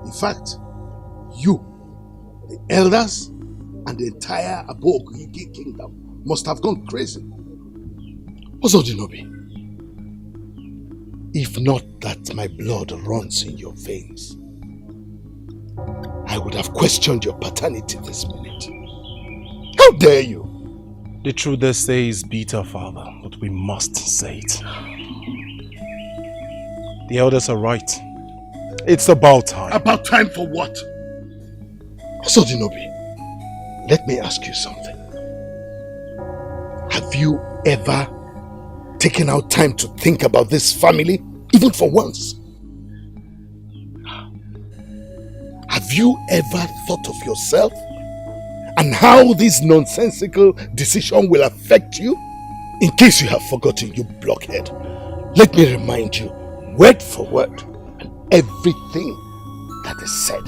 In fact, you, the elders, and the entire Aboguigi kingdom must have gone crazy. Osodinobi, if not that my blood runs in your veins, I would have questioned your paternity this minute. How dare you? The truth they say is bitter, Father, but we must say it. The elders are right. It's about time. About time for what? Osodinobi, let me ask you something. Have you ever taken out time to think about this family, even for once? Have you ever thought of yourself and how this nonsensical decision will affect you? In case you have forgotten, you blockhead, let me remind you, word for word, and everything that is said.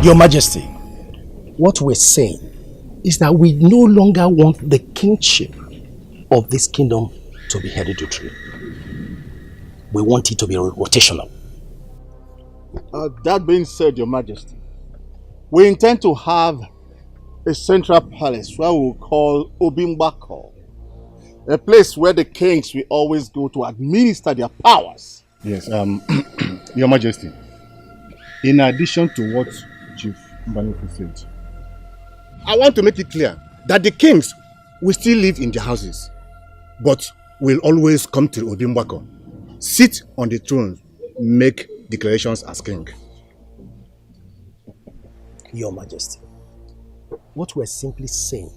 Your Majesty, what we're saying is that we no longer want the kingship of this kingdom to be hereditary. We want it to be rotational. That being said, Your Majesty, we intend to have a central palace where we'll call Obimbako, a place where the kings will always go to administer their powers. Yes, Your Majesty, in addition to what Chief Mbanoku said, I want to make it clear that the kings will still live in their houses, but will always come to Obimbako, sit on the throne, make declarations as king. Your Majesty, what we're simply saying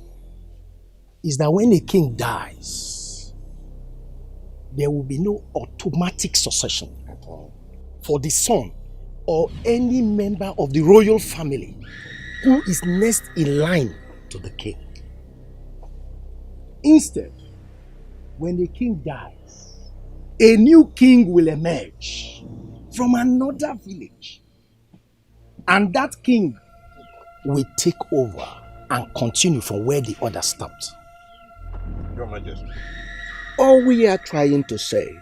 is that when a king dies, there will be no automatic succession for the son or any member of the royal family who is next in line to the king. Instead, when the king dies, a new king will emerge from another village, and that king will take over and continue from where the other stopped. Your Majesty. All we are trying to say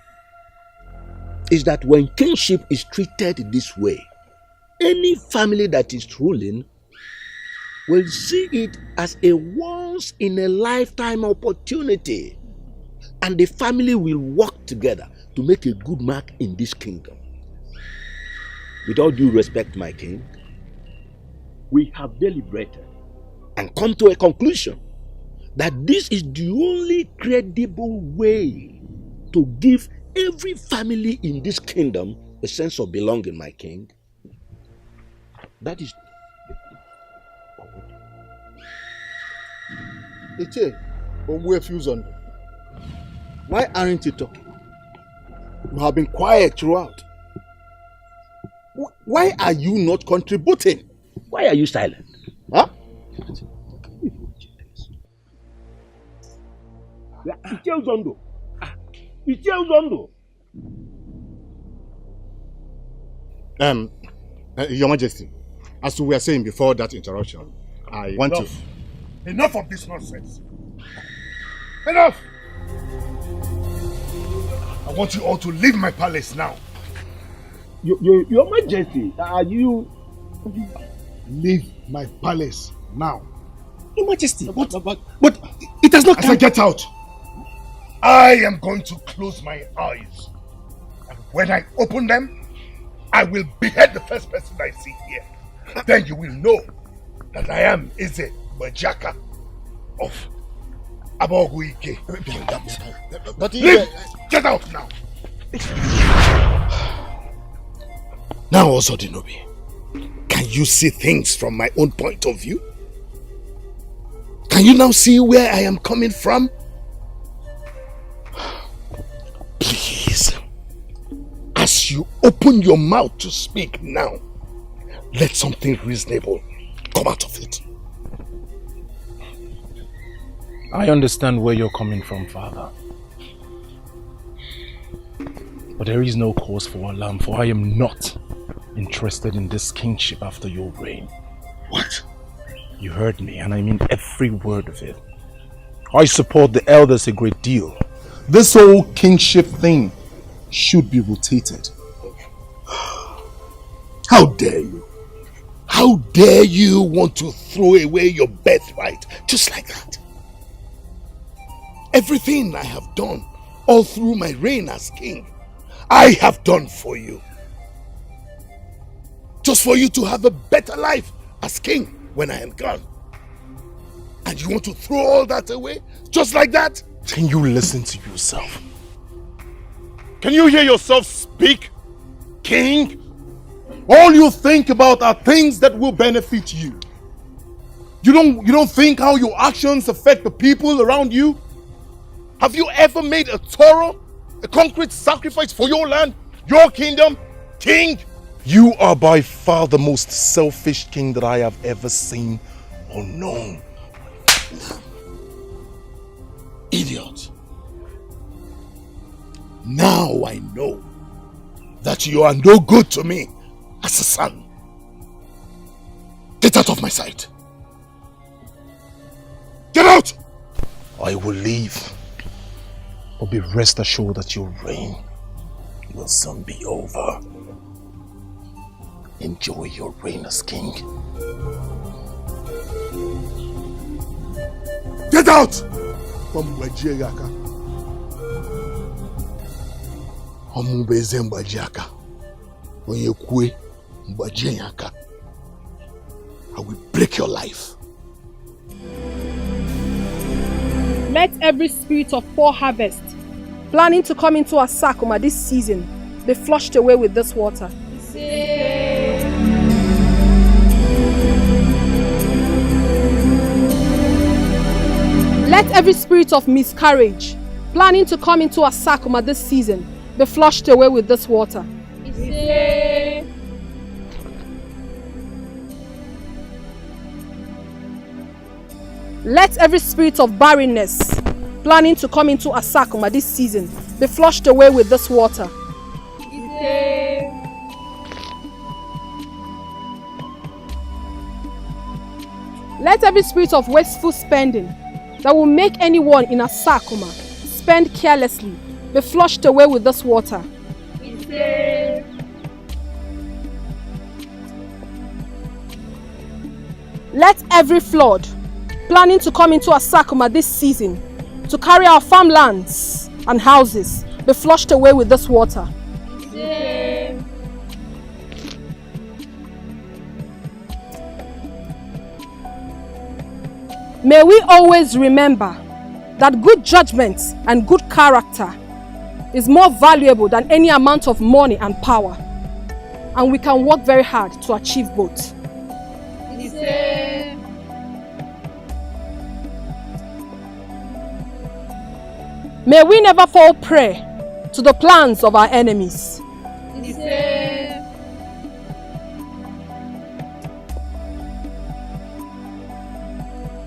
is that when kingship is treated this way, any family that is ruling will see it as a once-in-a-lifetime opportunity, and the family will work together to make a good mark in this kingdom. With all due respect, my king, we have deliberated and come to a conclusion that this is the only credible way to give every family in this kingdom a sense of belonging, my king. That is... Iche, why aren't you talking? You have been quiet throughout. Why are you not contributing? Why are you silent? Huh? Your Majesty, as we were saying before that interruption, I want to... Enough of this nonsense. Enough! I want you all to leave my palace now. Your Majesty, are you... Leave my palace now. Your Majesty, but it has not come... As I get out, I am going to close my eyes. And when I open them, I will behead the first person I see here. Then you will know that I am Eze Bajaka of Aboguigi. But leave! Get out now! Now also, Dinobi, can you see things from my own point of view? Can you now see where I am coming from? Please, as you open your mouth to speak now, let something reasonable come out of it. I understand where you're coming from, Father. But there is no cause for alarm, for I am not interested in this kingship after your reign. What? You heard me, and I mean every word of it. I support the elders a great deal. This whole kingship thing should be rotated. How dare you? How dare you want to throw away your birthright just like that? Everything I have done all through my reign as king, I have done for you. Just for you to have a better life as king when I am gone. And you want to throw all that away just like that? Can you listen to yourself? Can you hear yourself speak, king? All you think about are things that will benefit you. You don't think how your actions affect the people around you? Have you ever made a thorough, a concrete sacrifice for your land, your kingdom, king? You are by far the most selfish king that I have ever seen or known. Idiot. Now I know that you are no good to me as a son. Get out of my sight. Get out! I will leave. But be rest assured that your reign will soon be over. Enjoy your reign as king. Get out! I will break your life. Let every spirit of poor harvest planning to come into Asakuma this season be flushed away with this water. Let every spirit of miscarriage planning to come into Asakuma this season be flushed away with this water. Let every spirit of barrenness planning to come into Asakuma this season be flushed away with this water. Let every spirit of wasteful spending that will make anyone in Asakuma spend carelessly be flushed away with this water. Let every flood planning to come into Asakuma this season to carry our farmlands and houses be flushed away with this water. May we always remember that good judgment and good character is more valuable than any amount of money and power, and we can work very hard to achieve both. May we never fall prey to the plans of our enemies.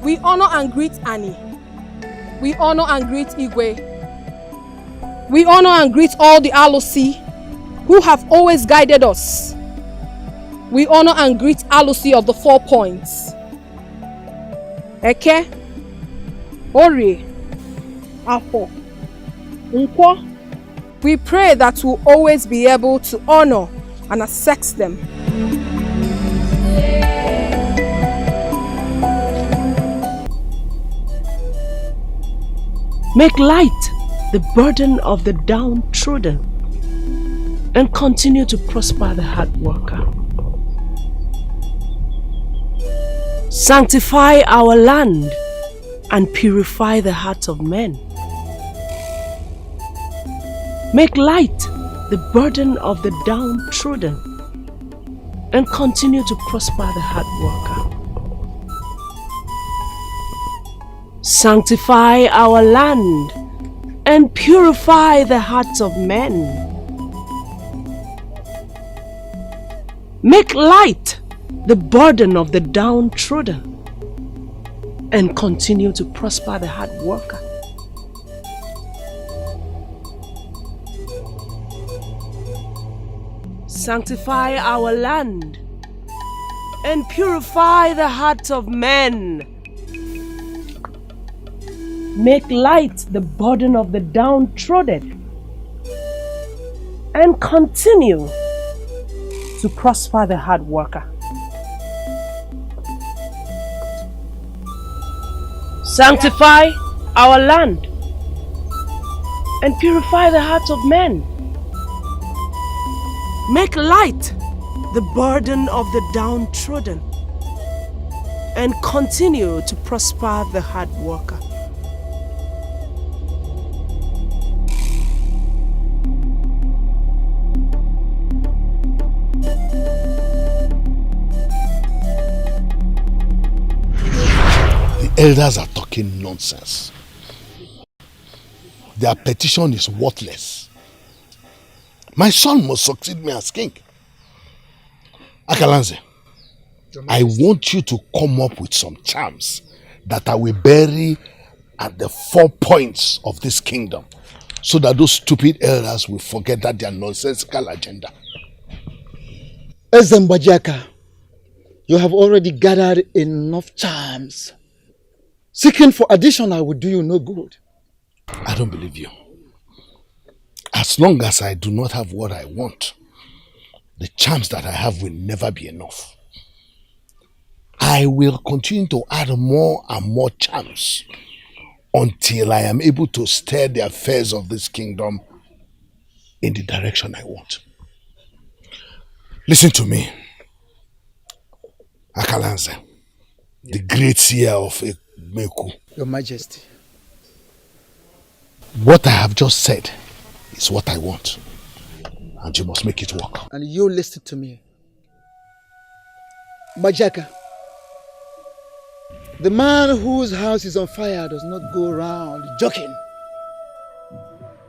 We honor and greet Annie. We honor and greet Igwe. We honor and greet all the Alosi who have always guided us. We honor and greet Alosi of the 4 points. Eke, Ori, Afo, Nkwo. We pray that we'll always be able to honor and accept them. Make light the burden of the downtrodden and continue to prosper the hard worker. Sanctify our land and purify the hearts of men. Make light the burden of the downtrodden and continue to prosper the hard worker. Sanctify our land and purify the hearts of men. Make light the burden of the downtrodden and continue to prosper the hard worker. Sanctify our land and purify the hearts of men. Make light the burden of the downtrodden and continue to prosper the hard worker. Sanctify our land and purify the hearts of men. Make light the burden of the downtrodden and continue to prosper the hard worker. Elders are talking nonsense. Their petition is worthless. My son must succeed me as king. Akalanze, I want you to come up with some charms that I will bury at the 4 points of this kingdom, so that those stupid elders will forget that their nonsensical agenda. Ezembajaka, you have already gathered enough charms. Seeking for additional will do you no good. I don't believe you. As long as I do not have what I want, the charms that I have will never be enough. I will continue to add more and more charms until I am able to steer the affairs of this kingdom in the direction I want. Listen to me, Akalanze, the great seer of Meku. Your Majesty. What I have just said is what I want, and you must make it work. And you listen to me. Majaka, the man whose house is on fire does not go around joking.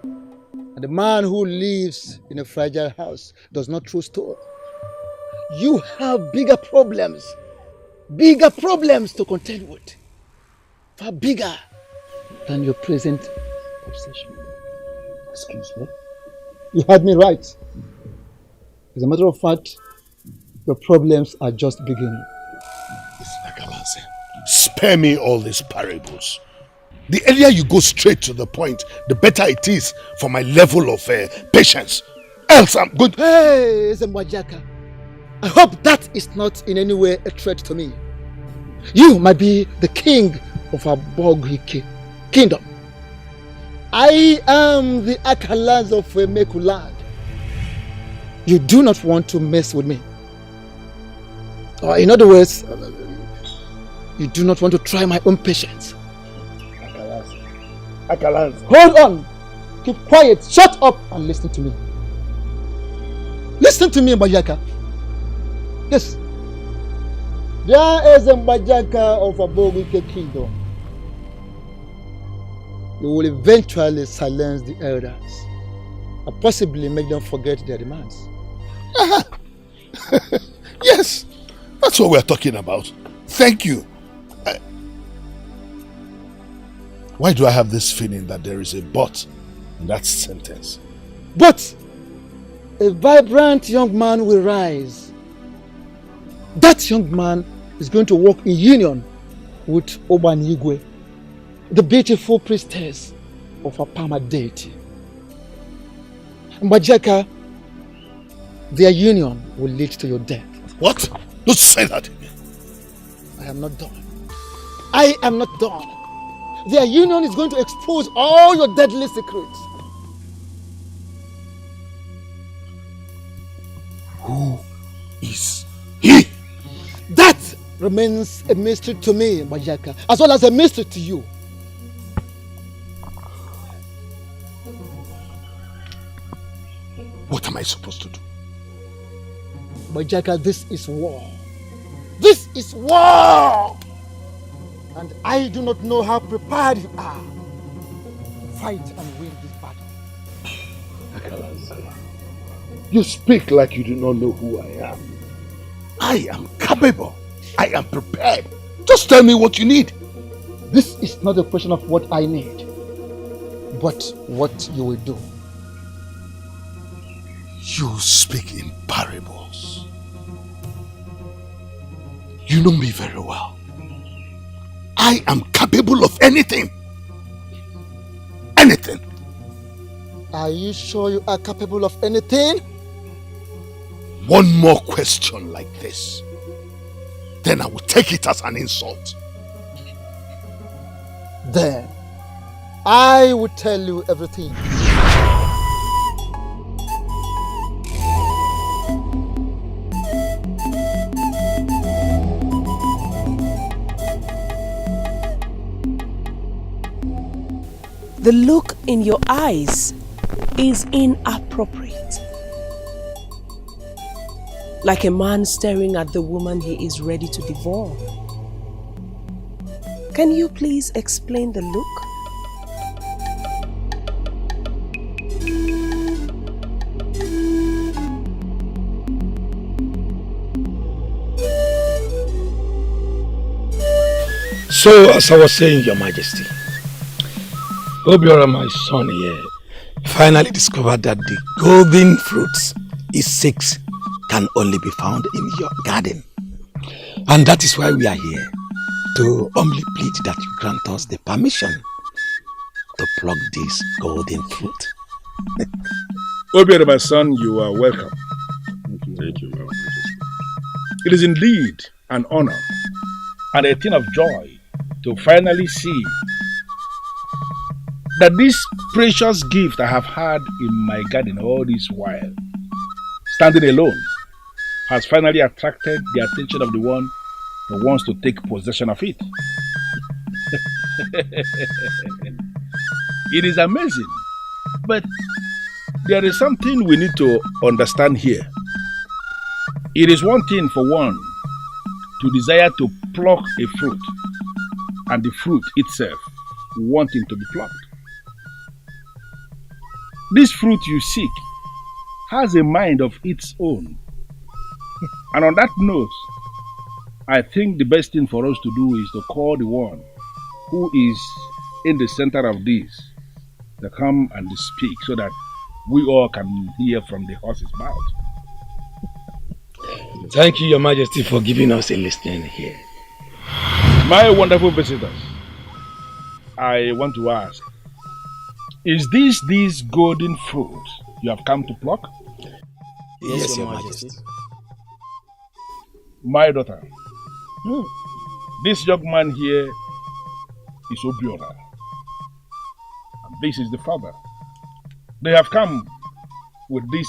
And the man who lives in a fragile house does not throw stone. You have bigger problems to contend with. Far bigger than your present obsession. Excuse me? You heard me right. As a matter of fact, your problems are just beginning. Spare me all these parables. The earlier you go straight to the point, the better it is for my level of patience. Else I'm going to... Hey, Zembwajaka. I hope that is not in any way a threat to me. You might be the king of our Bogwike kingdom. I am the Akalas of Meku land. You do not want to mess with me. Or in other words, you do not want to try my own patience. Akalas. Hold on. Keep quiet. Shut up and listen to me. Listen to me, Mbajaka. Yes. There is a Mbajaka of a Bogwike kingdom. You will eventually silence the elders and possibly make them forget their demands. Yes, that's what we're talking about. Thank you. Why do I have this feeling that there is a but in that sentence? But a vibrant young man will rise. That young man is going to work in union with Igwe, the beautiful priestess of a Pama deity. Mbajaka, their union will lead to your death. What? Don't say that again. I am not done. I am not done. Their union is going to expose all your deadly secrets. Who is he? That remains a mystery to me, Mbajaka, as well as a mystery to you. What am I supposed to do? Mbajaka, this is war. This is war! And I do not know how prepared you are to fight and win this battle. You speak like you do not know who I am. I am capable. I am prepared. Just tell me what you need. This is not a question of what I need, but what you will do. You speak in parables. You know me very well. I am capable of anything. Anything. Are you sure you are capable of anything? one more question like this, then I will take it as an insult. Then I will tell you everything. The look in your eyes is inappropriate. Like a man staring at the woman he is ready to devour. Can you please explain the look? So, as I was saying, Your Majesty, Obiora, my son here, finally discovered that the golden fruits he seeks can only be found in your garden. And that is why we are here, to humbly plead that you grant us the permission to pluck this golden fruit. Obiora, my son, you are welcome. Thank you, my Majesty. It is indeed an honor and a thing of joy to finally see that this precious gift I have had in my garden all this while, standing alone, has finally attracted the attention of the one who wants to take possession of it. It is amazing, but there is something we need to understand here. It is one thing for one to desire to pluck a fruit, and the fruit itself wanting to be plucked. This fruit you seek has a mind of its own. And on that note, I think the best thing for us to do is to call the one who is in the center of this to come and speak so that we all can hear from the horse's mouth. Thank you, Your Majesty, for giving us a listening here. My wonderful visitors, I want to ask, is this golden fruit you have come to pluck? Yes, Your Majesty. My daughter, this young man here is Obiora, and this is the father. They have come with this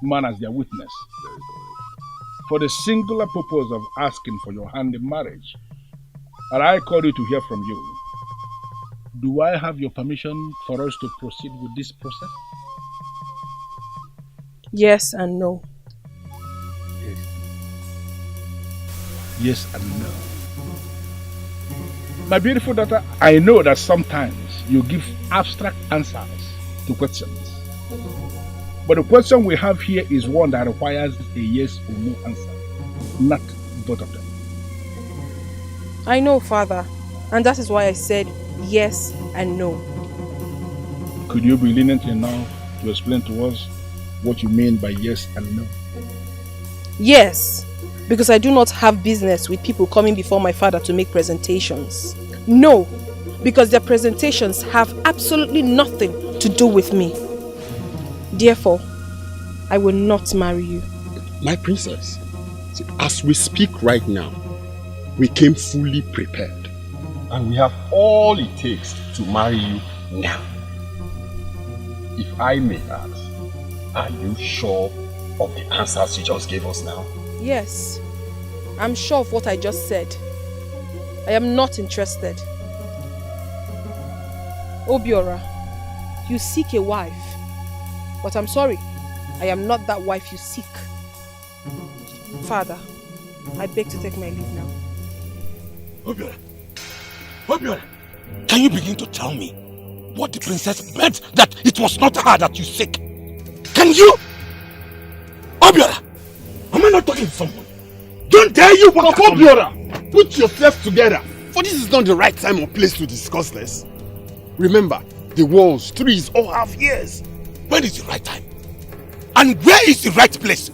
man as their witness for the singular purpose of asking for your hand in marriage. And I call you to hear from you. Do I have your permission for us to proceed with this process? Yes and no. Yes and no. My beautiful daughter, I know that sometimes you give abstract answers to questions. But the question we have here is one that requires a yes or no answer, not both of them. I know, Father, and that is why I said yes and no. Could you be lenient enough to explain to us what you mean by yes and no? Yes, because I do not have business with people coming before my father to make presentations. No, because their presentations have absolutely nothing to do with me. Therefore, I will not marry you. My princess, see, as we speak right now, we came fully prepared. And we have all it takes to marry you now. If I may ask, are you sure of the answers you just gave us now? Yes, I'm sure of what I just said. I am not interested. Obiora, you seek a wife. But I'm sorry, I am not that wife you seek. Father, I beg to take my leave now. Obiora, Obiora, can you begin to tell me what the princess meant that it was not her that you seek? Can you? Obiora, am I not talking to someone? Don't dare you walk Obiora, put yourself together, for this is not the right time or place to discuss this. Remember, the walls, trees all have ears. When is the right time? And where is the right place?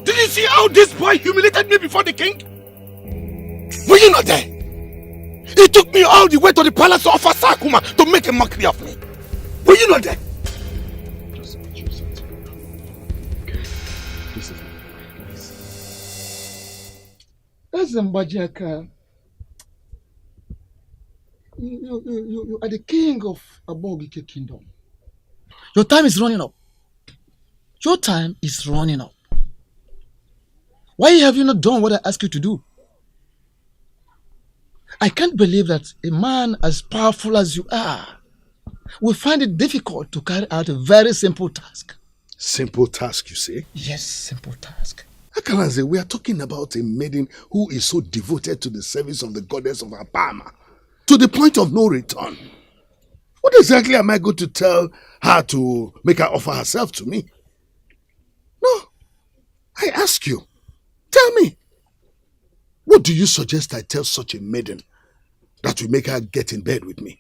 Did you see how this boy humiliated me before the king? Were you not there? He took me all the way to the palace of Asakuma to make a mockery of me. Were you not there? Just put yourself together. Okay. Listen, Mbajaka, you are the king of Abogike kingdom. Your time is running up. Your time is running up. Why have you not done what I asked you to do? I can't believe that a man as powerful as you are will find it difficult to carry out a very simple task. Simple task, you say? Yes, simple task. Akalanze, we are talking about a maiden who is so devoted to the service of the goddess of Apama, to the point of no return. What exactly am I going to tell her to make her offer herself to me? No, I ask you, tell me, what do you suggest I tell such a maiden that will make her get in bed with me,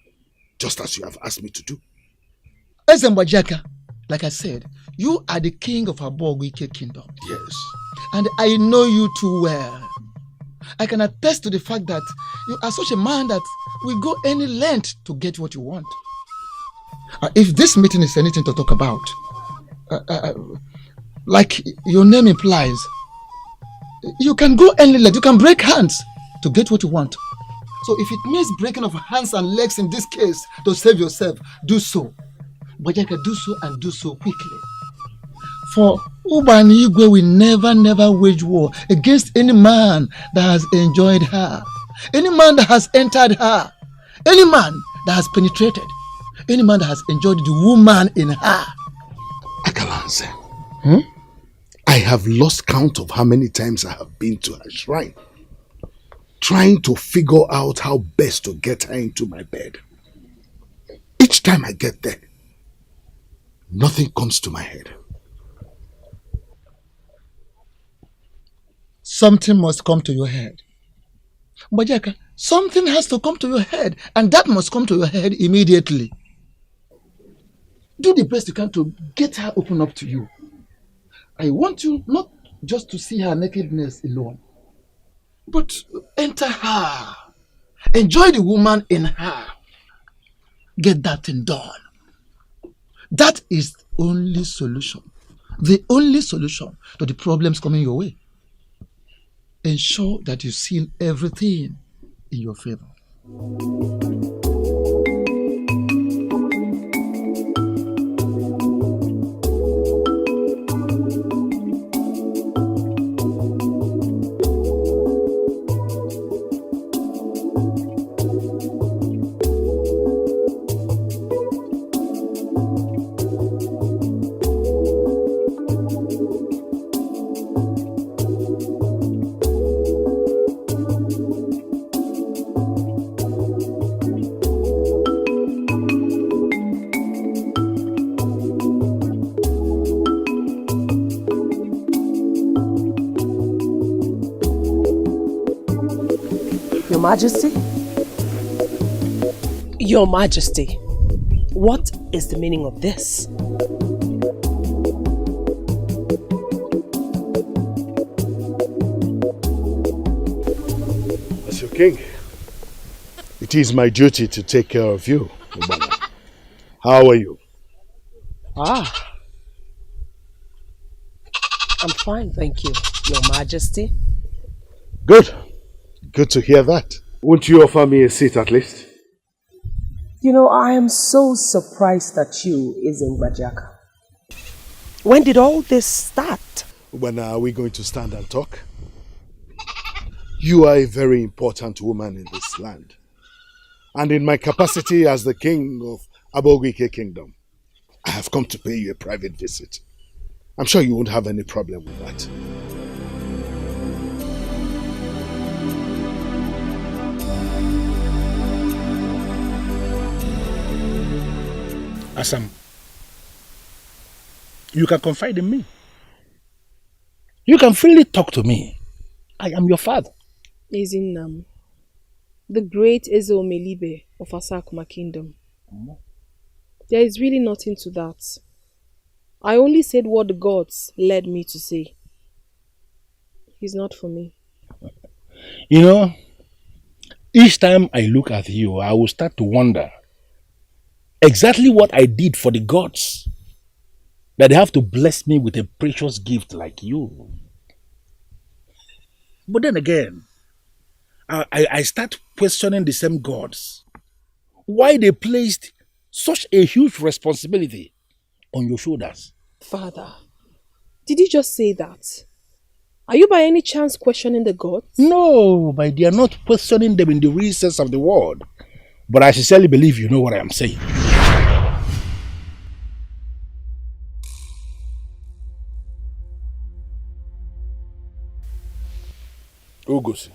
just as you have asked me to do? Ezembajaka, like I said, you are the king of Abogike kingdom. Yes. And I know you too well. I can attest to the fact that you are such a man that will go any length to get what you want. If this meeting is anything to talk about, like your name implies, you can go any length, you can break hands to get what you want. So if it means breaking of hands and legs in this case to save yourself, do so. But you can do so and do so quickly. For Uba and Igwe will never wage war against any man that has enjoyed her, any man that has entered her, any man that has penetrated, any man that has enjoyed the woman in her. Akalanze, I have lost count of how many times I have been to her shrine, trying to figure out how best to get her into my bed. Each time I get there, nothing comes to my head. Something must come to your head. Bajaka, something has to come to your head, and that must come to your head immediately. Do the best you can to get her open up to you. I want you not just to see her nakedness alone, but enter her. Enjoy the woman in her. Get that thing done. That is the only solution. The only solution to the problems coming your way. Ensure that you seal everything in your favor. Majesty? Your Majesty, what is the meaning of this? As your king, it is my duty to take care of you, Ugana. How are you? I'm fine, thank you, Your Majesty. Good. Good to hear that. Won't you offer me a seat at least? You know, I am so surprised at you, Izengbajaka. When did all this start? When are we going to stand and talk? You are a very important woman in this land. And in my capacity as the king of Abogike Kingdom, I have come to pay you a private visit. I'm sure you won't have any problem with that. Asam, you can confide in me. You can freely talk to me. I am your father. Ezinam, the great Ezeomelibe of Asakuma Kingdom. There is really nothing to that. I only said what the gods led me to say. He's not for me. You know, each time I look at you, I will start to wonder exactly what I did for the gods, that they have to bless me with a precious gift like you. But then again, I start questioning the same gods. Why they placed such a huge responsibility on your shoulders? Father, did you just say that? Are you by any chance questioning the gods? No, my dear, not questioning them in the real sense of the word. But I sincerely believe you know what I am saying. Ogosi,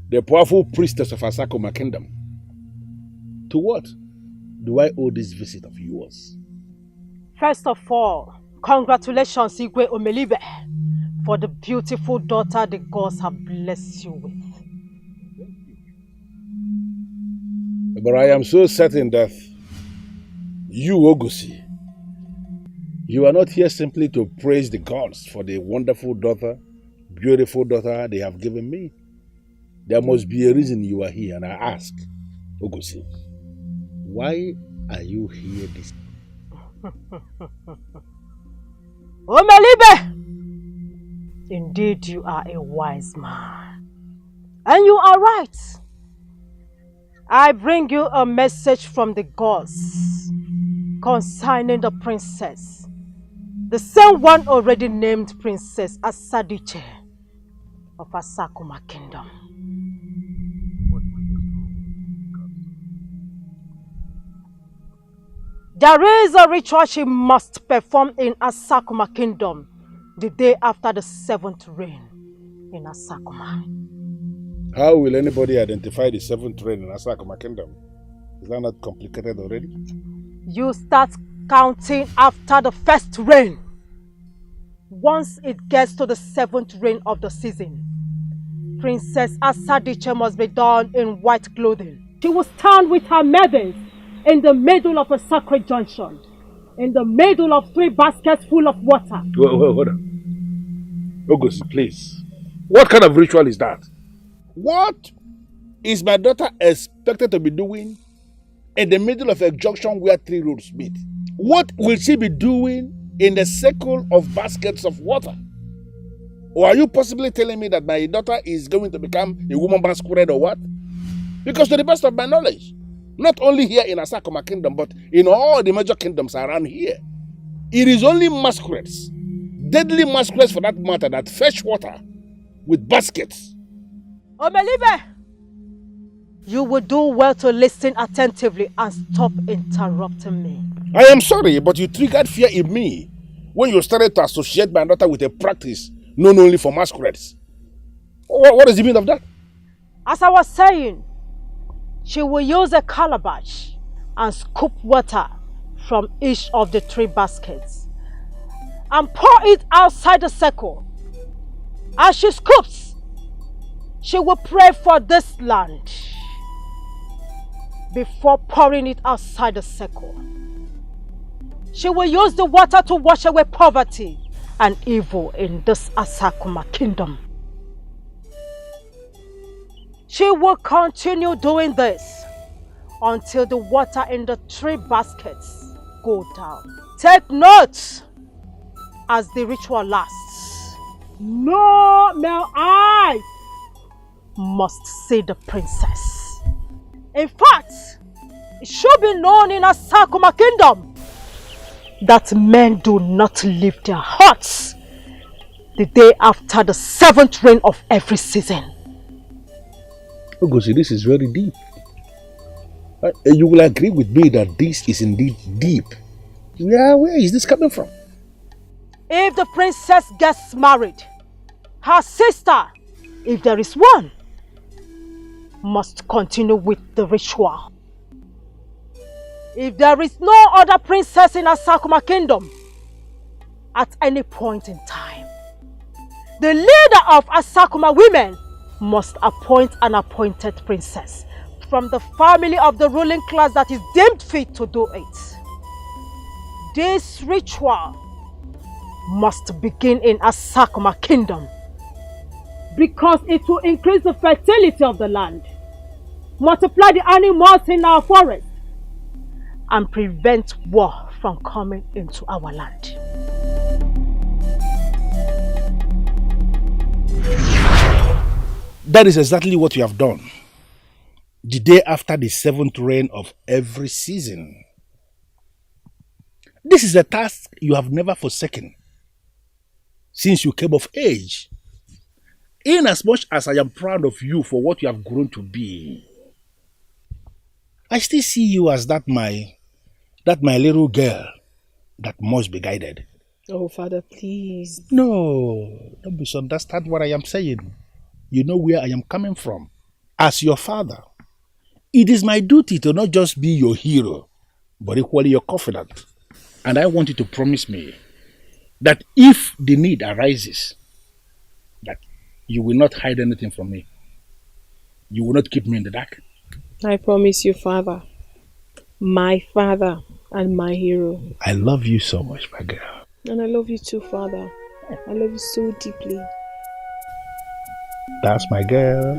the powerful priestess of Asakoma Kingdom. To what do I owe this visit of yours? First of all, congratulations, Igwe Omelibe, for the beautiful daughter the gods have blessed you with. But I am so certain that you, Ogosi, you are not here simply to praise the gods for the wonderful daughter, beautiful daughter they have given me. There must be a reason you are here, and I ask, Ogosi, why are you here this? Omelibe! Indeed, you are a wise man. And you are right. I bring you a message from the gods concerning the princess. The same one already named Princess Asadiche of Asakoma Kingdom. There is a ritual she must perform in Asakoma Kingdom the day after the 7th rain in Asakoma. How will anybody identify the 7th rain in Asakoma Kingdom? Is that not complicated already? You start counting after the 1st rain. Once it gets to the 7th rain of the season, Princess Asadiche must be donned in white clothing. She will stand with her maidens in the middle of a sacred junction, in the middle of 3 baskets full of water. Hold on. Ogosi, please. What kind of ritual is that? What is my daughter expected to be doing in the middle of a junction where 3 roads meet? What will she be doing in the circle of baskets of water? Or are you possibly telling me that my daughter is going to become a woman masquerade or what? Because to the best of my knowledge, not only here in Asakoma Kingdom, but in all the major kingdoms around here, it is only masquerades, deadly masquerades for that matter, that fetch water with baskets. Omelibe, you will do well to listen attentively and stop interrupting me. I am sorry, but you triggered fear in me when you started to associate my daughter with a practice known only for masquerades. What is the meaning of that? As I was saying, she will use a calabash and scoop water from each of the 3 baskets and pour it outside the circle. As she scoops, she will pray for this land before pouring it outside the circle. She will use the water to wash away poverty and evil in this Asakoma Kingdom. She will continue doing this until the water in the 3 baskets go down. Take note as the ritual lasts. No male eyes must see the princess. In fact, it should be known in Asakoma Kingdom that men do not leave their huts the day after the 7th rain of every season. Ogosi, this is very deep. You will agree with me that this is indeed deep. Yeah, where is this coming from? If the princess gets married, her sister, if there is one, must continue with the ritual. If there is no other princess in Asakoma Kingdom, at any point in time, the leader of Asakoma women must appoint an appointed princess from the family of the ruling class that is deemed fit to do it. This ritual must begin in Asakoma Kingdom because it will increase the fertility of the land, multiply the animals in our forest, and prevent war from coming into our land. That is exactly what you have done. The day after the 7th rain of every season. This is a task you have never forsaken since you came of age. Inasmuch as I am proud of you for what you have grown to be, I still see you as that my little girl that must be guided. Oh, Father, please. No, don't misunderstand what I am saying. You know where I am coming from. As your father, it is my duty to not just be your hero, but equally your confidant. And I want you to promise me that if the need arises, that you will not hide anything from me. You will not keep me in the dark. I promise you, Father. My father and my hero. I love you so much, my girl. And I love you too, Father. I love you so deeply. That's my girl.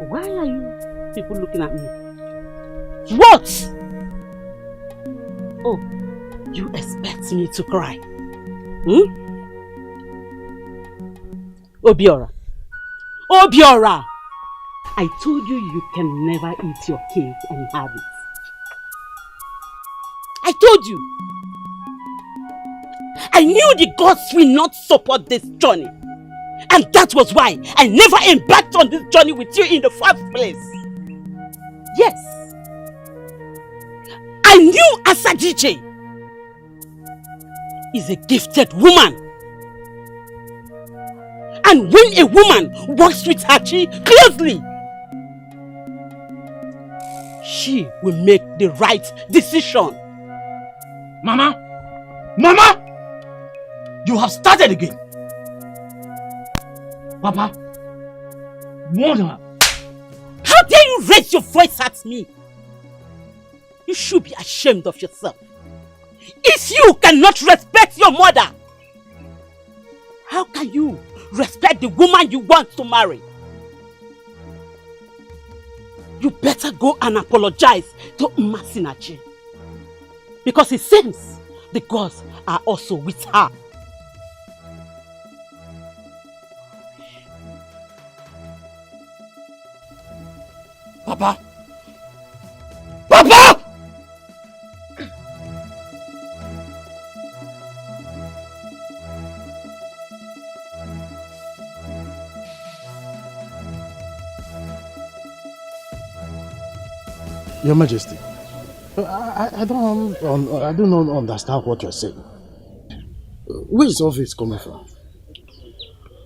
Why are you people looking at me? What? Oh, you expect me to cry? Obiora. Obiora! I told you can never eat your cake and have it. I told you. I knew the gods will not support this journey. And that was why I never embarked on this journey with you in the first place. Yes. I knew Asadiche is a gifted woman. And when a woman works with her chi closely, she will make the right decision. Mama! Mama! You have started again. Papa, warn her. How dare you raise your voice at me? You should be ashamed of yourself. If you cannot respect your mother, how can you respect the woman you want to marry? You better go and apologize to Masinachi. Because it seems the gods are also with her. Papa! Papa! Your Majesty, I don't understand what you're saying. Where is all this coming from?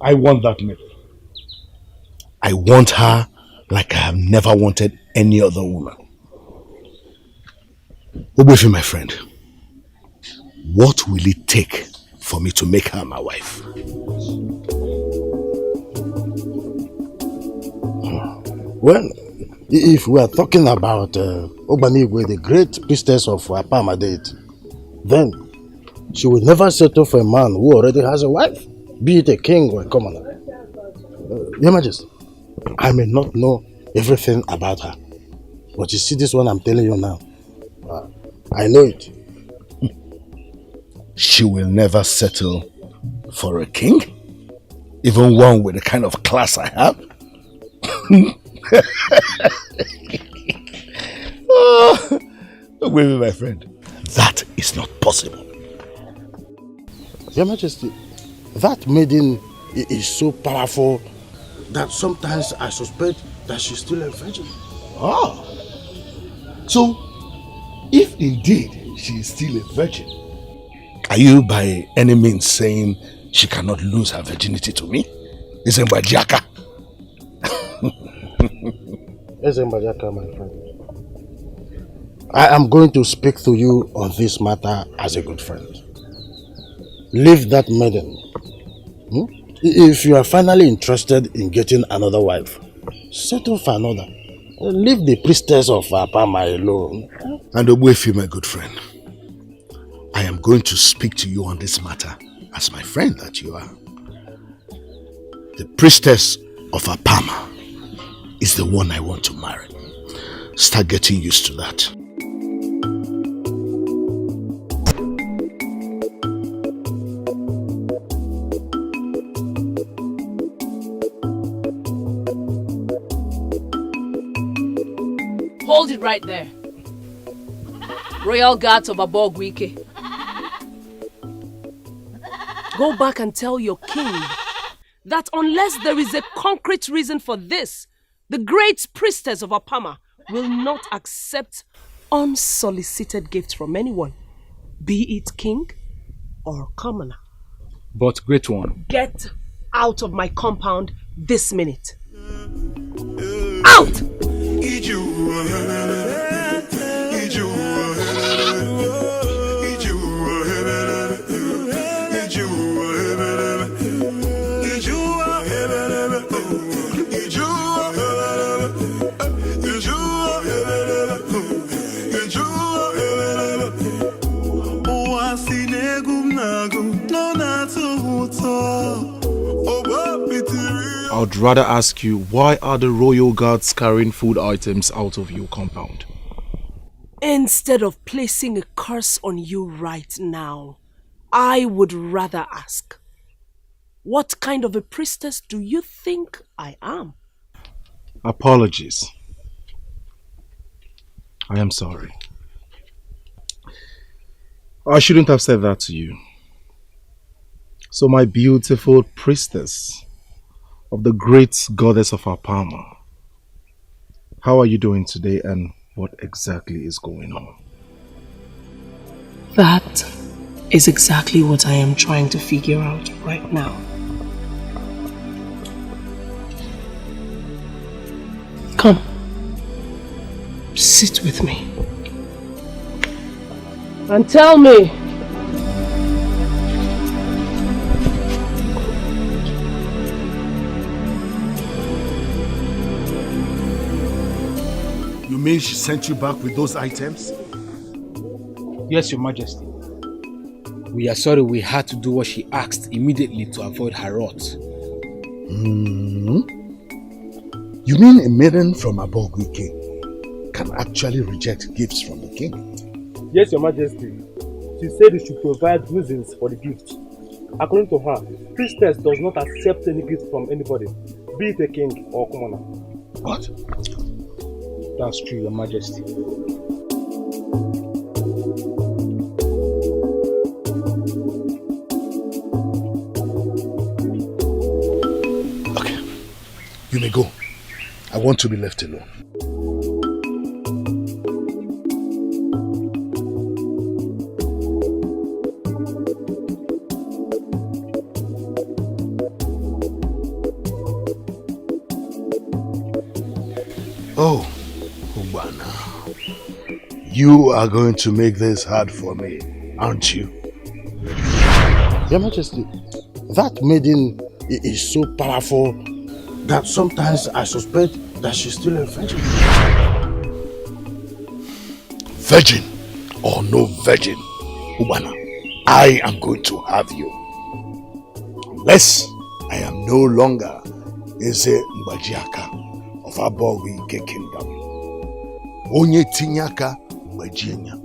I want that maid. I want her like I have never wanted any other woman. Ogbefi, my friend, what will it take for me to make her my wife? Well, if we are talking about Igwe, the great priestess of Apama date, then she will never settle for a man who already has a wife, be it a king or a commoner. Your Majesty, I may not know everything about her, but you see this one I'm telling you now, I know it. She will never settle for a king? Even one with the kind of class I have? Oh, wait, my friend. That is not possible. Your Majesty, that maiden is so powerful that sometimes I suspect that she's still a virgin. Ah. So, if indeed she is still a virgin, are you by any means saying she cannot lose her virginity to me? Ezembajaka. Ezembajaka, my friend. I am going to speak to you on this matter as a good friend. Leave that maiden. If you are finally interested in getting another wife, settle for another. Leave the priestess of Apama alone. And Ogbefi, my good friend, I am going to speak to you on this matter as my friend that you are. The priestess of Apama is the one I want to marry. Start getting used to that. Hold it right there. Royal guards of Abogwike. Go back and tell your king that unless there is a concrete reason for this, the great priestess of Apama will not accept unsolicited gifts from anyone, be it king or commoner. But great one. Get out of my compound this minute. Out! I would rather ask you, why are the royal guards carrying food items out of your compound? Instead of placing a curse on you right now, I would rather ask, what kind of a priestess do you think I am? Apologies. I am sorry. I shouldn't have said that to you. So my beautiful priestess of the great goddess of Apama, how are you doing today and what exactly is going on? That is exactly what I am trying to figure out right now. Come, sit with me and tell me, You mean she sent you back with those items? Yes, Your Majesty. We are sorry we had to do what she asked immediately to avoid her wrath. You mean a maiden from Abogwike can actually reject gifts from the king? Yes, Your Majesty. She said you should provide reasons for the gift. According to her, priestess does not accept any gift from anybody, be it a king or commoner. What? That's true, Your Majesty. Okay, you may go. I want to be left alone. Oh, Ugana, you are going to make this hard for me, aren't you? Your Majesty, that maiden is so powerful that sometimes I suspect that she's still a virgin. Virgin or no virgin, Ugana, I am going to have you. Unless I am no longer Eze Mbajiaka of Abogwike Kingdom. Onye tinyaka Mbajenya.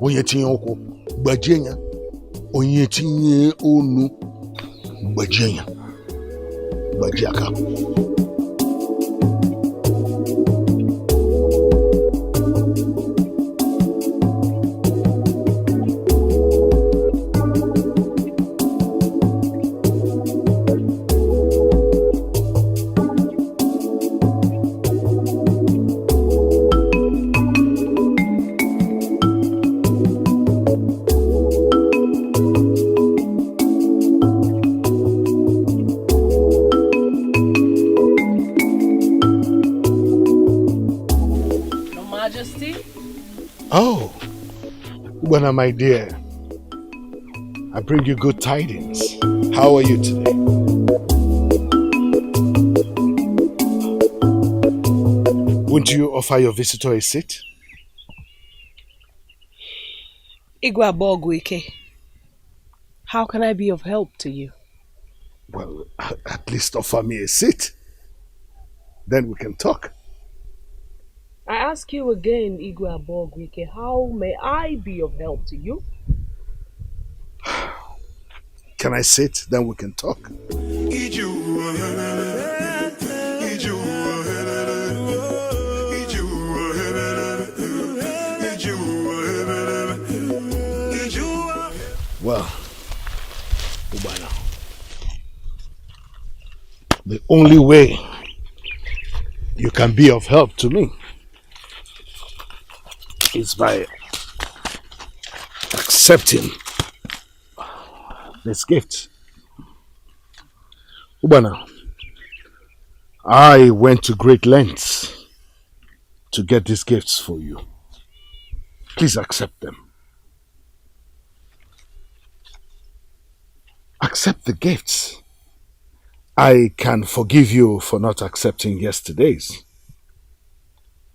Onye tinyoko Mbajenya. Onye tinye onu Mbajenya. Mbajiaka. Oh, Ugana, my dear, I bring you good tidings. How are you today? Won't you offer your visitor a seat? Igwe Abogwike, how can I be of help to you? Well, at least offer me a seat. Then we can talk. I ask you again, Igwe Abogwike, how may I be of help to you? Can I sit? Then we can talk. Ugana, the only way you can be of help to me is by accepting this gift. Ugana, I went to great lengths to get these gifts for you. Please accept them. Accept the gifts. I can forgive you for not accepting yesterday's,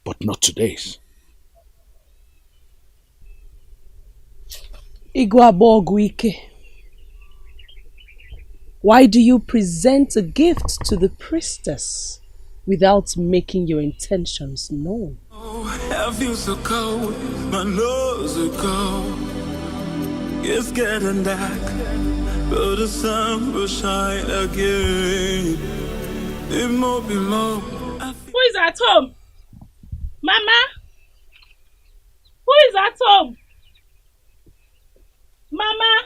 but not today's. Igwe, why do you present a gift to the priestess without making your intentions known? I feel so cold, my nose is cold. It's getting dark, but the sun will shine again. It won't be long. Who is at home? Mama? Who is at home? Mama?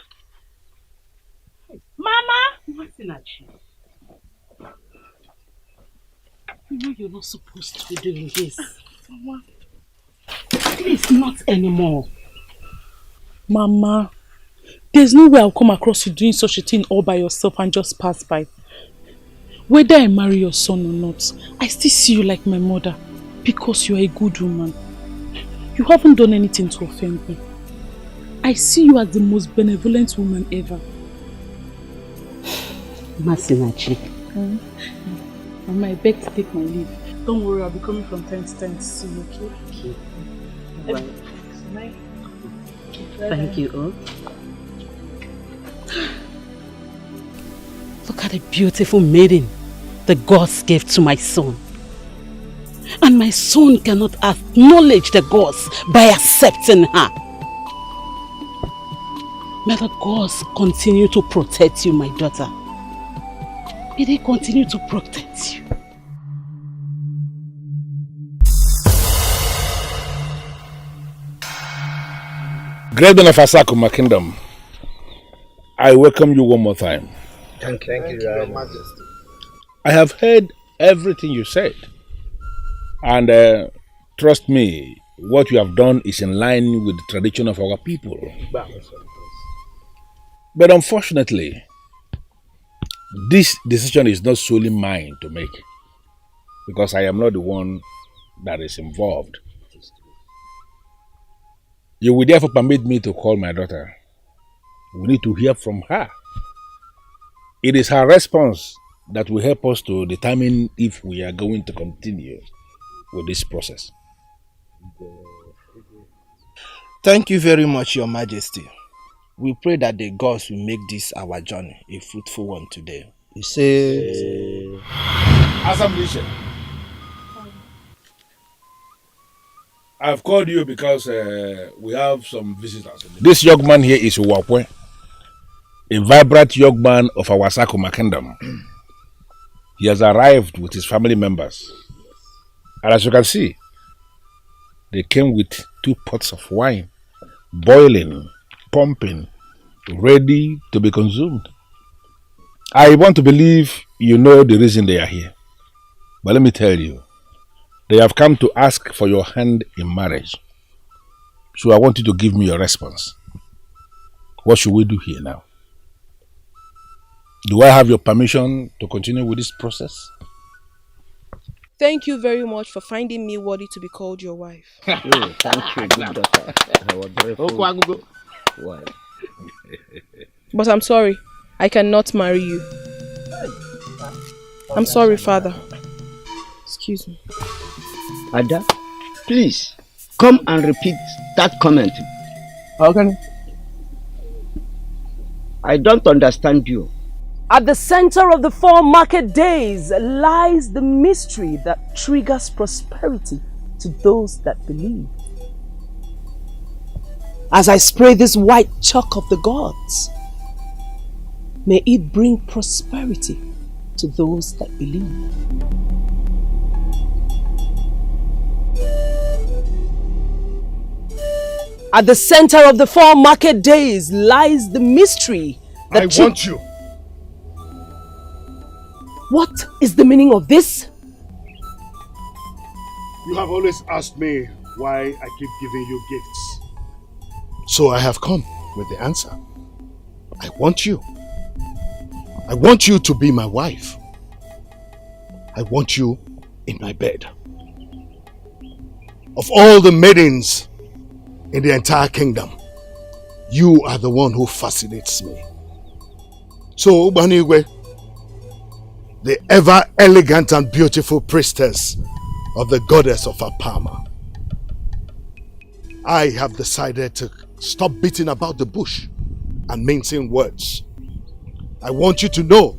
Mama? Nothing at you. You know you're not supposed to be doing this. Mama. Please, not anymore. Mama, there's no way I'll come across you doing such a thing all by yourself and just pass by. Whether I marry your son or not, I still see you like my mother because you are a good woman. You haven't done anything to offend me. I see you as the most benevolent woman ever. Masinachi. Mama, I beg to take my leave. Don't worry, I'll be coming from time to time to see you, okay? Right. Thank you, all. Look at the beautiful maiden the gods gave to my son. And my son cannot acknowledge the gods by accepting her. May the gods continue to protect you, my daughter. May they continue to protect you. Great of Asakuma Kingdom, I welcome you one more time. Thank you, Your Majesty. I have heard everything you said, and trust me, what you have done is in line with the tradition of our people. But unfortunately, this decision is not solely mine to make, because I am not the one that is involved. You will therefore permit me to call my daughter. We need to hear from her. It is her response that will help us to determine if we are going to continue with this process. Thank you very much, Your Majesty. We pray that the gods will make this our journey a fruitful one today. You say... Assemblation. I've called you because we have some visitors. This young man here is Uwakwe, a vibrant young man of our Sakuma Kingdom. He has arrived with his family members. And as you can see, they came with 2 pots of wine, boiling, pumping, ready to be consumed. I want to believe you know the reason they are here. But let me tell you, they have come to ask for your hand in marriage. So I want you to give me your response. What should we do here now? Do I have your permission to continue with this process? Thank you very much for finding me worthy to be called your wife. Thank you, good daughter. Our grateful wife. But I'm sorry, I cannot marry you. I'm sorry, Father. Excuse me. Ada, please, come and repeat that comment. Okay. I don't understand you. At the center of the 4 market days lies the mystery that triggers prosperity to those that believe. As I spray this white chalk of the gods, may it bring prosperity to those that believe. At the center of the 4 market days lies the mystery I want you. What is the meaning of this? You have always asked me why I keep giving you gifts. So I have come with the answer. I want you. I want you to be my wife. I want you in my bed. Of all the maidens in the entire kingdom, you are the one who fascinates me. So, Igwe, the ever elegant and beautiful priestess of the goddess of Apama, I have decided to stop beating about the bush and mincing words. I want you to know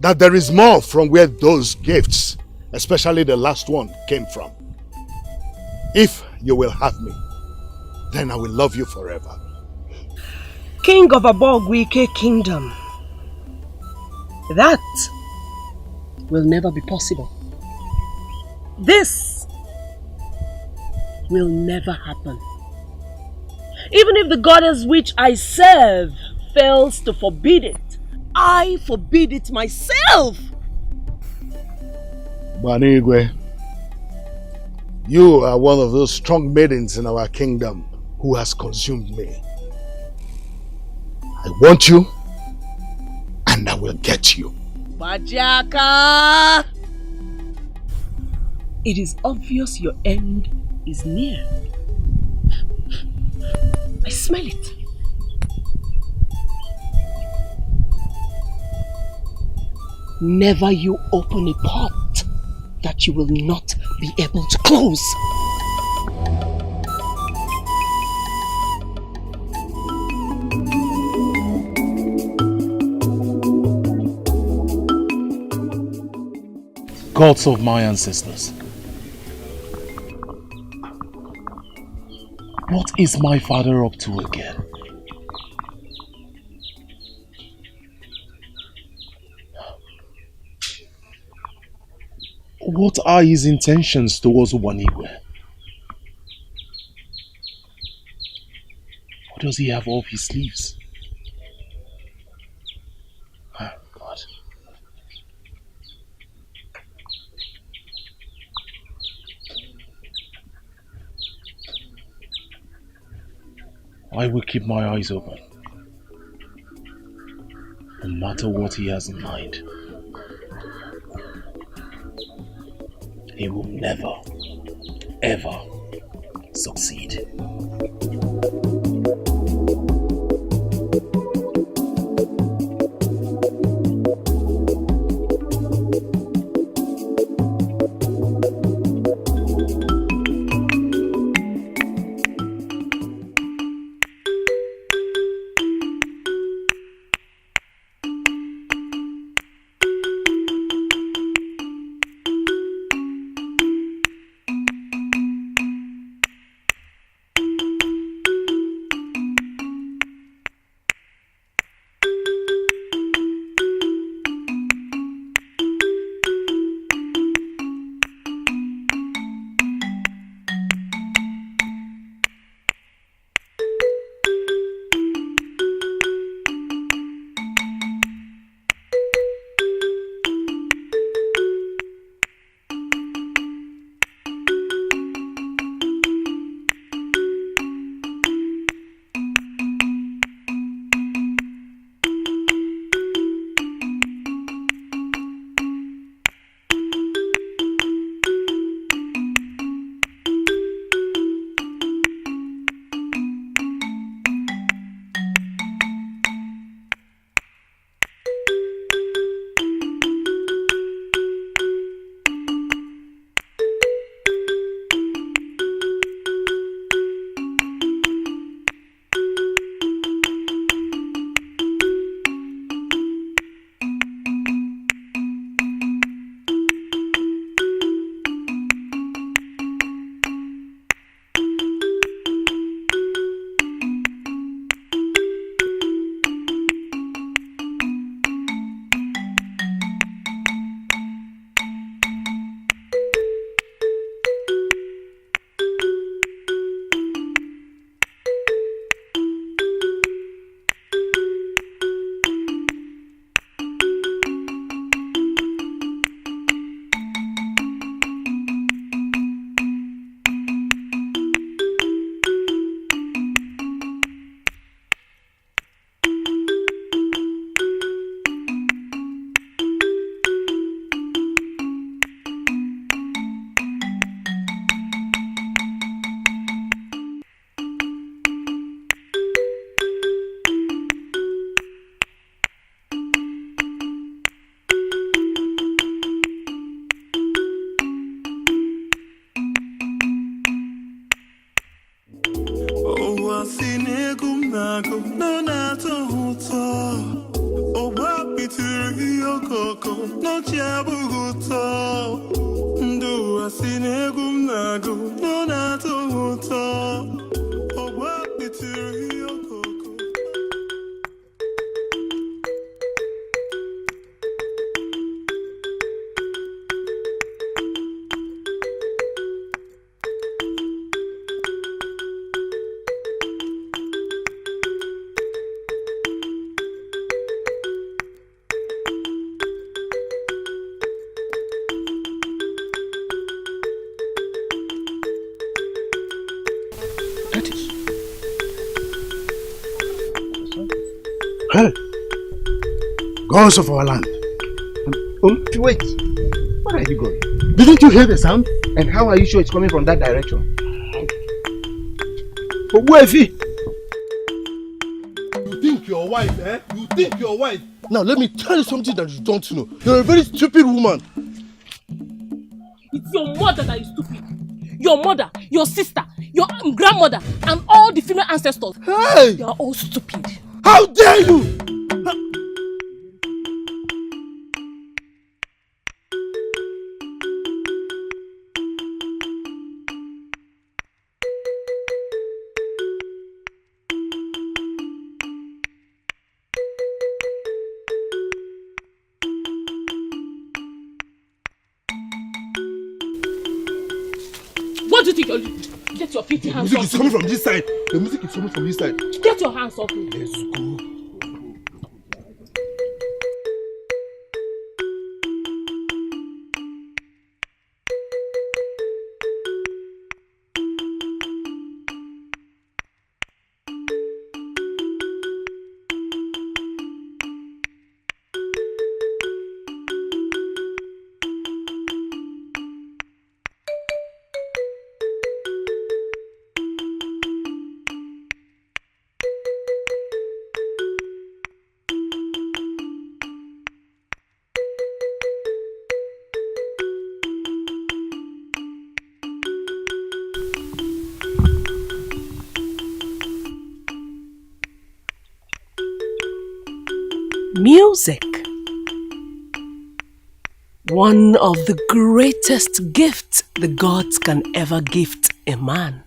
that there is more from where those gifts, especially the last one, came from. If you will have me, then I will love you forever. King of Abogwike Kingdom. That will never be possible. This will never happen. Even if the goddess which I serve fails to forbid it, I forbid it myself. Igwe, you are one of those strong maidens in our kingdom who has consumed me. I want you, and I will get you. Bajaka! It is obvious your end is near. I smell it. Never you open a pot that you will not be able to close. Gods of my ancestors, what is my father up to again? What are his intentions towards Igwe? What does he have off his sleeves? Oh, God. I will keep my eyes open, no matter what he has in mind. He will never, ever succeed. nago no na-atọ ụtọ ọgba pitiri okoko n'ọchị abụghị ụtọ ndụ asị na egwu m na-agụ no na-atọ ụtọ ọgba pitiri okoko. Hey, gods of our land. Wait, where are you going? Didn't you hear the sound? And how are you sure it's coming from that direction? But where is he? You think your wife, eh? You think your wife? Now let me tell you something that you don't know. You're a very stupid woman. It's your mother that is stupid. Your mother, your sister, your grandmother, and all the female ancestors. Hey! They are all stupid. How dare you! What do you think you're doing? Get your filthy hands off. The music is coming from this side. The music is coming from this side. Get your hands off me. Let's go. Music. One of the greatest gifts the gods can ever gift a man.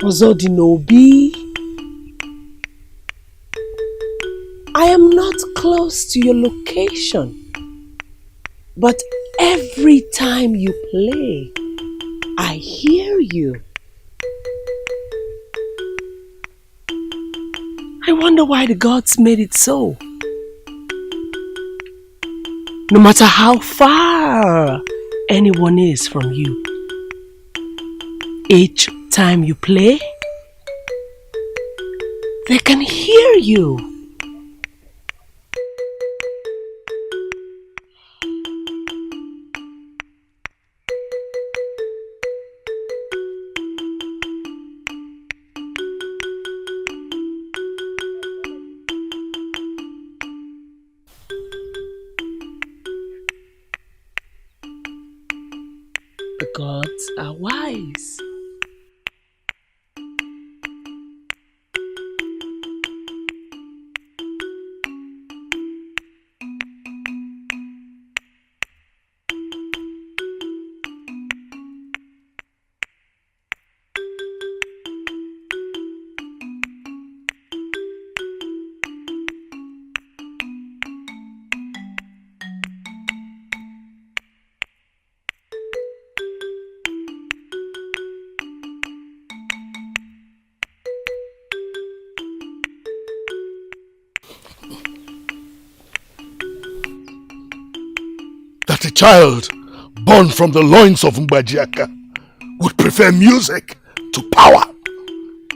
Ozodinobi, I am not close to your location, but every time you play, I hear you. I wonder why the gods made it so. No matter how far anyone is from you, each time you play, they can hear you. The gods are wise. That a child born from the loins of Mbajiaka would prefer music to power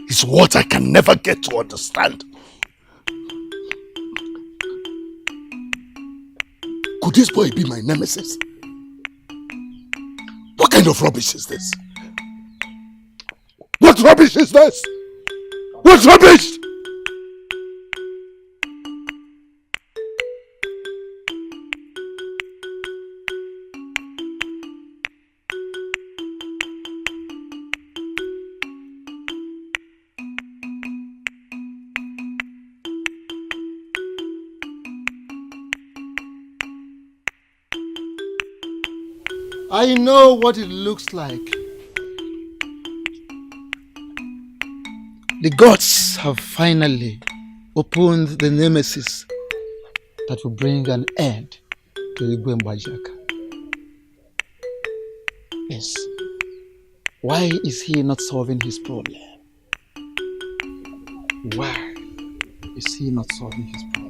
is what I can never get to understand. Could this boy be my nemesis? What kind of rubbish is this? What rubbish is this? What rubbish? I know what it looks like. The gods have finally opened the nemesis that will bring an end to Igwe. Yes. Why is he not solving his problem? Why is he not solving his problem?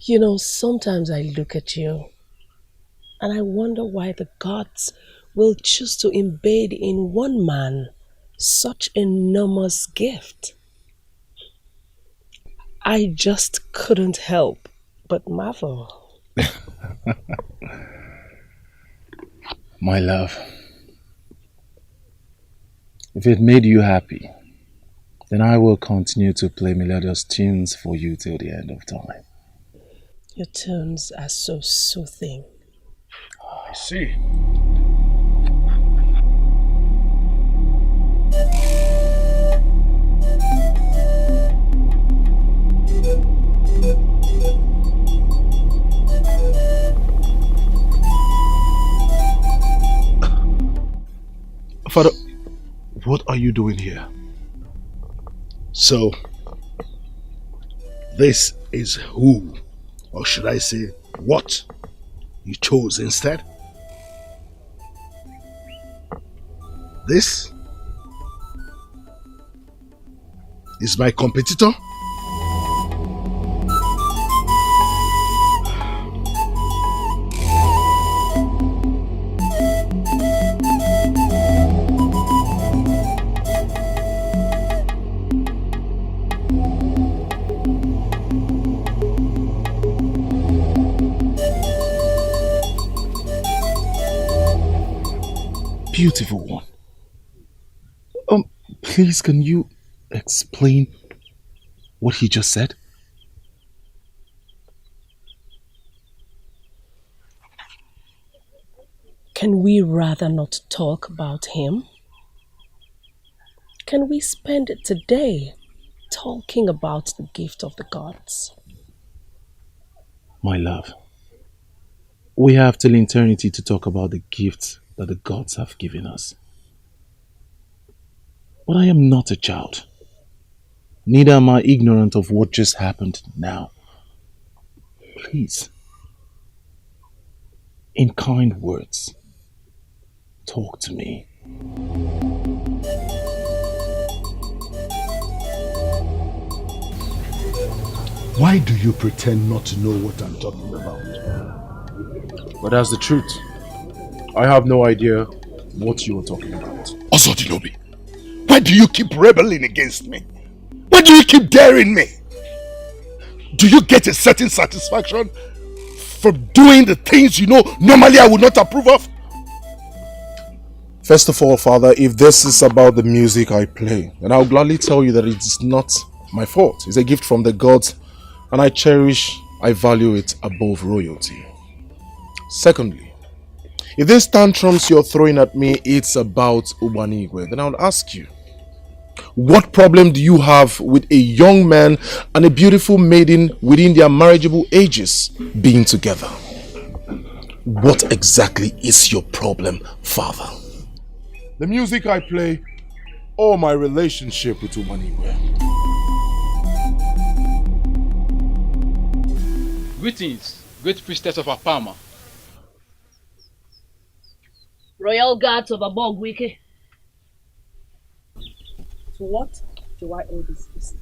You know, sometimes I look at you and I wonder why the gods will choose to embed in one man such enormous gift. I just couldn't help but marvel. My love, if it made you happy, then I will continue to play melodious tunes for you till the end of time. Your tunes are so soothing. I see. Father, what are you doing here? So, this is who, or should I say, what you chose instead? This is my competitor? Beautiful one. Please, can you explain what he just said? Can we rather not talk about him? Can we spend today talking about the gift of the gods? My love, we have till eternity to talk about the gifts that the gods have given us. But I am not a child. Neither am I ignorant of what just happened now. Please, in kind words, talk to me. Why do you pretend not to know what I'm talking about? But that's the truth. I have no idea what you are talking about. Osodinobi, why do you keep rebelling against me? Why do you keep daring me? Do you get a certain satisfaction from doing the things you know normally I would not approve of? First of all, Father, if this is about the music I play, then I'll gladly tell you that it is not my fault. It's a gift from the gods, and I value it above royalty. Secondly, if these tantrums you're throwing at me, it's about Igwe, then I would ask you, what problem do you have with a young man and a beautiful maiden within their marriageable ages being together? What exactly is your problem, Father? The music I play or my relationship with Igwe? Greetings, great priestess of Apama. Royal guards of Abogwike. To what do I owe this visit?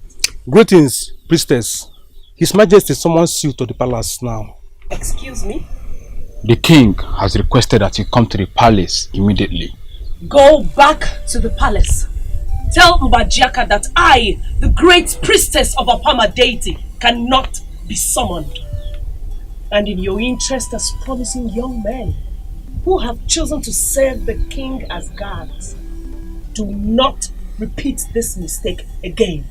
Greetings, priestess. His Majesty summons you to the palace now. Excuse me? The king has requested that you come to the palace immediately. Go back to the palace. Tell Mbajaka that I, the great priestess of Apama deity, cannot be summoned. And in your interest as promising young men who have chosen to serve the king as guards, do not repeat this mistake again.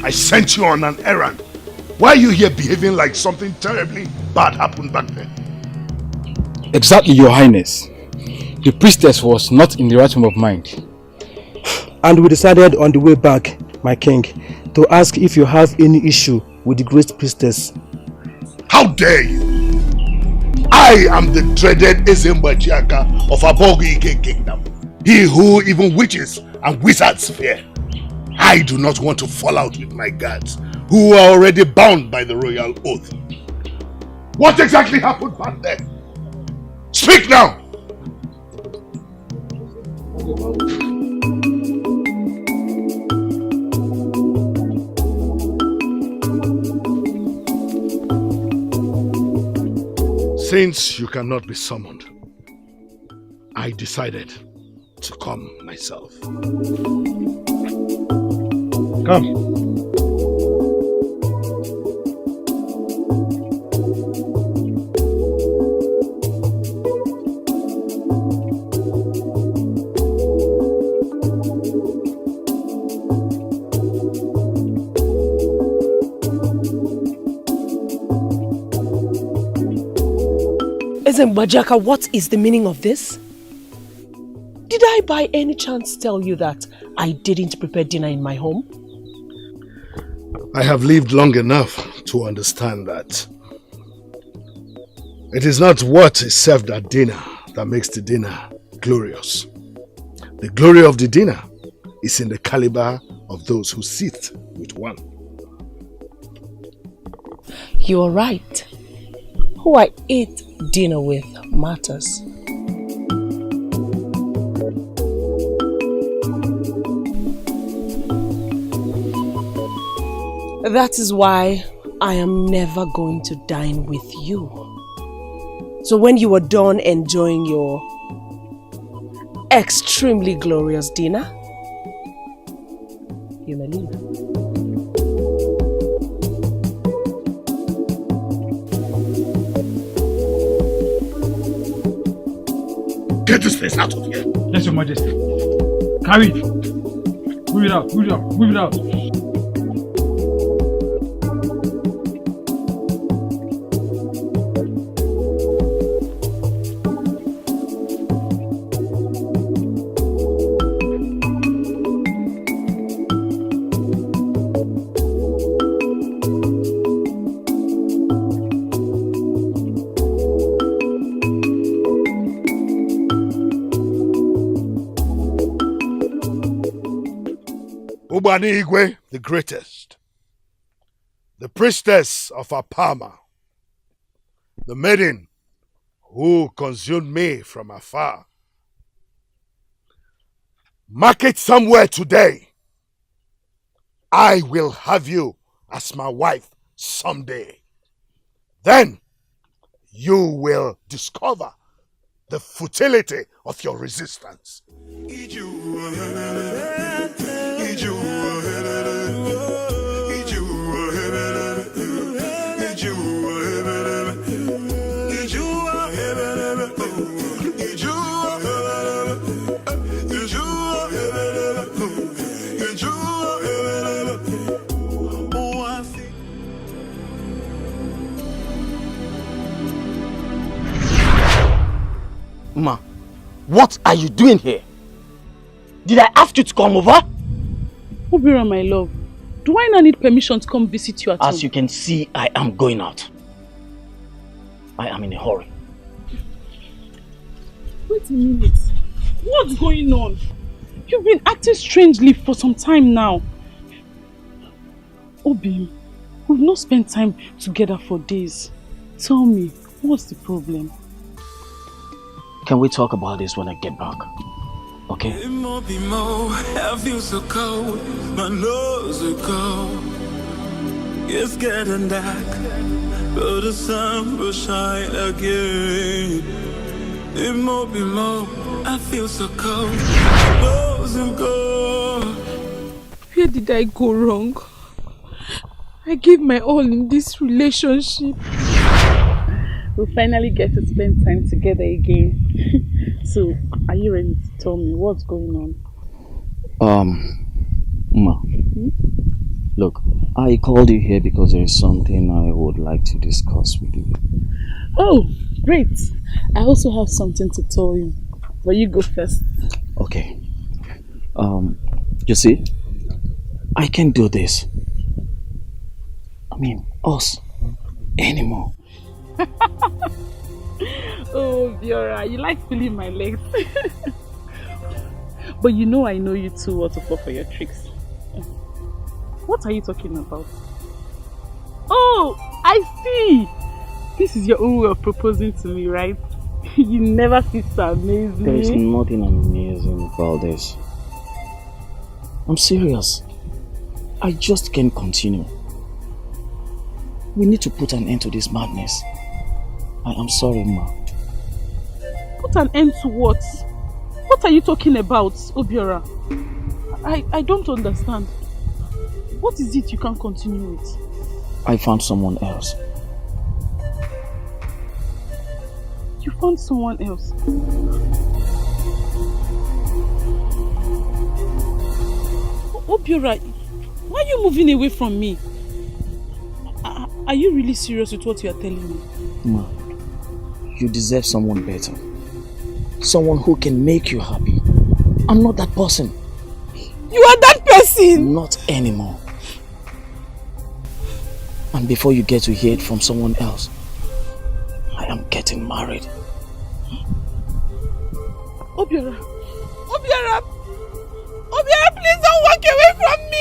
I sent you on an errand. Why are you here behaving like something terribly bad happened back then? Exactly, Your Highness. The priestess was not in the right frame of mind. And we decided on the way back, my king, to ask if you have any issue with the great priestess. How dare you! I am the dreaded Ezembajiaka of Abogu-Ike Kingdom. He who even witches and wizards fear. I do not want to fall out with my guards, who are already bound by the royal oath. What exactly happened back then? Speak now! Since you cannot be summoned, I decided to come myself. Come. Mbajaka, what is the meaning of this? Did I by any chance tell you that I didn't prepare dinner in my home? I have lived long enough to understand that it is not what is served at dinner that makes the dinner glorious. The glory of the dinner is in the caliber of those who sit with one. You're right. Who I eat dinner with matters. That is why I am never going to dine with you. So when you are done enjoying your extremely glorious dinner. You may leave. Get this place out of here. Yes, Your Majesty. Carry it. Move it out, move it out, move it out. Igwe, the greatest, the priestess of Apama, the maiden who consumed me from afar. Mark it somewhere today. I will have you as my wife someday. Then you will discover the futility of your resistance. Ma, what are you doing here? Did I ask you to come over? Obira, my love, do I not need permission to come visit you at home? As you can see, I am going out. I am in a hurry. Wait a minute. What's going on? You've been acting strangely for some time now. Obi, we've not spent time together for days. Tell me, what's the problem? Can we talk about this when I get back? Okay? I feel so cold, my nose is cold. It's getting dark, but the sun will shine again. I feel so cold, my nose is cold. Where did I go wrong? I gave my all in this relationship. We'll finally get to spend time together again. So, are you ready to tell me what's going on? Ma. Look, I called you here because there is something I would like to discuss with you. Oh, great. I also have something to tell you. But you go first. Okay. You see, I can't do this. I mean, us anymore. Oh, Biora, you like feeling my legs. But you know I know you too well to fall for your tricks. What are you talking about? Oh, I see. This is your own way of proposing to me, right? You never cease to amaze me. There is nothing amazing about this. I'm serious. I just can't continue. We need to put an end to this madness. I am sorry, Ma. Put an end to what? What are you talking about, Obiora? I don't understand. What is it you can't continue with? I found someone else. You found someone else? Obiora, why are you moving away from me? Are you really serious with what you are telling me? Ma, you deserve someone better. Someone who can make you happy. I'm not that person. You are that person! Not anymore. And before you get to hear it from someone else, I am getting married. Obiora! Obiora! Obiora, please don't walk away from me!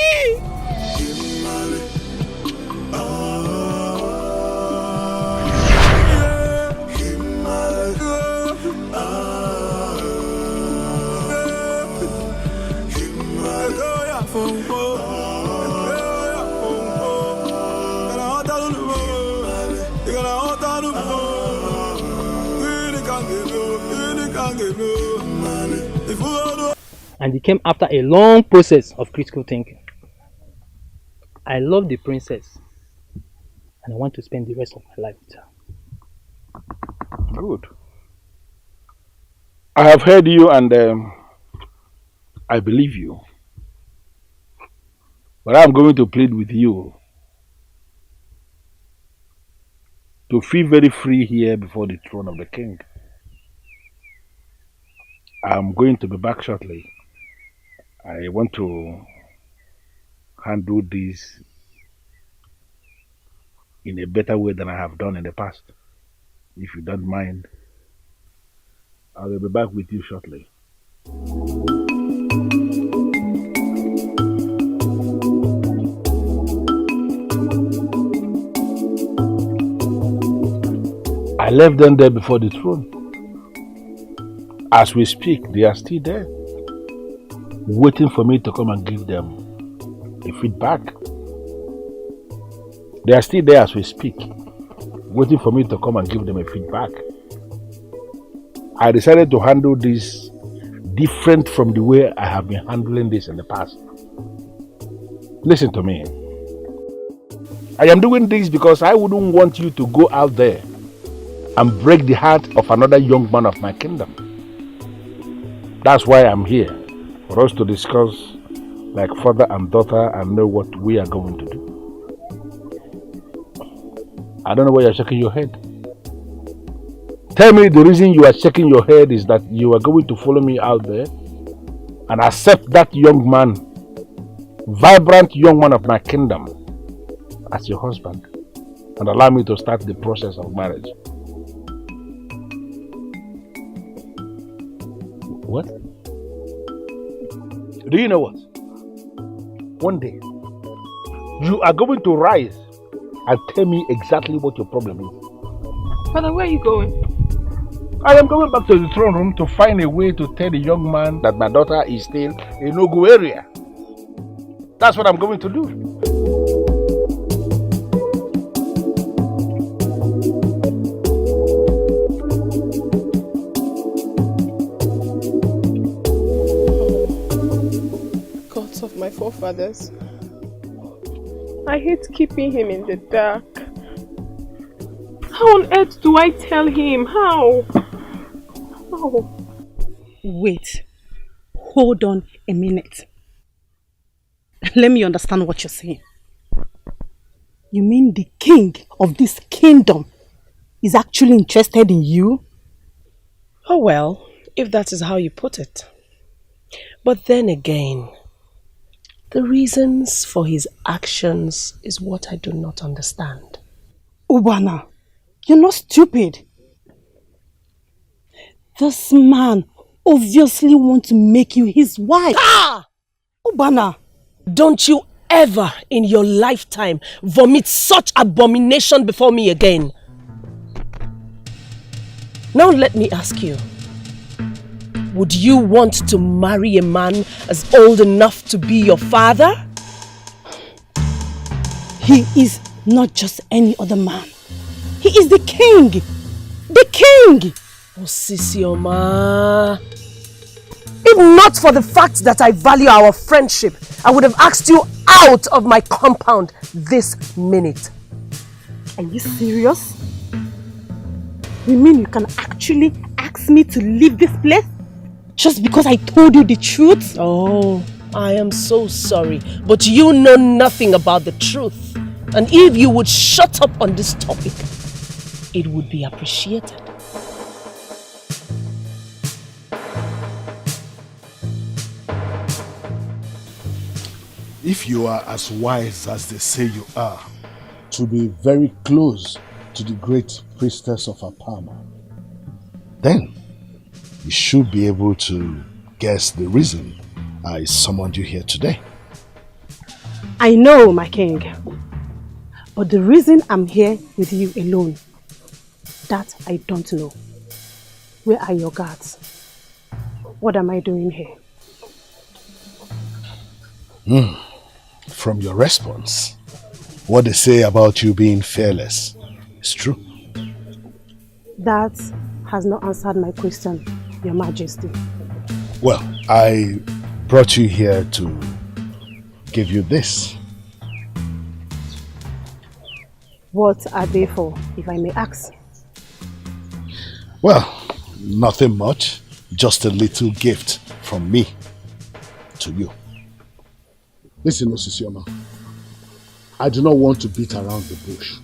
If And it came after a long process of critical thinking. I love the princess and I want to spend the rest of my life with her. Good. I have heard you and I believe you. But I'm going to plead with you to feel very free here before the throne of the king. I'm going to be back shortly. I want to handle this in a better way than I have done in the past. If you don't mind, I will be back with you shortly. I left them there before the throne. As we speak, they are still there, waiting for me to come and give them a feedback. They are still there as we speak, waiting for me to come and give them a feedback. I decided to handle this different from the way I have been handling this in the past. Listen to me. I am doing this because I wouldn't want you to go out there and break the heart of another young man of my kingdom. That's why I'm here, for us to discuss like father and daughter and know what we are going to do. I don't know why you're shaking your head. Tell me the reason you are shaking your head is that you are going to follow me out there and accept that young man, vibrant young man of my kingdom, as your husband and allow me to start the process of marriage. What? Do you know what? One day, you are going to rise and tell me exactly what your problem is. Father, where are you going? I am going back to the throne room to find a way to tell the young man that my daughter is still in Ogu area. That's what I'm going to do. Gods of my forefathers, I hate keeping him in the dark. How on earth do I tell him? How? Wait. Hold on a minute. Let me understand what you're saying. You mean the king of this kingdom is actually interested in you? Oh well, if that is how you put it. But then again, the reasons for his actions is what I do not understand. Ugana, you're not stupid. This man obviously wants to make you his wife. Ah! Ugana. Don't you ever in your lifetime vomit such abomination before me again. Now let me ask you. Would you want to marry a man as old enough to be your father? He is not just any other man. He is the king. The king! Oh, Sisioma. If not for the fact that I value our friendship, I would have asked you out of my compound this minute. Are you serious? You mean you can actually ask me to leave this place? Just because I told you the truth? Oh, I am so sorry, but you know nothing about the truth. And if you would shut up on this topic, it would be appreciated. If you are as wise as they say you are, to be very close to the great priestess of Apama, then you should be able to guess the reason I summoned you here today. I know, my king. But the reason I'm here with you alone, that I don't know. Where are your guards? What am I doing here? From your response, what they say about you being fearless is true. That has not answered my question, Your Majesty. Well, I brought you here to give you this. What are they for, if I may ask? Well, nothing much. Just a little gift from me to you. Listen, Osisioma. I do not want to beat around the bush.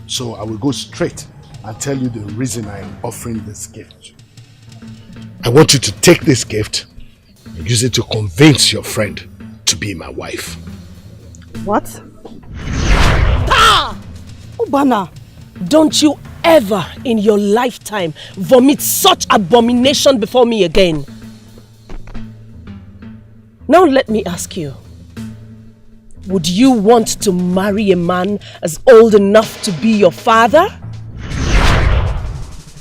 So I will go straight and tell you the reason I am offering this gift. I want you to take this gift and use it to convince your friend to be my wife. What? Ah! Ugana, don't you ever in your lifetime vomit such abomination before me again. Now let me ask you, would you want to marry a man as old enough to be your father?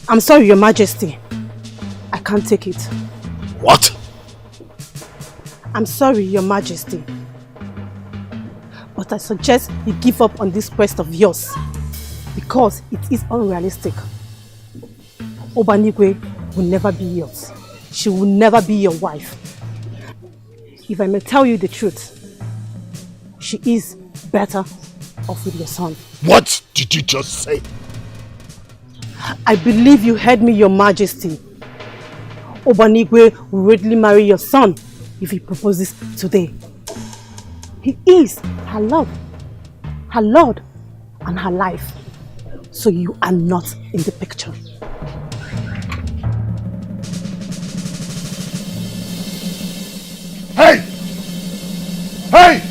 I'm sorry, Your Majesty. I can't take it. What? I'm sorry, Your Majesty. But I suggest you give up on this quest of yours because it is unrealistic. Obanigwe will never be yours. She will never be your wife. If I may tell you the truth, she is better off with your son. What did you just say? I believe you heard me, Your Majesty. Obanigwe will readily marry your son if he proposes today. He is her love, her Lord, and her life. So you are not in the picture. Hey! Hey!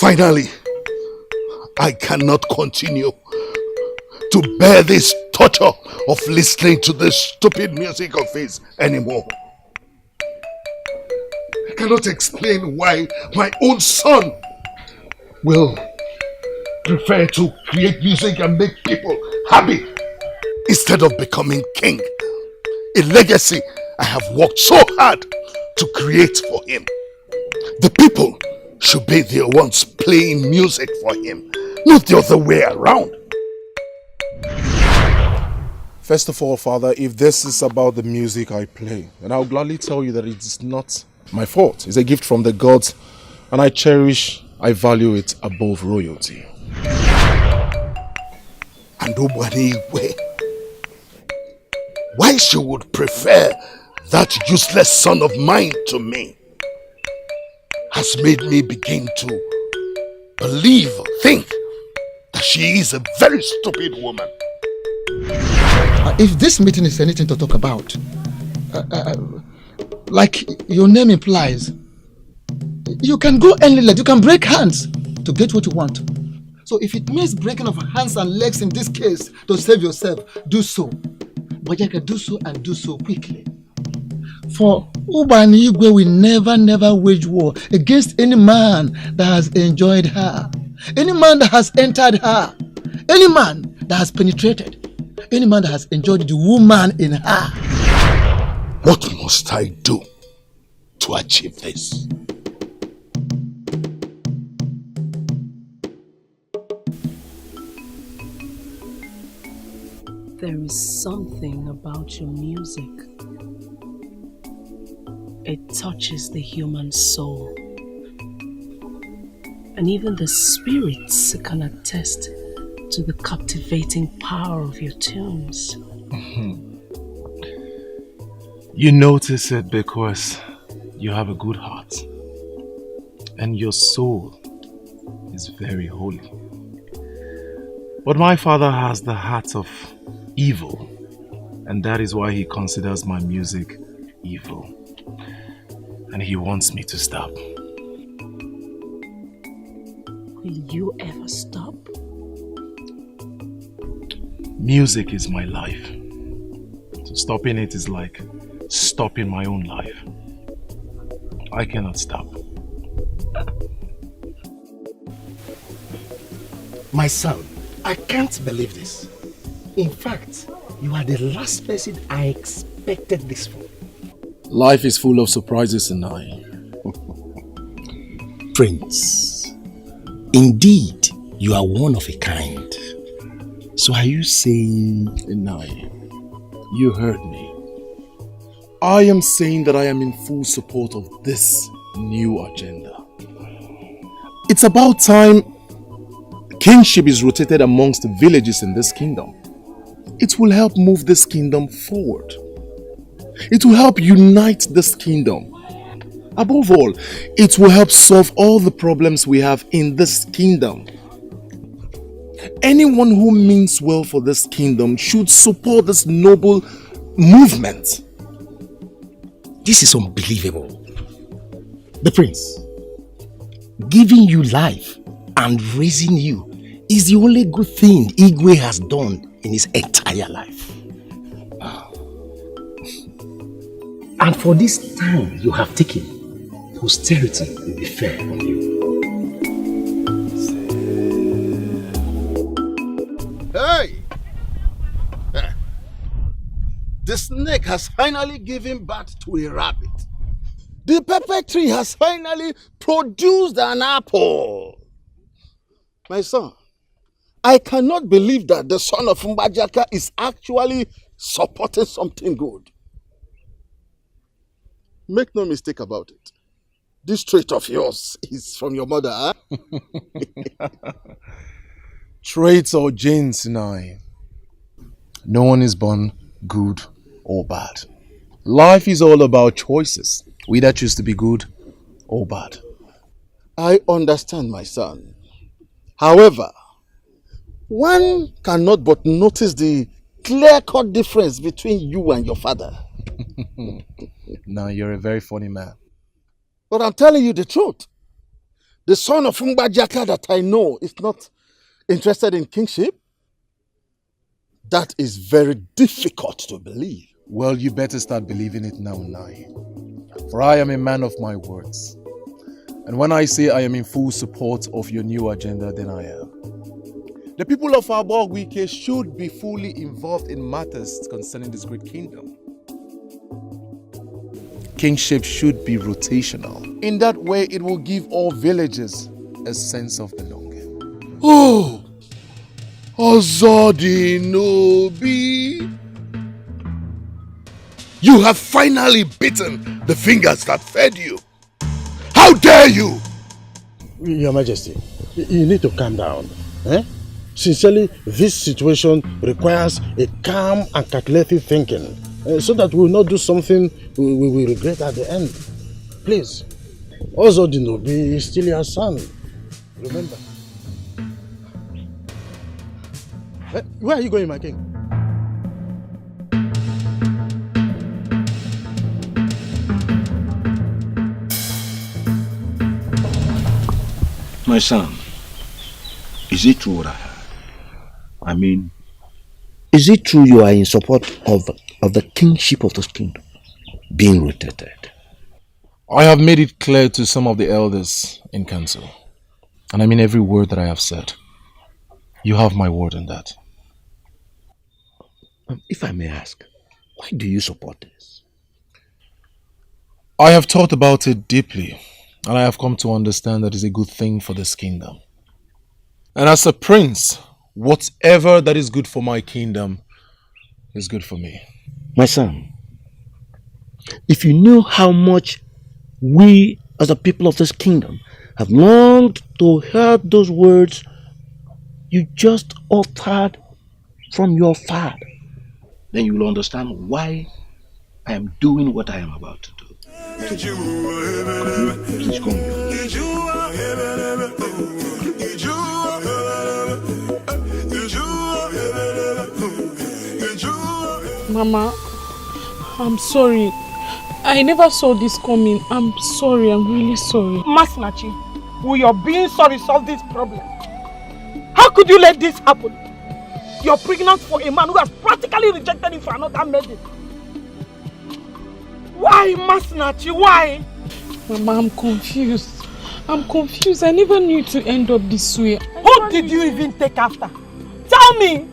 Finally, I cannot continue to bear this torture of listening to this stupid music of his anymore. I cannot explain why my own son will prefer to create music and make people happy instead of becoming king. A legacy I have worked so hard to create for him. The people should be the ones playing music for him, not the other way around. First of all, Father, if this is about the music I play, then I'll gladly tell you that it is not my fault. It's a gift from the gods, and I value it above royalty. And Igwe, why she would prefer that useless son of mine to me has made me begin to think that she is a very stupid woman. If this meeting is anything to talk about, like your name implies, you can go any length, you can break hands to get what you want. So if it means breaking of hands and legs in this case to save yourself, do so. But you can do so and do so quickly. For Igwe will never wage war against any man that has enjoyed her, any man that has entered her. Any man that has penetrated, any man that has enjoyed the woman in her. What must I do to achieve this? There is something about your music. It touches the human soul. And even the spirits can attest to the captivating power of your tunes. You notice it because you have a good heart. And your soul is very holy. But my father has the heart of evil, and that is why he considers my music evil. And he wants me to stop. Will you ever stop? Music is my life. So stopping it is like stopping my own life. I cannot stop. My son, I can't believe this. In fact, you are the last person I expected this from. Life is full of surprises, and I. Prince, indeed, you are one of a kind. So are you saying... Inai, you heard me. I am saying that I am in full support of this new agenda. It's about time kingship is rotated amongst the villages in this kingdom. It will help move this kingdom forward. It will help unite this kingdom. Above all, it will help solve all the problems we have in this kingdom. Anyone who means well for this kingdom should support this noble movement. This is unbelievable. The prince, giving you life and raising you is the only good thing Igwe has done in his entire life. And for this time you have taken, posterity will be fair on you. Hey! The snake has finally given birth to a rabbit. The pepper tree has finally produced an apple. My son, I cannot believe that the son of Mbajaka is actually supporting something good. Make no mistake about it. This trait of yours is from your mother, huh? Traits or genes, Sinai. No one is born good or bad. Life is all about choices. We either choose to be good or bad. I understand, my son. However, one cannot but notice the clear-cut difference between you and your father. Now, you're a very funny man. But I'm telling you the truth. The son of Mbajaka that I know is not interested in kingship. That is very difficult to believe. Well, you better start believing it now, Nai. For I am a man of my words. And when I say I am in full support of your new agenda, then I am. The people of Abogwike should be fully involved in matters concerning this great kingdom. Kingship should be rotational. In that way, it will give all villages a sense of belonging. Oh! Ozodinobi! You have finally bitten the fingers that fed you. How dare you! Your Majesty, you need to calm down. Sincerely, this situation requires a calm and calculated thinking so that we will not do something we will regret at the end. Please, Ozodinobi is still your son. Remember. Where are you going, my king? My son, is it true what I heard? I mean, is it true you are in support of the kingship of this kingdom being rotated? I have made it clear to some of the elders in council, and I mean every word that I have said. You have my word on that. If I may ask, why do you support this? I have thought about it deeply, and I have come to understand that it's a good thing for this kingdom. And as a prince, whatever that is good for my kingdom is good for me. My son, if you knew how much we as the people of this kingdom have longed to hear those words you just uttered from your father, then you will understand why I am doing what I am about to do. Could you please come here? Mama, I'm sorry. I never saw this coming. I'm sorry. I'm really sorry. Masinachi, will your being sorry solve this problem? How could you let this happen? You're pregnant for a man who has practically rejected you for another maiden. Why, Masinachi? Why? Mama, I'm confused. I'm confused. I never knew it to end up this way. Who did you even take after? Tell me!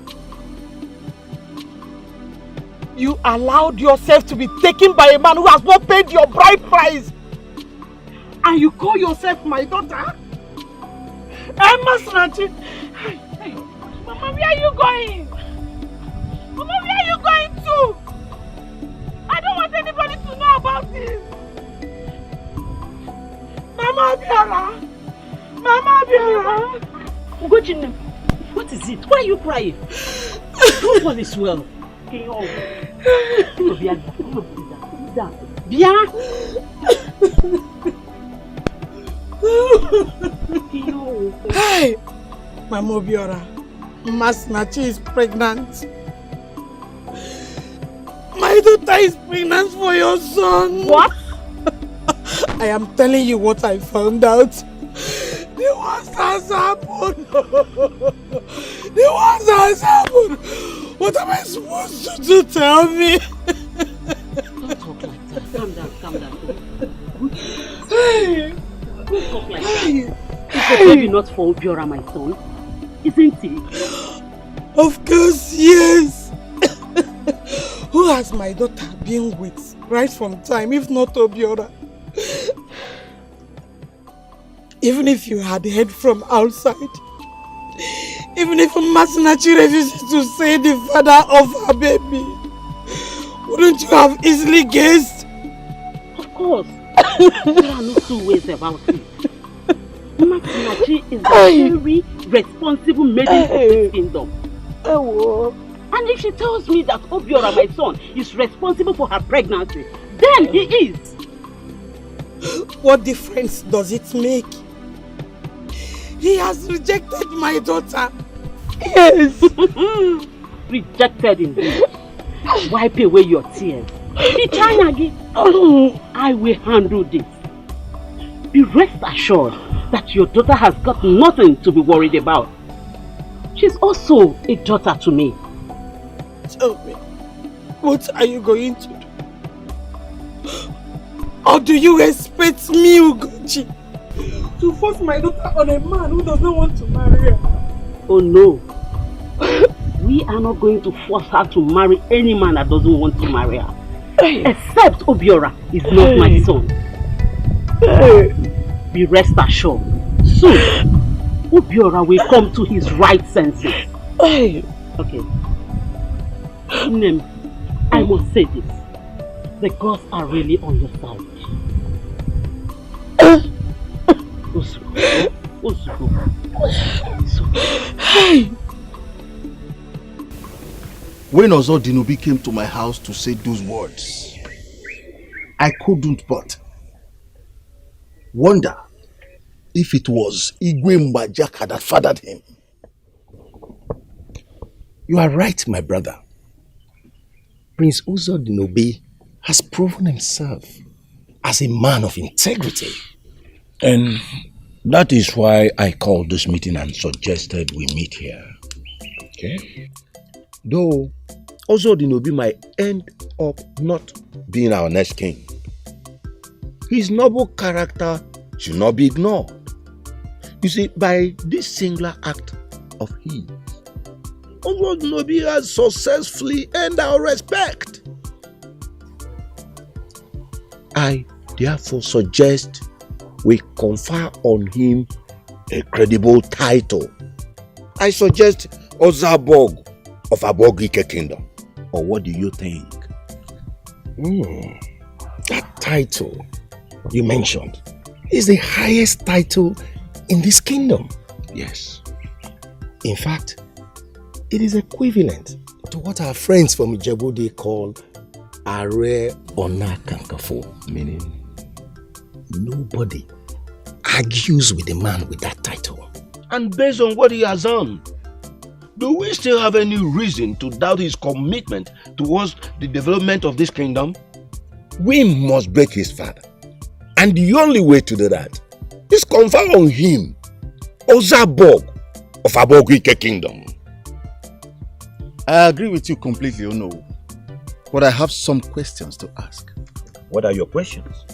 You allowed yourself to be taken by a man who has not paid your bride price. And you call yourself my daughter? Masinachi! Hey, Mama, where are you going? Mama, where are you going to? I don't want anybody to know about this. Mama Biara! Mama Biara! Ugojina, what is it? Why are you crying? All is well. Bia! Hey! Mama Biara, Masinachi is pregnant. My daughter is pregnant for your son. What? I am telling you what I found out. The worst has happened. The worst has happened. What am I supposed to do? Tell me. Don't talk like that. Calm down, calm down. Hey. Don't talk like that. Is the baby not for Obiora, my son? Isn't it? Of course, yes. Who has my daughter been with right from time, if not Obiora? Even if you had heard from outside, even if Masinachi refuses to say the father of her baby, wouldn't you have easily guessed? Of course. There are no two ways about it. Masinachi is a very responsible maiden of this kingdom. And if she tells me that Obiora, my son, is responsible for her pregnancy, then he is. What difference does it make? He has rejected my daughter. Yes. Rejected indeed. Wipe away your tears. I will handle this. Be rest assured that your daughter has got nothing to be worried about. She's also a daughter to me. Tell me, what are you going to do? Or do you expect me, Ugochi, to force my daughter on a man who does not want to marry her? Oh no. We are not going to force her to marry any man that doesn't want to marry her. Except Obiora is not my son. Be rest assured. Soon, Obiora will come to his right senses. Okay. Name, I must say this. The gods are really on your side. When Ozodinubi came to my house to say those words, I couldn't but wonder if it was Igwe Mbajaka that fathered him. You are right, my brother. Prince Ozodinubi has proven himself as a man of integrity. And that is why I called this meeting and suggested we meet here. Okay? Though Ozodinubi might end up not being our next king, his noble character should not be ignored. You see, by this singular act of his. Oswald Nobi has successfully earned our respect. I therefore suggest we confer on him a credible title. I suggest Ozabog of Abogike Kingdom. Or what do you think? That title you mentioned is the highest title in this kingdom. Yes. In fact, it is equivalent to what our friends from Ijebu call Are Ona Kankafo, meaning nobody argues with a man with that title. And based on what he has done, do we still have any reason to doubt his commitment towards the development of this kingdom? We must break his father. And the only way to do that is confer on him Ozabog of Abogike Kingdom. I agree with you completely, Ono. But I have some questions to ask. What are your questions?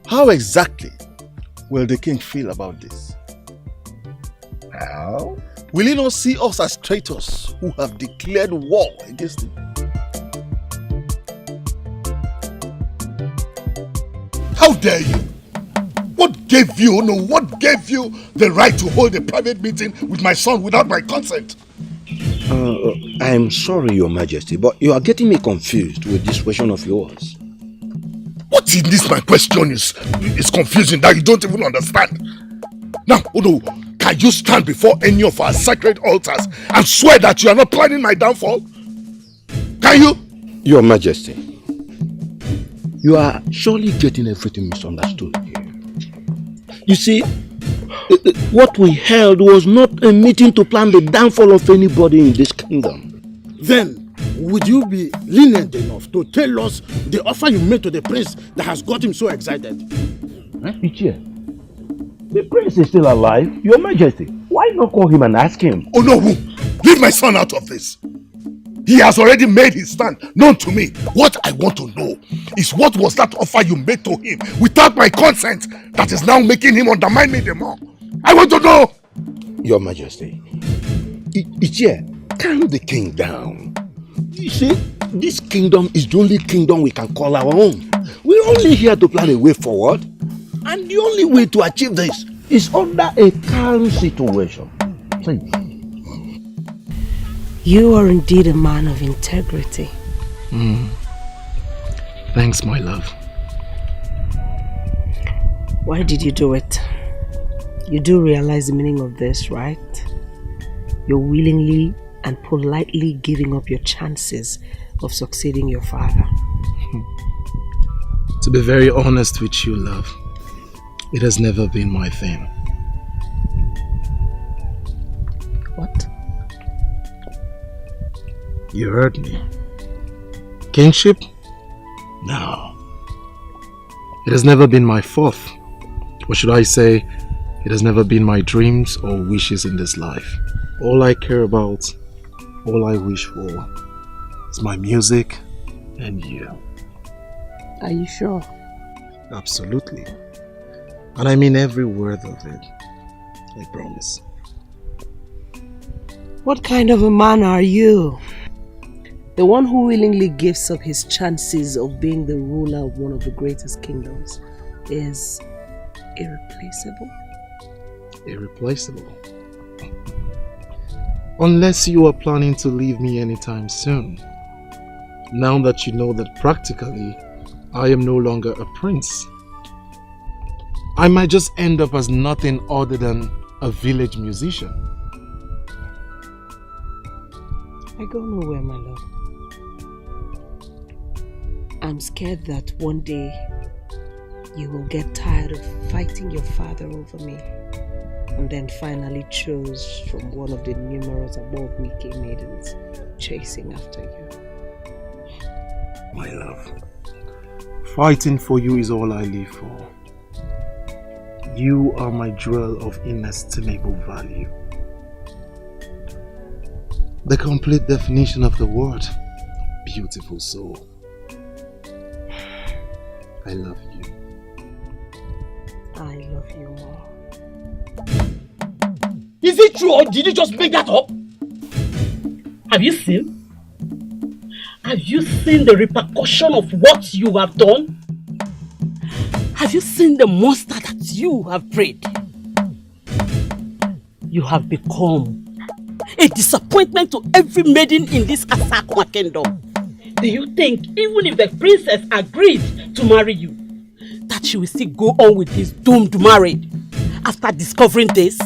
How exactly will the king feel about this? How? Will he not see us as traitors who have declared war against him? How dare you? What gave you, what gave you the right to hold a private meeting with my son without my consent? I am sorry, Your Majesty, but you are getting me confused with this question of yours. What in this my question is confusing that you don't even understand. Now, Odo, can you stand before any of our sacred altars and swear that you are not planning my downfall? Can you? Your Majesty, you are surely getting everything misunderstood here. You see, what we held was not a meeting to plan the downfall of anybody in this kingdom. Then, would you be lenient enough to tell us the offer you made to the prince that has got him so excited? Ichie, the prince is still alive, Your Majesty. Why not call him and ask him? Oh no, leave my son out of this. He has already made his stand known to me. What I want to know is what was that offer you made to him without my consent that is now making him undermine me the more? I want to know! Your Majesty, Ichie, calm the king down. You see, this kingdom is the only kingdom we can call our own. We're only here to plan a way forward. And the only way to achieve this is under a calm situation. Please. You are indeed a man of integrity. Thanks, my love. Why did you do it? You do realize the meaning of this, right? You're willingly and politely giving up your chances of succeeding your father. To be very honest with you, love, it has never been my thing. What? You heard me. Kingship? No. It has never been my fourth. Or should I say, it has never been my dreams or wishes in this life. All I care about, all I wish for, is my music and you. Are you sure? Absolutely. And I mean every word of it. I promise. What kind of a man are you? The one who willingly gives up his chances of being the ruler of one of the greatest kingdoms is irreplaceable? Irreplaceable. Unless you are planning to leave me anytime soon. Now that you know that practically I am no longer a prince. I might just end up as nothing other than a village musician. I go nowhere, my love. I'm scared that one day you will get tired of fighting your father over me and then finally choose from one of the numerous Abogike maidens chasing after you. My love, fighting for you is all I live for. You are my jewel of inestimable value. The complete definition of the word, beautiful soul. I love you. I love you more. Is it true or did you just make that up? Have you seen? Have you seen the repercussion of what you have done? Have you seen the monster that you have bred? You have become a disappointment to every maiden in this Asakwa kingdom. Do you think even if the princess agreed to marry you, that she will still go on with this doomed marriage after discovering this?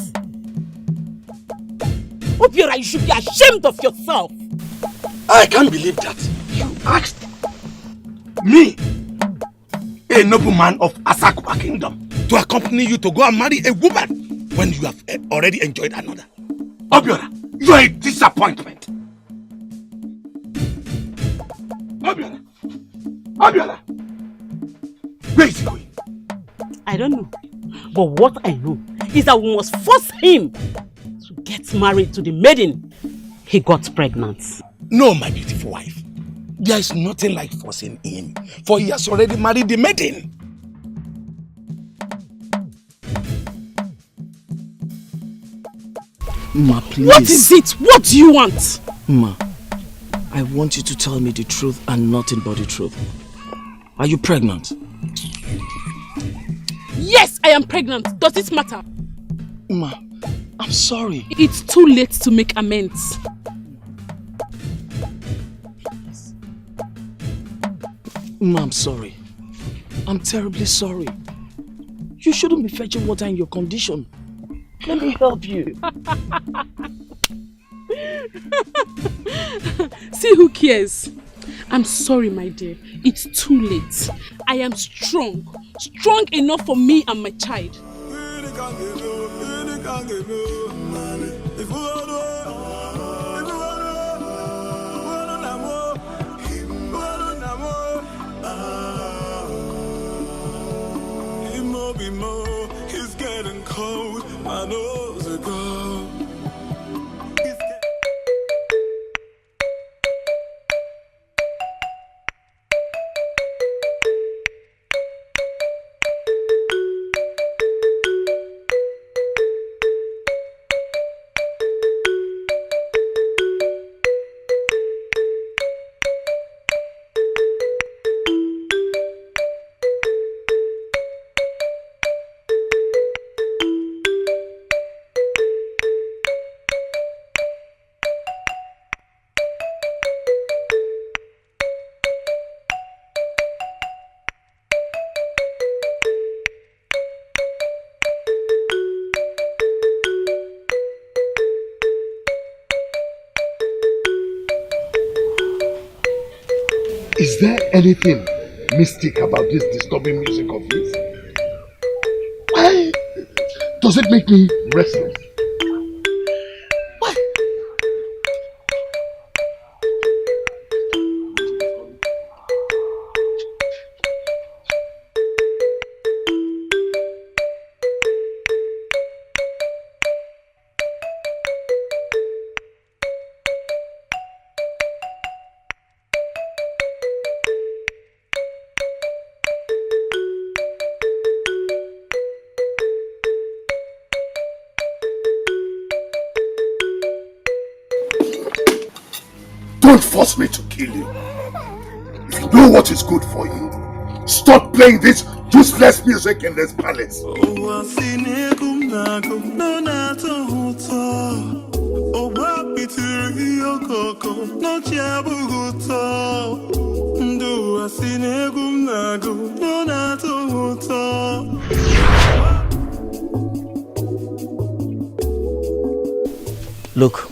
Obiora, you should be ashamed of yourself. I can't believe that you asked me, a nobleman of Asakwa Kingdom, to accompany you to go and marry a woman when you have already enjoyed another. Obiora, you are a disappointment. Obiora, Obiora, where is he going? I don't know. But what I know is that we must force him to get married to the maiden he got pregnant. No, my beautiful wife. There is nothing like forcing him, for he has already married the maiden. Ma, please. What is it? What do you want? Ma, I want you to tell me the truth and nothing but the truth. Are you pregnant? Yes, I am pregnant. Does it matter? Ma, I'm sorry. It's too late to make amends. Ma, I'm sorry. I'm terribly sorry. You shouldn't be fetching water in your condition. Let me help you. See who cares. I'm sorry, my dear. It's too late. I am strong. Strong enough for me and my child. It's getting cold, my nose are cold. Is there anything mystic about this disturbing music of his? Why does it make me restless? Why? Don't force me to kill you. If you know what is good for you, stop playing this useless music in this palace. Look,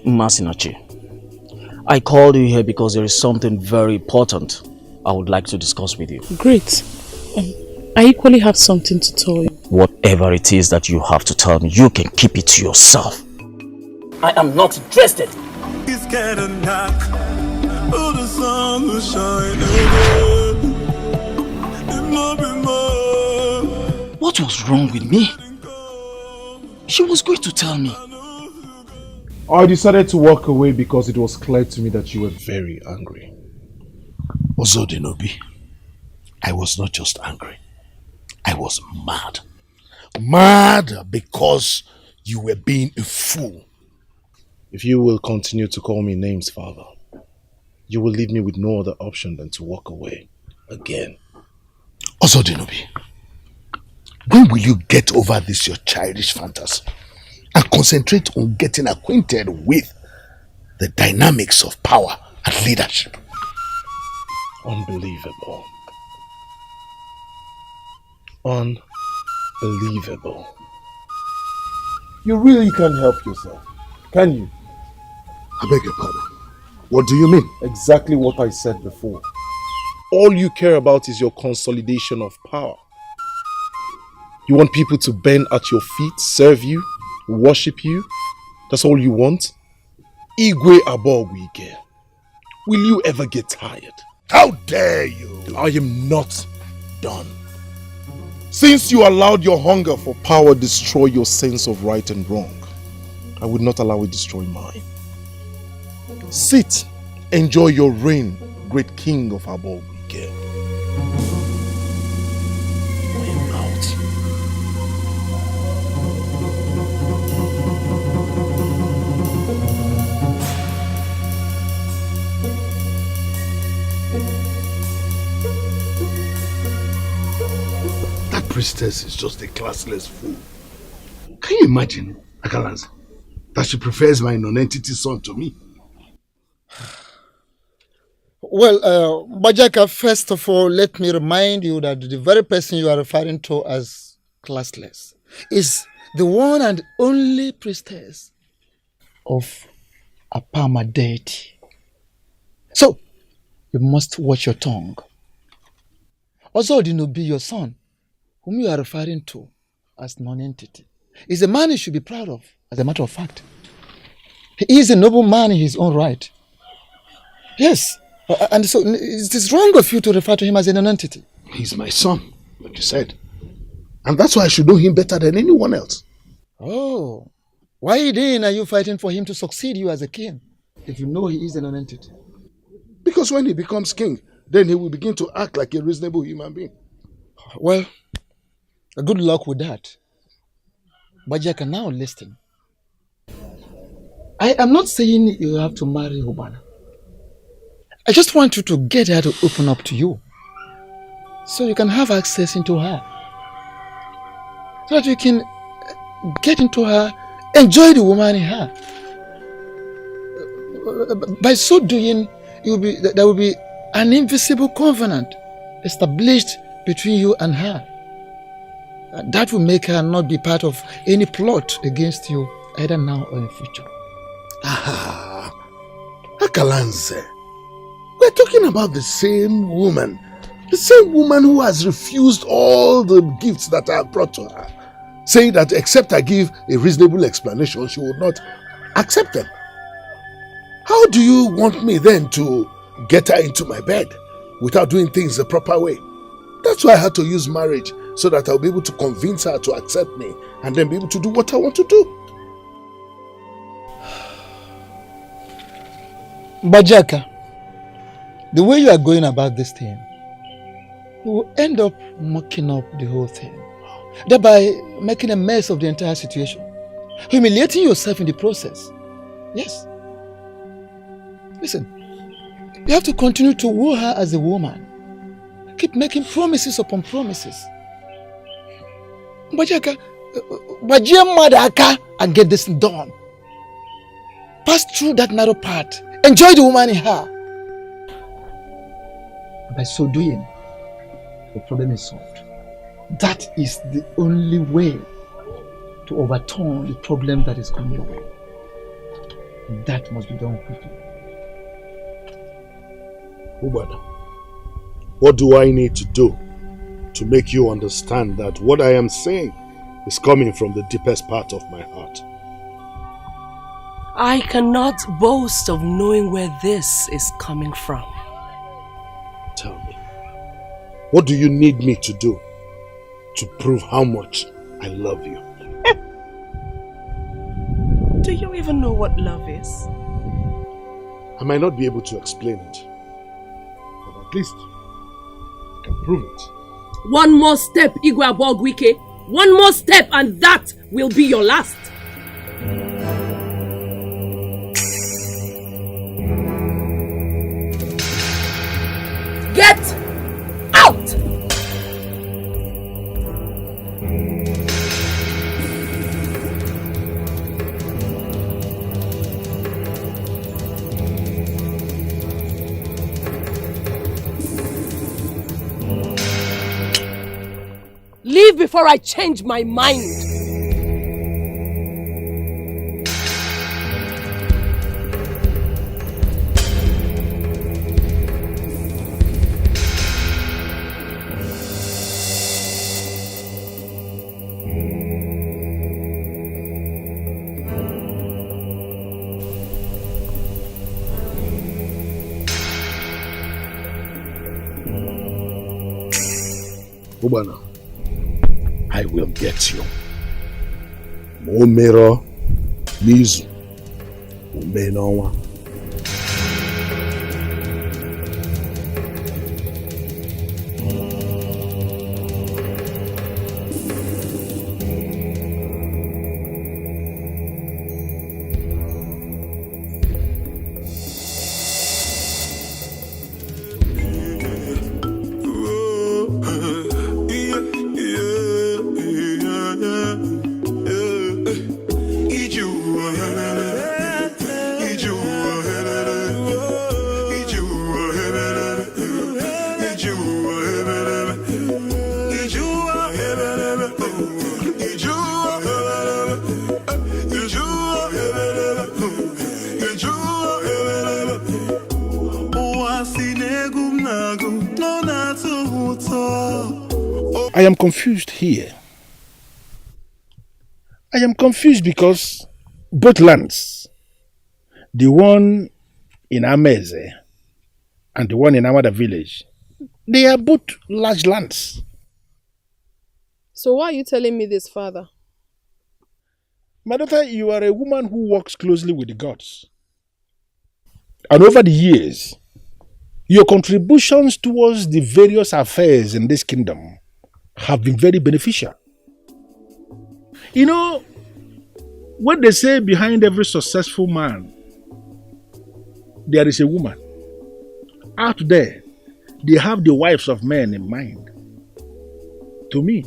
Masinachi, I called you here because there is something very important I would like to discuss with you. Great. I equally have something to tell you. Whatever it is that you have to tell me, you can keep it to yourself. I am not interested. It's getting dark. Oh, the sun will shine again. It might be more. What was wrong with me? She was going to tell me. I decided to walk away because it was clear to me that you were very angry. Ozodinobi, I was not just angry. I was mad. Mad because you were being a fool. If you will continue to call me names, Father, you will leave me with no other option than to walk away again. Ozodinobi, when will you get over this your childish fantasy and concentrate on getting acquainted with the dynamics of power and leadership? Unbelievable. Unbelievable. You really can't help yourself, can you? I beg your pardon. What do you mean? Exactly what I said before. All you care about is your consolidation of power. You want people to bend at your feet, serve you, worship you. That's all you want? Igwe Abogwike. Will you ever get tired? How dare you? I am not done. Since you allowed your hunger for power destroy your sense of right and wrong, I would not allow it destroy mine. Sit, enjoy your reign, great king of Abogwike. I am out. That priestess is just a classless fool. Can you imagine, Akalanze, that she prefers my non-entity son to me? Well, Bajaka, first of all, let me remind you that the very person you are referring to as classless is the one and only priestess of Apama deity. So, you must watch your tongue. Also, Dinobi, your son, whom you are referring to as non-entity, is a man you should be proud of, as a matter of fact. He is a noble man in his own right. Yes, and so it is wrong of you to refer to him as a non-entity. He's my son, like you said. And that's why I should know him better than anyone else. Oh, why then are you fighting for him to succeed you as a king, if you know he is a non-entity? Because when he becomes king, then he will begin to act like a reasonable human being. Well, good luck with that. Bajaka, now listen. I am not saying you have to marry Ugana. I just want you to get her to open up to you, so you can have access into her, so that you can get into her, enjoy the woman in her. By so doing, there will be an invisible covenant established between you and her. That will make her not be part of any plot against you, either now or in the future. Aha! Akalanze, we're talking about the same woman. The same woman who has refused all the gifts that I have brought to her, saying that except I give a reasonable explanation, she will not accept them. How do you want me then to get her into my bed without doing things the proper way? That's why I had to use marriage, so that I'll be able to convince her to accept me and then be able to do what I want to do. Bajaka, the way you are going about this thing, you will end up mucking up the whole thing, thereby making a mess of the entire situation, humiliating yourself in the process. Yes. Listen, you have to continue to woo her as a woman. Keep making promises upon promises. Bajaka, Bajia Madaka, and get this done. Pass through that narrow path. Enjoy the woman in her. By so doing, the problem is solved. That is the only way to overturn the problem that is coming your way. And that must be done quickly. Ubada, what do I need to do to make you understand that what I am saying is coming from the deepest part of my heart? I cannot boast of knowing where this is coming from. Tell me, what do you need me to do to prove how much I love you? Do you even know what love is? I might not be able to explain it, but at least I can prove it. One more step, Igwe Abogwike. One more step and that will be your last. Leave before I change my mind. Ugana, I will get you. Mo mirror, Lizu, Umenowa. I am confused here. I am confused because both lands, the one in Ameze and the one in Amada village, they are both large lands. So why are you telling me this, Father? My daughter, you are a woman who works closely with the gods. And over the years, your contributions towards the various affairs in this kingdom have been very beneficial. You know, what they say behind every successful man, there is a woman. Out there, they have the wives of men in mind. To me,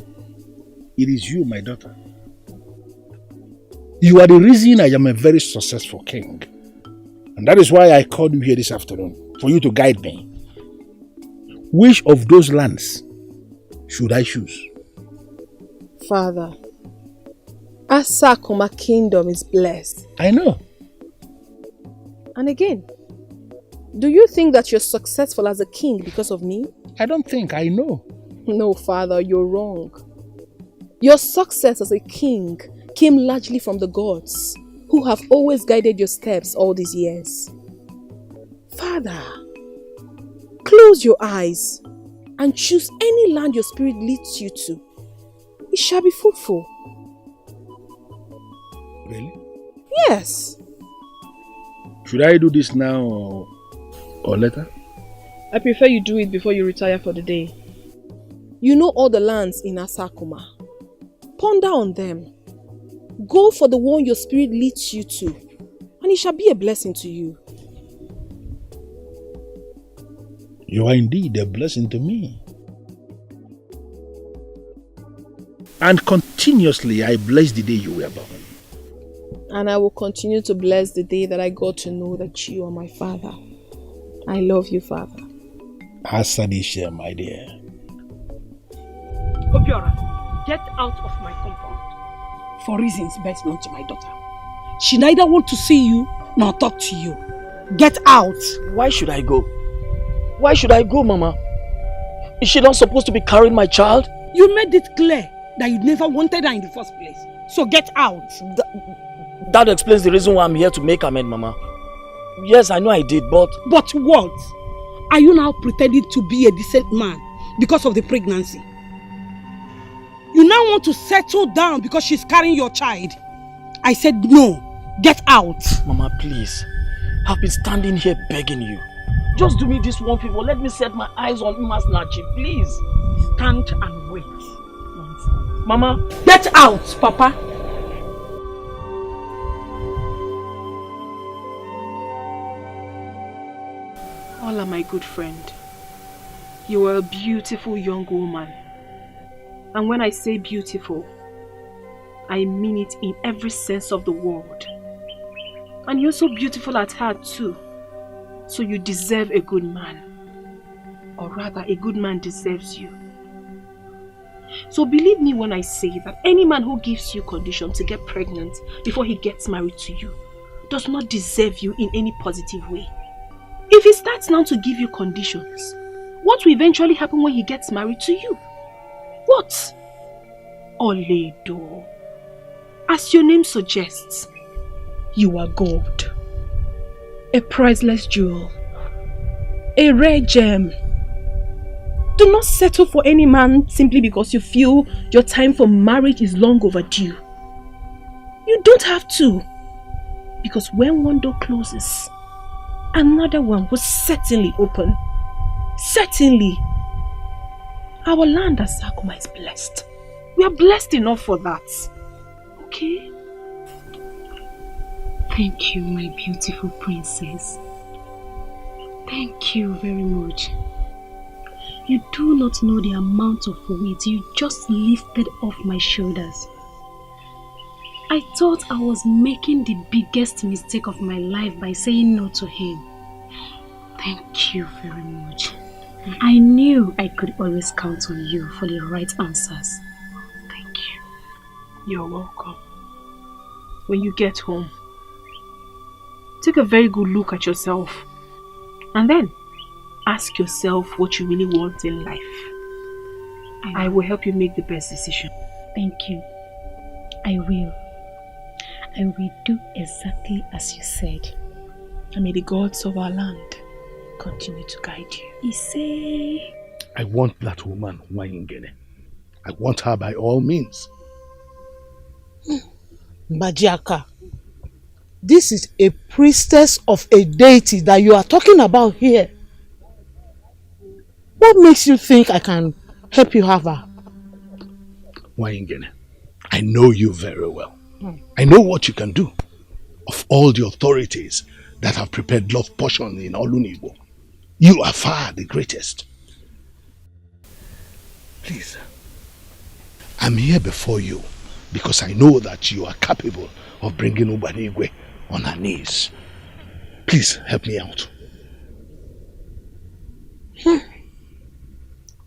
it is you, my daughter. You are the reason I am a very successful king. And that is why I called you here this afternoon, for you to guide me. Which of those lands should I choose? Father, Asakuma kingdom is blessed. I know. And again, do you think that you're successful as a king because of me? I don't think, I know. No, Father, you're wrong. Your success as a king came largely from the gods, who have always guided your steps all these years. Father, close your eyes and choose any land your spirit leads you to. It shall be fruitful. Really? Yes. Should I do this now or later? I prefer you do it before you retire for the day. You know all the lands in Asakuma. Ponder on them. Go for the one your spirit leads you to, and it shall be a blessing to you. You are indeed a blessing to me. And continuously I bless the day you were born. And I will continue to bless the day that I got to know that you are my father. I love you, Father. Hasadisha, my dear. Obiora, get out of my compound. For reasons best known to my daughter. She neither want to see you nor talk to you. Get out. Why should I go? Why should I go, Mama? Is she not supposed to be carrying my child? You made it clear that you never wanted her in the first place. So get out. That explains the reason why I'm here to make amend, Mama. Yes, I know I did, but... But what? Are you now pretending to be a decent man because of the pregnancy? You now want to settle down because she's carrying your child. I said no. Get out. Mama, please. I've been standing here begging you. Just do me this one favor. Let me set my eyes on Uma's Nachi, please. Stand and wait. Mama. Get out, Papa. Ola, my good friend, you are a beautiful young woman. And when I say beautiful, I mean it in every sense of the word. And you're so beautiful at heart too. So you deserve a good man. Or rather, a good man deserves you. So believe me when I say that any man who gives you condition to get pregnant before he gets married to you does not deserve you in any positive way. If he starts now to give you conditions, what will eventually happen when he gets married to you? What? Oledo. As your name suggests, you are gold. A priceless jewel. A rare gem. Do not settle for any man simply because you feel your time for marriage is long overdue. You don't have to. Because when one door closes, another one will certainly open. Certainly. Our land as Sakuma is blessed. We are blessed enough for that. Okay? Thank you, my beautiful princess. Thank you very much. You do not know the amount of weight you just lifted off my shoulders. I thought I was making the biggest mistake of my life by saying no to him. Thank you very much. I knew I could always count on you for the right answers. Thank you. You're welcome. When you get home, take a very good look at yourself and then ask yourself what you really want in life. I will help you make the best decision. Thank you. I will. I will do exactly as you said. And may the gods of our land continue to guide you. Ise. I want that woman, Wayingene. I want her by all means. Mbajiaka, this is a priestess of a deity that you are talking about here. What makes you think I can help you have her? Wayingene, I know you very well. I know what you can do. Of all the authorities that have prepared love potion in Oluniwo, you are far the greatest. Please, I'm here before you because I know that you are capable of bringing Igwe on her knees. Please help me out.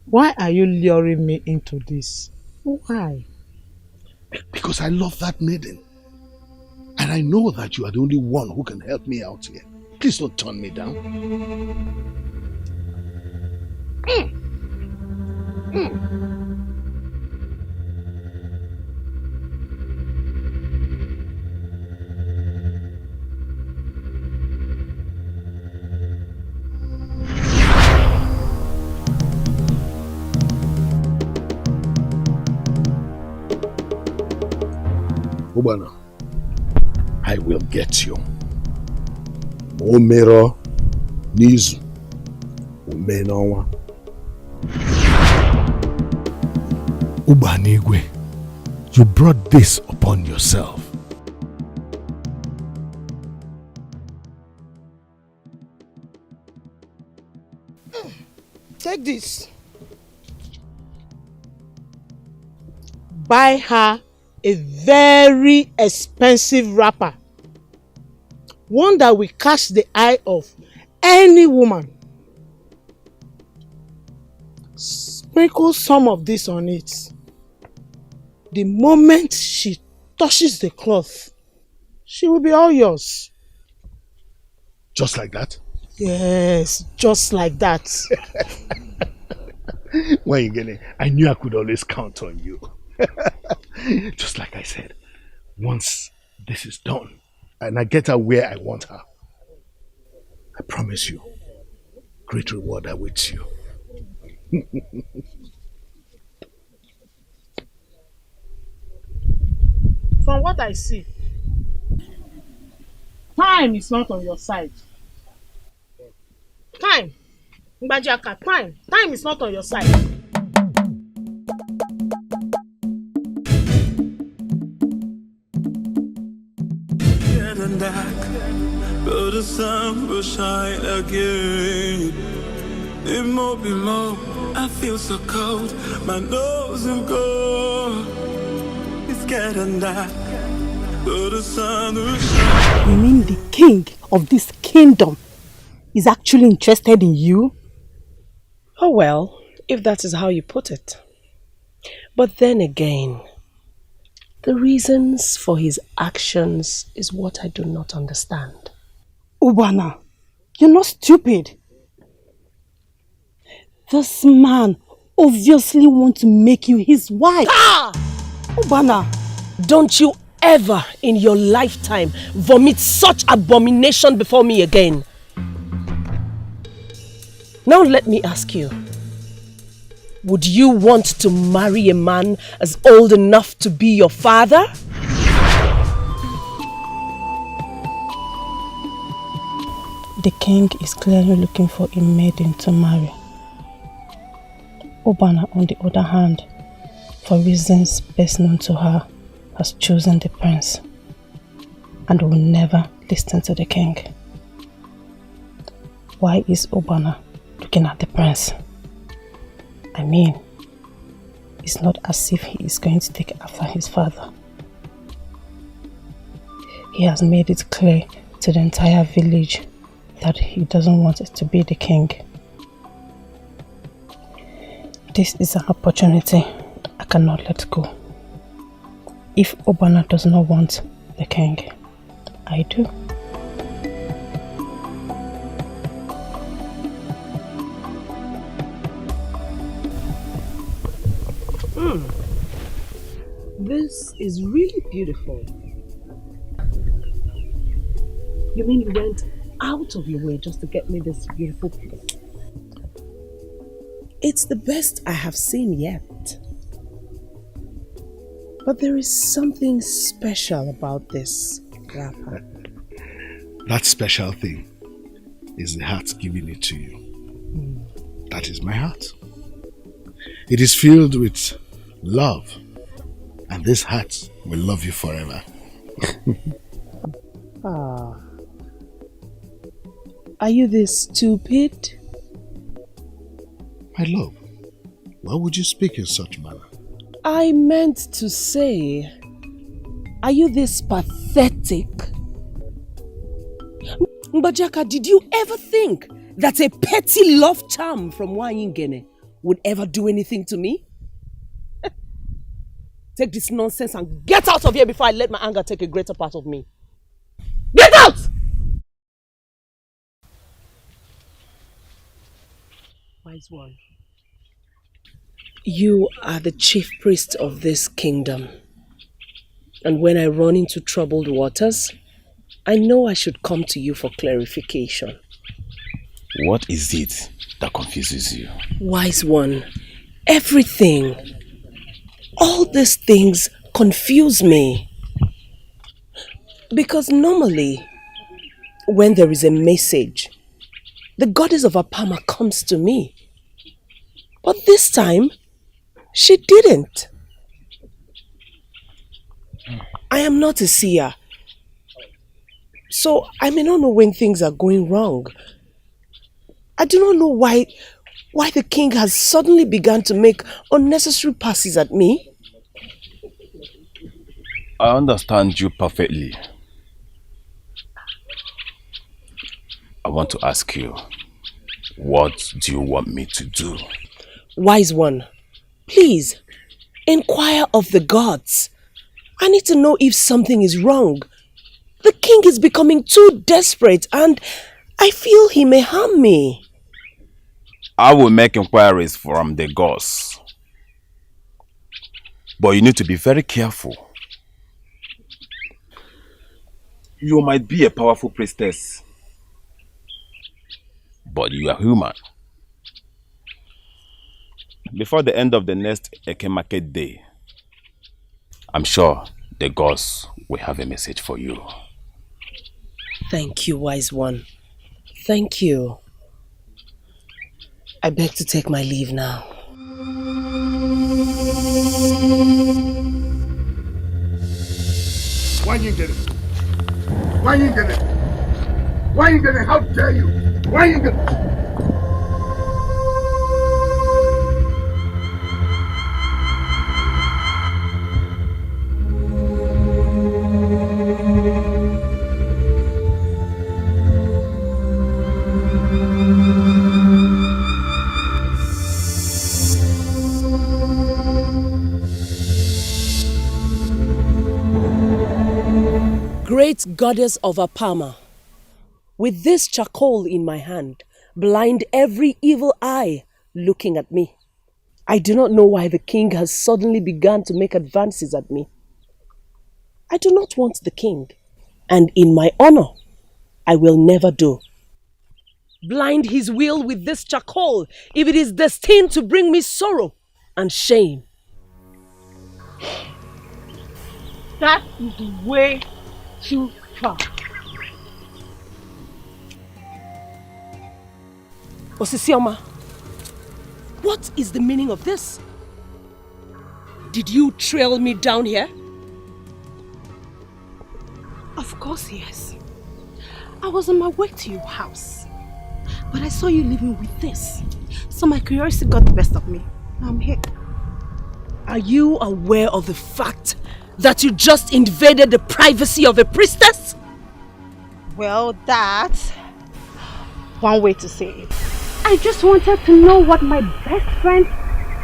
Why are you luring me into this? Why? Because I love that maiden. And I know that you are the only one who can help me out here. Please don't turn me down. Ugana, I will get you. Omero Nizu Umenowa. Igwe, you brought this upon yourself. Take this. Buy her a very expensive wrapper. One that will catch the eye of any woman. Sprinkle some of this on it. The moment she touches the cloth, she will be all yours. Just like that? Yes, just like that. Wayingene, I knew I could always count on you. Just like I said, once this is done and I get her where I want her, I promise you, great reward awaits you. From what I see, time is not on your side. Time, Mbajiaka, time is not on your side. Getting dark, but the sun will shine again. It won't be long, I feel so cold, my nose will go. It's getting dark, but the sun will shine. You mean the king of this kingdom is actually interested in you? Oh well, if that is how you put it. But then again, the reasons for his actions is what I do not understand. Ugana, you're not stupid. This man obviously wants to make you his wife. Ah! Ugana, don't you ever in your lifetime vomit such abomination before me again. Now let me ask you, would you want to marry a man as old enough to be your father? the king is clearly looking for a maiden to marry. Ugana, on the other hand, for reasons best known to her, has chosen the prince and will never listen to the king. Why is Ugana looking at the prince? I mean, it's not as if he is going to take after his father. He has made it clear to the entire village that he doesn't want it to be the king. This is an opportunity I cannot let go. If Ugana does not want the king, I do. This is really beautiful. You mean you went out of your way just to get me this beautiful piece? It's the best I have seen yet. But there is something special about this wrapper. That special thing is the heart giving it to you. That is my heart. It is filled with love, and this heart will love you forever. Ah. Are you this stupid? My love, why would you speak in such manner? I meant to say, are you this pathetic? Mbajaka, did you ever think that a petty love charm from Wayingene would ever do anything to me? Take this nonsense and get out of here before I let my anger take a greater part of me. Get out! Wise one. You are the chief priest of this kingdom. And when I run into troubled waters, I know I should come to you for clarification. What is it that confuses you? Wise one, everything. All these things confuse me. Because normally, when there is a message, the goddess of Apama comes to me. But this time, she didn't. I am not a seer. So I may not know when things are going wrong. I do not know why the king has suddenly begun to make unnecessary passes at me. I understand you perfectly. I want to ask you, what do you want me to do? Wise one, please, inquire of the gods. I need to know if something is wrong. The king is becoming too desperate and I feel he may harm me. I will make inquiries from the gods. But you need to be very careful. You might be a powerful priestess, but you are human. Before the end of the next Eke market day, I'm sure the gods will have a message for you. Thank you, wise one. Thank you. I beg to take my leave now. Why you get it? Why you get it? Why you get it? How dare you? Why you get it? great goddess of Apama, with this charcoal in my hand, blind every evil eye looking at me. I do not know why the king has suddenly begun to make advances at me. I do not want the king, and in my honor, I will never do. Blind his will with this charcoal if it is destined to bring me sorrow and shame. That is way too far. Osisioma, what is the meaning of this? Did you trail me down here? Of course, yes. I was on my way to your house, but I saw you leaving with this. So my curiosity got the best of me. Now I'm here. Are you aware of the fact that you just invaded the privacy of a priestess? Well, that's one way to say it. I just wanted to know what my best friend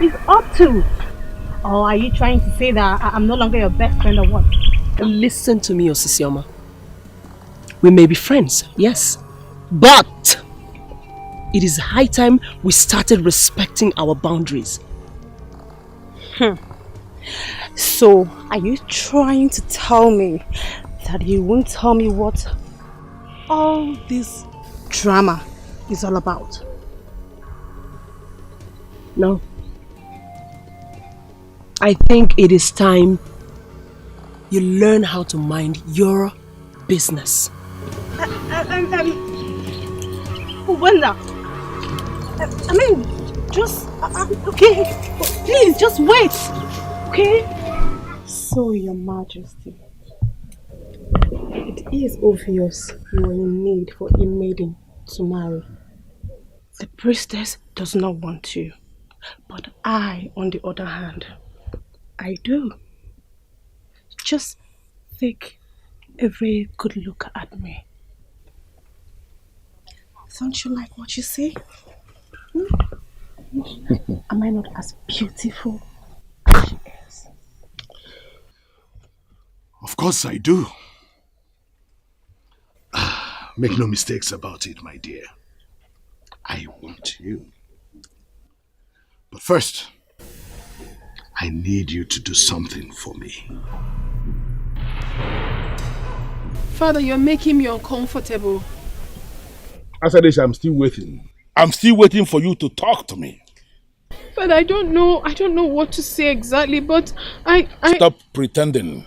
is up to. Or are you trying to say that I'm no longer your best friend or what? Listen to me, Osisioma. We may be friends, yes. But it is high time we started respecting our boundaries. So, are you trying to tell me that you won't tell me what all this drama is all about? No. I think it is time you learn how to mind your business. Wanda, I mean, just, okay, please, just wait, okay? So, Your Majesty, it is obvious you are in need for a maiden to marry. The priestess does not want you, but I, on the other hand, I do. Just take a very good look at me. Don't you like what you see? Am I not as beautiful as she is? Of course I do. Make no mistakes about it, my dear. I want you. But first, I need you to do something for me. Father, you're making me uncomfortable. After this, I'm still waiting. I'm still waiting for you to talk to me. Father, I don't know what to say exactly, but I... Stop pretending.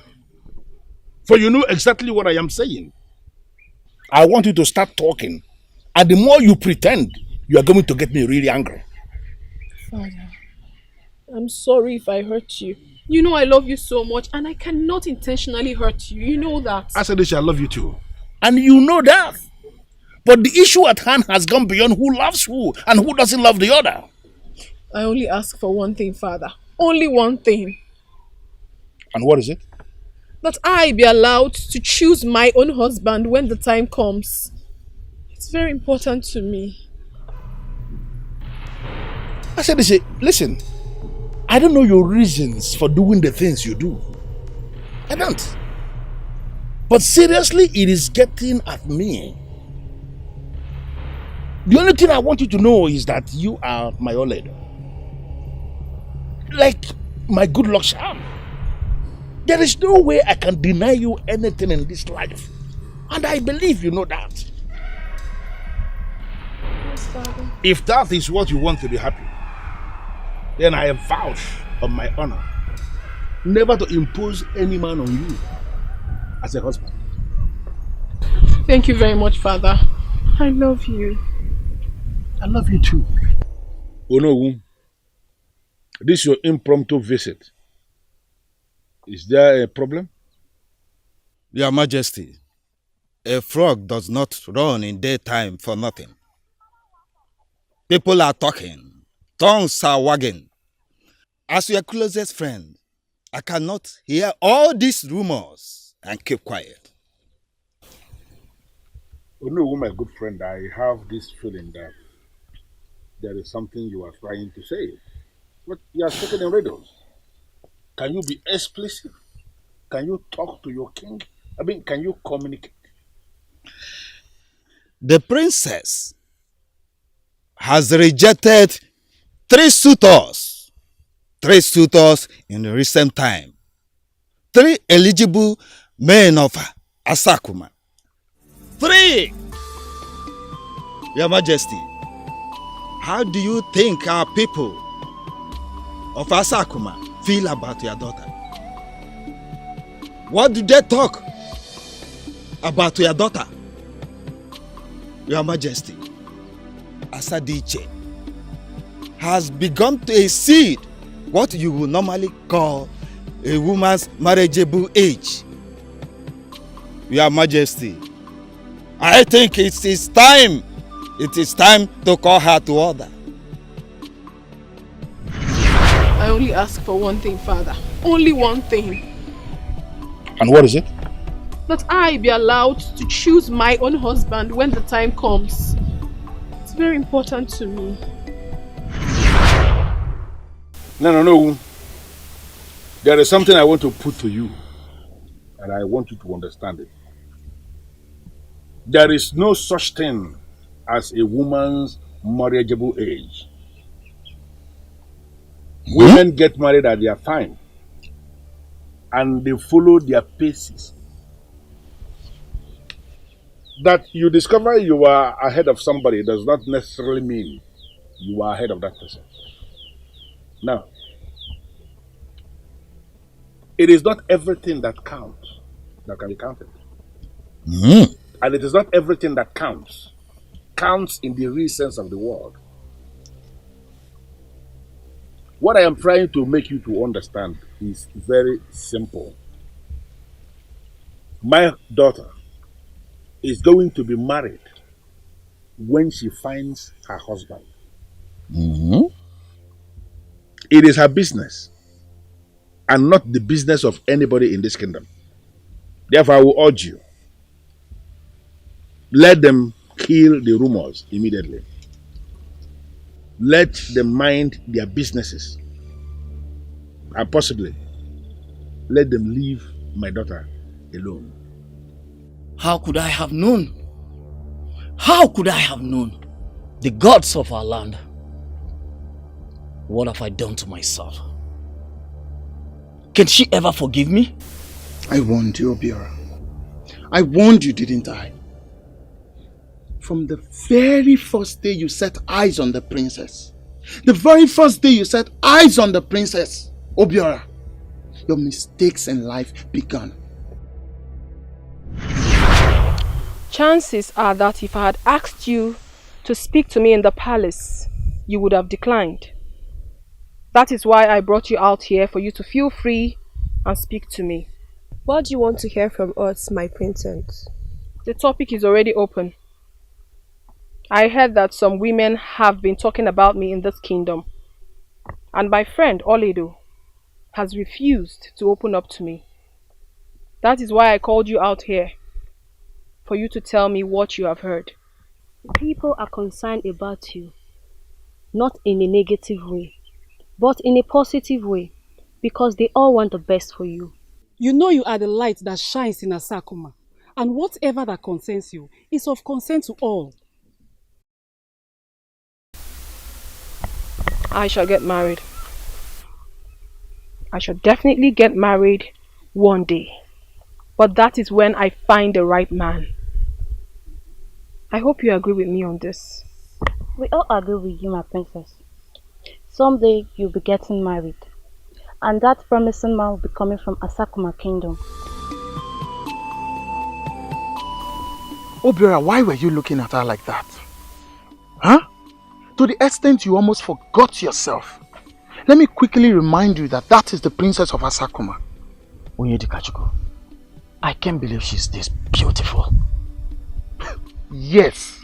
For you know exactly what I am saying. I want you to start talking. And the more you pretend, you are going to get me really angry. Father, I'm sorry if I hurt you. You know I love you so much and I cannot intentionally hurt you. You know that. I said this, I love you too. And you know that. But the issue at hand has gone beyond who loves who and who doesn't love the other. I only ask for one thing, Father. Only one thing. And what is it? That I be allowed to choose my own husband when the time comes. It's very important to me. I said, listen, I don't know your reasons for doing the things you do. I don't. But seriously, it is getting at me. The only thing I want you to know is that you are my Oled. Like my good luck charm. There is no way I can deny you anything in this life. And I believe you know that. Yes, Father. If that is what you want to be happy, then I vouch on my honor never to impose any man on you as a husband. Thank you very much, Father. I love you. I love you too. Onowu, this is your impromptu visit. Is there a problem? Your Majesty, a frog does not run in daytime for nothing. People are talking, tongues are wagging. As your closest friend, I cannot hear all these rumors and keep quiet. Onowu, my good friend, I have this feeling that there is something you are trying to say. But you are speaking in riddles. Can you be explicit? Can you talk to your king? I mean, can you communicate? The princess has rejected 3 suitors. 3 suitors in recent time. 3 eligible men of Asakuma. 3! Your Majesty, how do you think our people of Asakuma feel about your daughter? What do they talk about your daughter? Your Majesty, Asadiche has begun to exceed what you would normally call a woman's marriageable age. Your Majesty, I think it is time to call her to order. I only ask for one thing, Father. Only one thing. And what is it? That I be allowed to choose my own husband when the time comes. It's very important to me. No. There is something I want to put to you, and I want you to understand it. There is no such thing as a woman's marriageable age. Women get married at their time, and they follow their paces. That you discover you are ahead of somebody does not necessarily mean you are ahead of that person. Now, it is not everything that counts that can be counted. And it is not everything that counts in the real sense of the word. What I am trying to make you to understand is very simple. My daughter is going to be married when she finds her husband. It is her business and not the business of anybody in this kingdom. Therefore, I will urge you, let them kill the rumors immediately. Let them mind their businesses. And possibly, let them leave my daughter alone. How could I have known? How could I have known? The gods of our land. What have I done to myself? Can she ever forgive me? I warned you, Obiora. I warned you, didn't I? From the very first day you set eyes on the princess. The very first day you set eyes on the princess, Obiora, your mistakes in life began. Chances are that if I had asked you to speak to me in the palace, you would have declined. That is why I brought you out here, for you to feel free and speak to me. What do you want to hear from us, my princess? The topic is already open. I heard that some women have been talking about me in this kingdom. And my friend Oledo has refused to open up to me. That is why I called you out here, for you to tell me what you have heard. People are concerned about you, not in a negative way, but in a positive way, because they all want the best for you. You know you are the light that shines in Asakuma, and whatever that concerns you is of concern to all. I shall get married. I shall definitely get married one day. But that is when I find the right man. I hope you agree with me on this. We all agree with you, my princess. Someday you'll be getting married. And that promising man will be coming from Asakuma Kingdom. Obiora, why were you looking at her like that? Huh? To the extent you almost forgot yourself. Let me quickly remind you that that is the princess of Asakuma. Onyedikachuku, I can't believe she's this beautiful. Yes,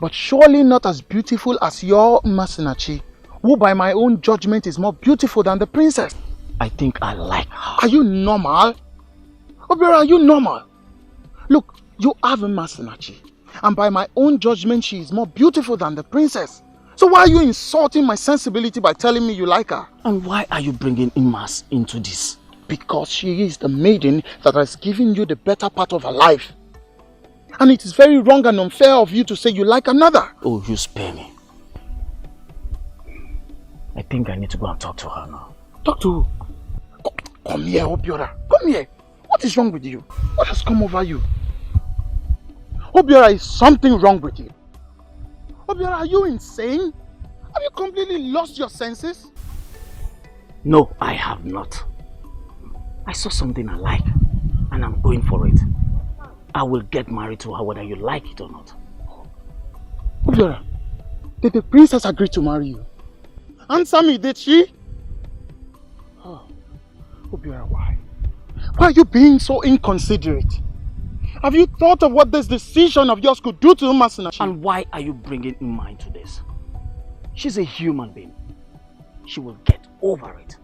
but surely not as beautiful as your Masinachi, who by my own judgment is more beautiful than the princess. I think I like her. Are you normal? Obiora, are you normal? Look, you have a Masinachi, and by my own judgment she is more beautiful than the princess. So why are you insulting my sensibility by telling me you like her? And why are you bringing Imas into this? because she is the maiden that has given you the better part of her life. And it is very wrong and unfair of you to say you like another. Oh, you spare me. I think I need to go and talk to her now. Talk to who? Come here, Obiora. Come here. What is wrong with you? What has come over you? Obiora, is something wrong with you? Obiora, are you insane? Have you completely lost your senses? No, I have not. I saw something I like and I'm going for it. I will get married to her whether you like it or not. Obiora, did the princess agree to marry you? Answer me, did she? Oh, Obiora, why? Why are you being so inconsiderate? Have you thought of what this decision of yours could do to Umasinachi? And why are you bringing in mind to this? She's a human being. She will get over it.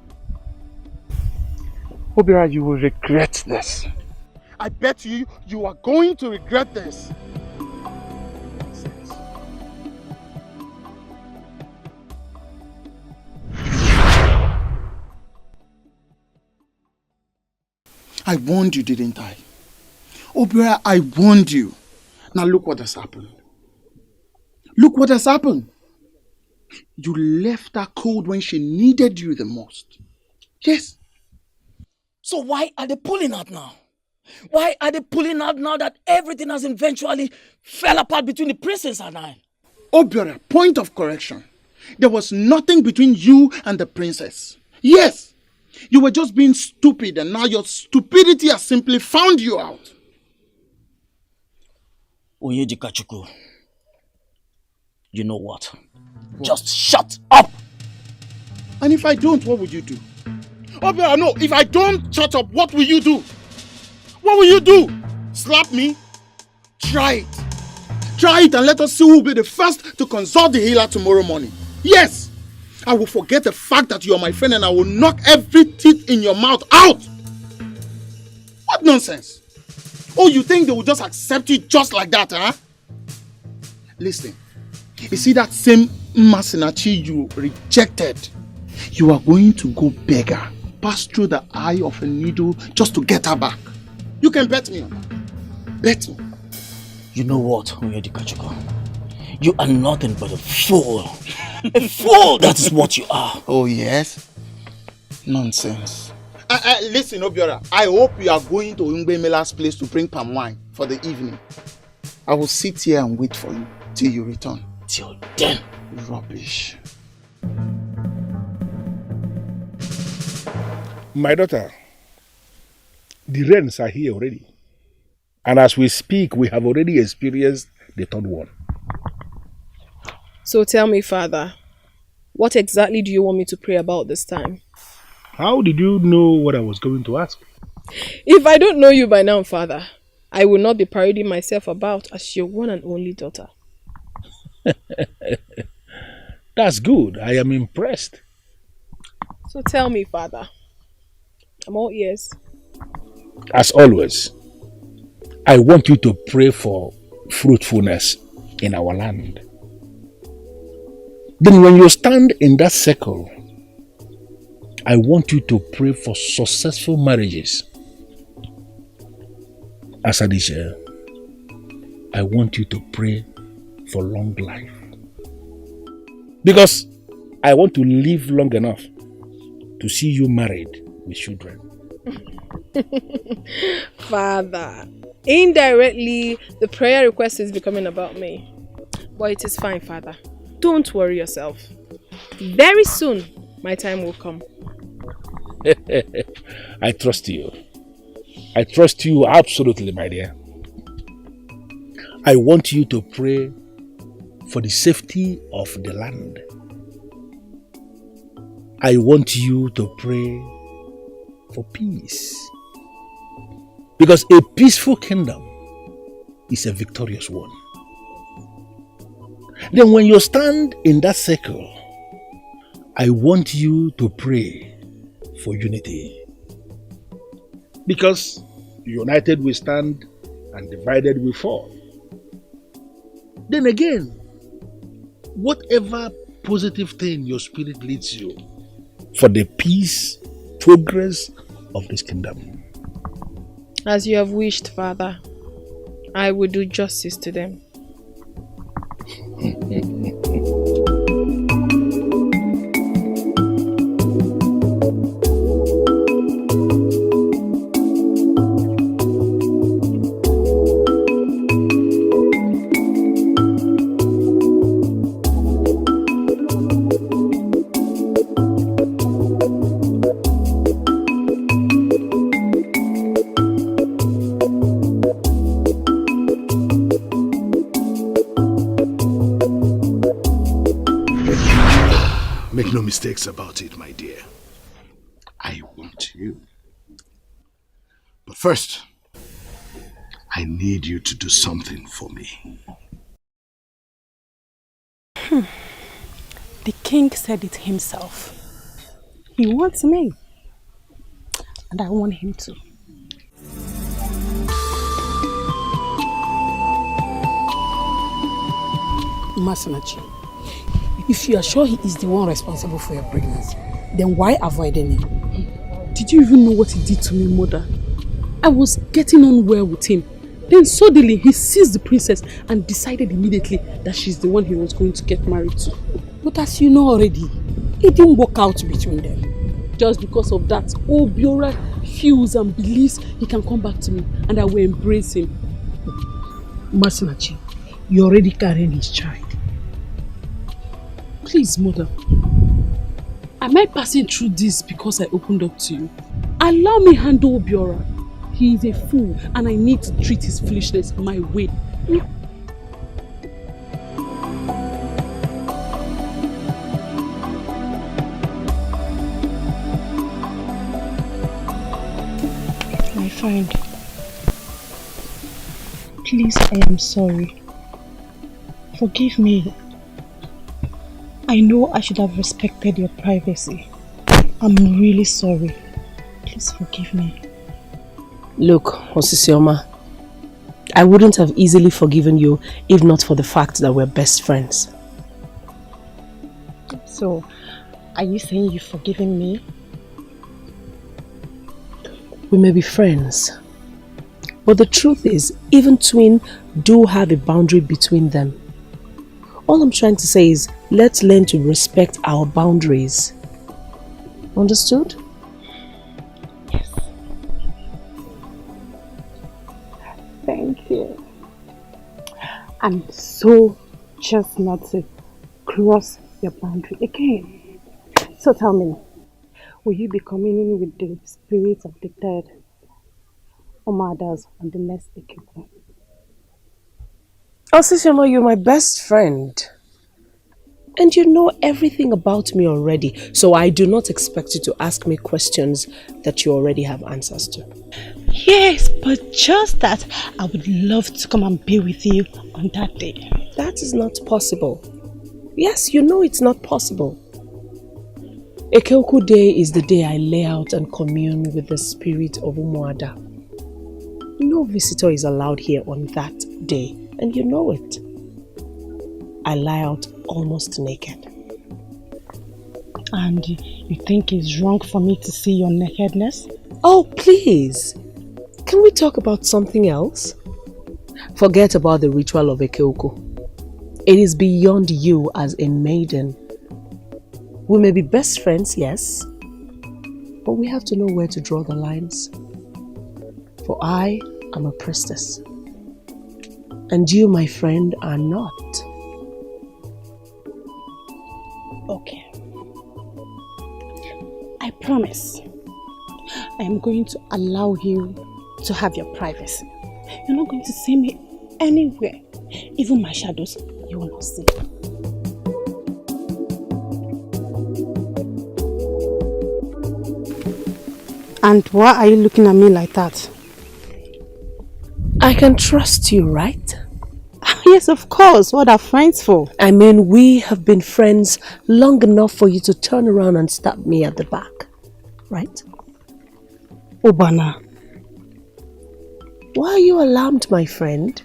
Obiora, you will regret this. I bet you are going to regret this. I warned you, didn't I? Obiora, I warned you. Now look what has happened. Look what has happened. You left her cold when she needed you the most. Yes. So why are they pulling out now? Why are they pulling out now that everything has eventually fell apart between the princess and I? Obiora, point of correction. There was nothing between you and the princess. Yes. You were just being stupid and now your stupidity has simply found you out. Oyedikachuku, you know what? Just shut up! And if I don't, what would you do? Obiora, no, if I don't shut up, what will you do? What will you do? Slap me? Try it. Try it and let us see who will be the first to consult the healer tomorrow morning. Yes! I will forget the fact that you are my friend and I will knock every teeth in your mouth out. What nonsense? Oh, you think they will just accept you just like that, huh? Listen, you see that same Masinachi you rejected? You are going to go beggar, pass through the eye of a needle just to get her back. You can bet me on that. Bet me. You know what, Oyedikachuku? You are nothing but a fool. A fool, that is what you are. Oh, yes? Nonsense. Listen, Obiora, I hope you are going to Ungbe Mela's place to bring palm wine for the evening. I will sit here and wait for you till you return. Till then. Rubbish. My daughter, the rains are here already. And as we speak, we have already experienced the third one. So tell me, Father, what exactly do you want me to pray about this time? How did you know what I was going to ask? If I don't know you by now, Father, I will not be parading myself about as your one and only daughter. That's good. I am impressed. So tell me, Father. I'm all ears. As always, I want you to pray for fruitfulness in our land. Then when you stand in that circle, I want you to pray for successful marriages. Asadisha, I want you to pray for long life. Because I want to live long enough to see you married with children. Father, indirectly, the prayer request is becoming about me. But it is fine, Father. Don't worry yourself. Very soon, my time will come. I trust you. I trust you absolutely, my dear. I want you to pray for the safety of the land. I want you to pray for peace. Because a peaceful kingdom is a victorious one. Then when you stand in that circle, I want you to pray for unity. Because united we stand and divided we fall. Then again, whatever positive thing your spirit leads you for the peace, progress of this kingdom. As you have wished, Father, I will do justice to them. Make no mistakes about it, my dear. I want you. But first, I need you to do something for me. The king said it himself. He wants me. And I want him to. Masinachi, if you are sure he is the one responsible for your pregnancy, then why avoid him? Did you even know what he did to me, mother? I was getting on well with him. Then suddenly he sees the princess and decided immediately that she's the one he was going to get married to. But as you know already, it didn't work out between them. Just because of that, Obiora feels and believes he can come back to me and I will embrace him. Masinachi, you're already carrying his child. Please, mother. Am I passing through this because I opened up to you? Allow me handle Obiora. He is a fool and I need to treat his foolishness my way. My friend, please, I am sorry. Forgive me. I know I should have respected your privacy. I'm really sorry. Please forgive me. Look, Osisioma, I wouldn't have easily forgiven you if not for the fact that we're best friends. So, are you saying you've forgiven me? We may be friends, but the truth is, even twins do have a boundary between them. All I'm trying to say is, let's learn to respect our boundaries. Understood? Yes. Thank you. I'm so just not to cross your boundary again. So tell me, will you be communing with the spirits of the dead, Omadas, on the next Etiko? Osisioma, you're my best friend. And you know everything about me already, so I do not expect you to ask me questions that you already have answers to. Yes, but just that I would love to come and be with you on that day. That is not possible. Yes, you know it's not possible. Ekeoku Day is the day I lay out and commune with the spirit of Umuada. No visitor is allowed here on that day, and you know it. I lie out almost naked. And you think it's wrong for me to see your nakedness? Oh, please. Can we talk about something else? Forget about the ritual of Ekeoku. It is beyond you as a maiden. We may be best friends, yes, but we have to know where to draw the lines. For I am a priestess, and you, my friend, are not. Okay. I promise I am going to allow you to have your privacy. You're not going to see me anywhere. Even my shadows, you will not see. And why are you looking at me like that? I can trust you, right? Yes, of course. What are friends for? I mean, we have been friends long enough for you to turn around and stab me at the back, right? Obana. Why are you alarmed, my friend?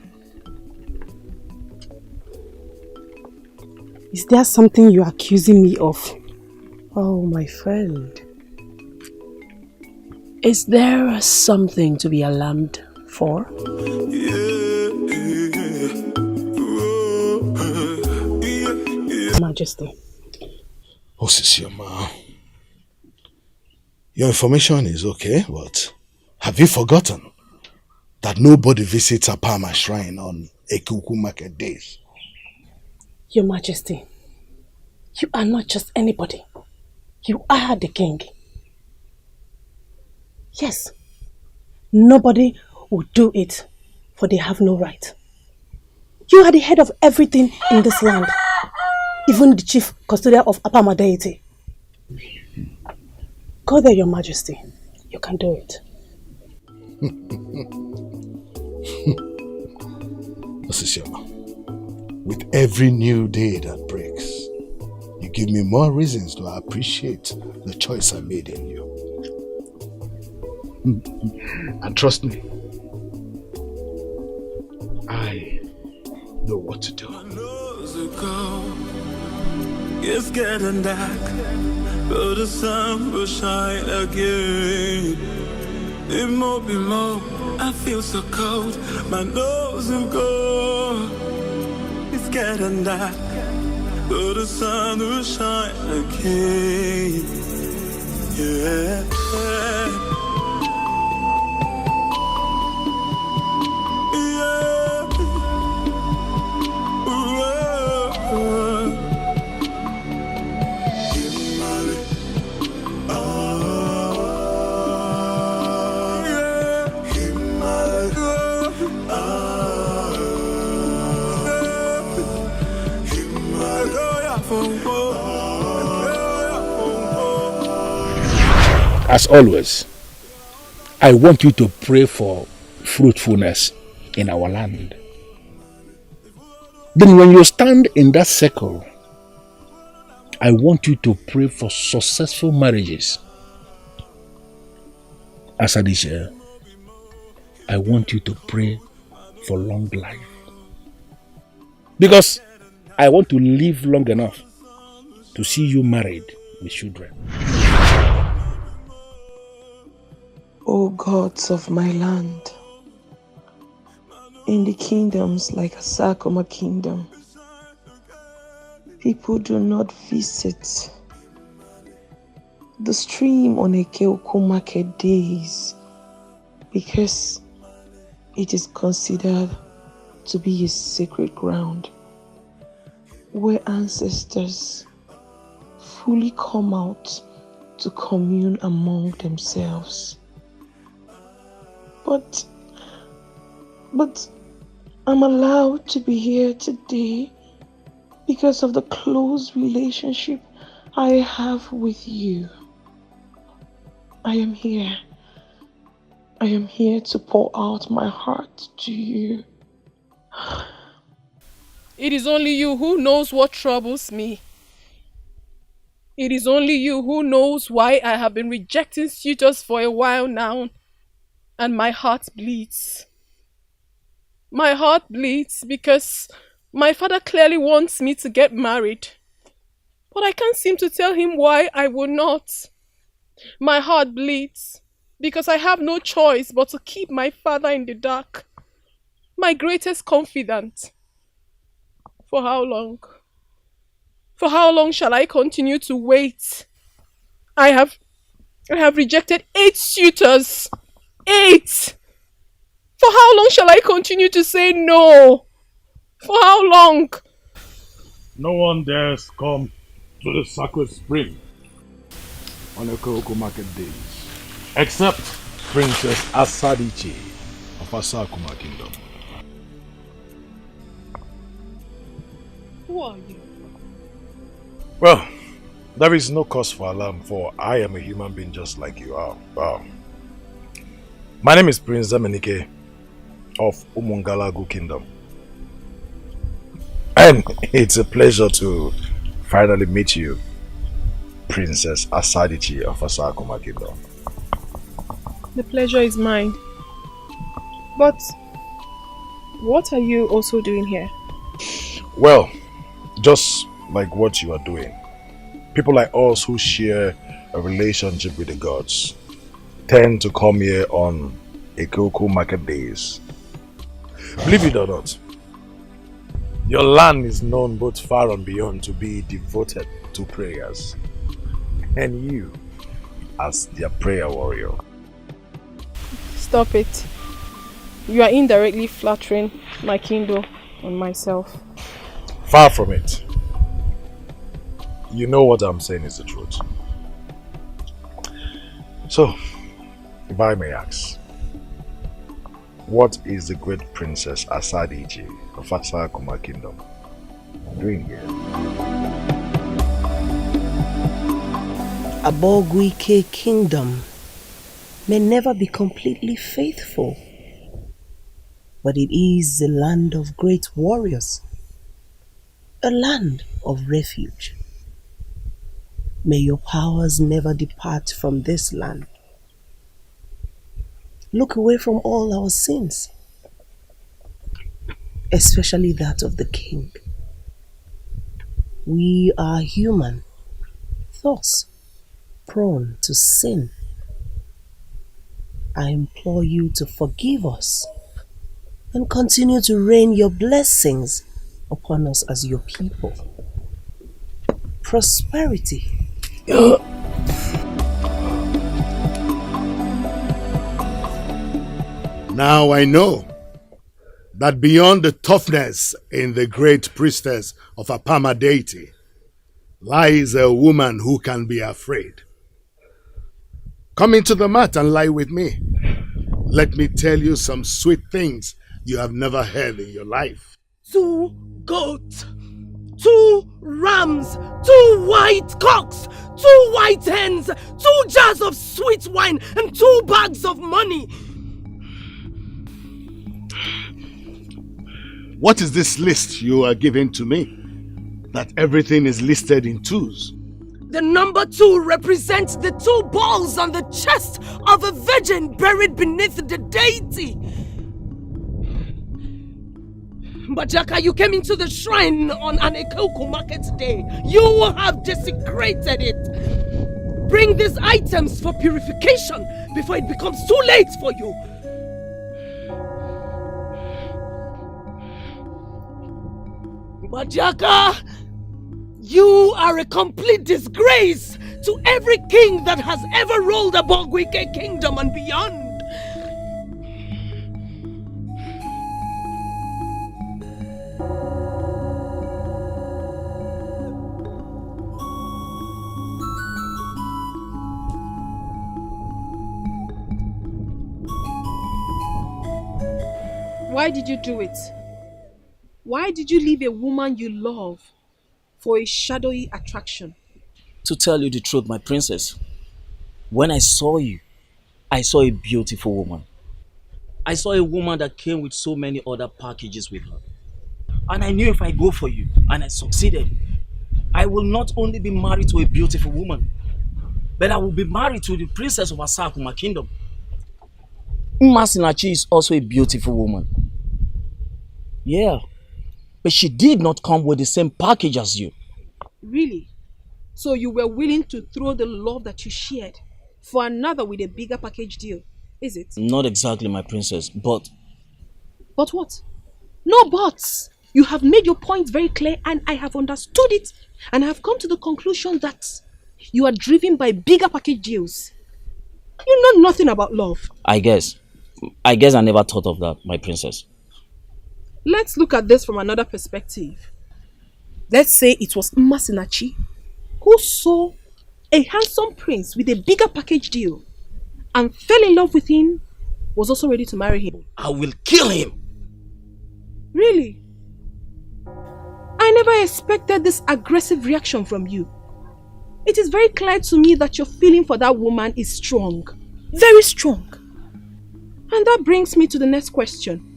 Is there something you're accusing me of? Oh, my friend. Is there something to be alarmed for? Majesty. Osisioma, your information is okay, but have you forgotten that nobody visits Apama shrine on Ekuku market days? Your Majesty, you are not just anybody. You are the king. Yes, nobody will do it, for they have no right. You are the head of everything in this land, even the chief custodian of Apama deity. Go there, Your Majesty. You can do it. Osisioma, with every new day that breaks, you give me more reasons to appreciate the choice I made in you. And trust me, I know what to do. It's getting dark, but the sun will shine again. It won't be more, I feel so cold, my nose will go. It's getting dark, but the sun will shine again. Yeah. As always, I want you to pray for fruitfulness in our land. Then when you stand in that circle, I want you to pray for successful marriages. As Adisha, I want you to pray for long life. Because I want to live long enough to see you married with children. O gods of my land, in the kingdoms like Asakoma kingdom, people do not visit the stream on Ekeoku market days because it is considered to be a sacred ground where ancestors fully come out to commune among themselves. But I'm allowed to be here today because of the close relationship I have with you. I am here. I am here to pour out my heart to you. It is only you who knows what troubles me. It is only you who knows why I have been rejecting suitors for a while now. And my heart bleeds. My heart bleeds because my father clearly wants me to get married. But I can't seem to tell him why I will not. My heart bleeds because I have no choice but to keep my father in the dark. My greatest confidant. For how long? For how long shall I continue to wait? I have rejected 8 suitors. 8! For how long shall I continue to say no? For how long? No one dares come to the sacred spring on Ekoko market days, except Princess Asadichi of Asakuma Kingdom. Who are you? Well, there is no cause for alarm, for I am a human being just like you are. Wow. My name is Prince Zamanike of Umungalagu Kingdom. And it's a pleasure to finally meet you, Princess Asadichi of Asakuma Kingdom. The pleasure is mine. But what are you also doing here? Well, just like what you are doing. People like us who share a relationship with the gods tend to come here on Etiko market days. Believe it or not, your land is known both far and beyond to be devoted to prayers. And you, as their prayer warrior. Stop it. You are indirectly flattering my kingdom and myself. Far from it. You know what I'm saying is the truth. So, if I may ask, what is the great princess Asadiji of Asakuma kingdom doing here? Abogwike kingdom may never be completely faithful, but it is the land of great warriors, a land of refuge. May your powers never depart from this land. Look away from all our sins, especially that of the king. We are human, thus prone to sin. I implore you to forgive us and continue to rain your blessings upon us as your people. Prosperity. Now I know that beyond the toughness in the great priestess of Apama deity lies a woman who can be afraid. Come into the mat and lie with me. Let me tell you some sweet things you have never heard in your life. 2 goats, 2 rams, 2 white cocks, 2 white hens, 2 jars of sweet wine, and 2 bags of money. What is this list you are giving to me? That everything is listed in 2s. The number 2 represents the 2 balls on the chest of a virgin buried beneath the deity. Bajaka, you came into the shrine on an Etiko market day. You have desecrated it. Bring these items for purification before it becomes too late for you. Bajaka, you are a complete disgrace to every king that has ever ruled the Bogwike kingdom and beyond. Why did you do it? Why did you leave a woman you love for a shadowy attraction? To tell you the truth, my princess, when I saw you, I saw a beautiful woman. I saw a woman that came with so many other packages with her. And I knew if I go for you, and I succeeded, I will not only be married to a beautiful woman, but I will be married to the princess of Asakuma kingdom. Masinachi is also a beautiful woman. Yeah, but she did not come with the same package as you. Really? So you were willing to throw the love that you shared for another with a bigger package deal, is it? Not exactly, my princess, but... But what? No buts! You have made your point very clear and I have understood it and I have come to the conclusion that you are driven by bigger package deals. You know nothing about love. I guess I never thought of that, my princess. Let's look at this from another perspective. Let's say it was Masinachi who saw a handsome prince with a bigger package deal and fell in love with him, was also ready to marry him. I will kill him! Really? I never expected this aggressive reaction from you. It is very clear to me that your feeling for that woman is strong. Very strong. And that brings me to the next question.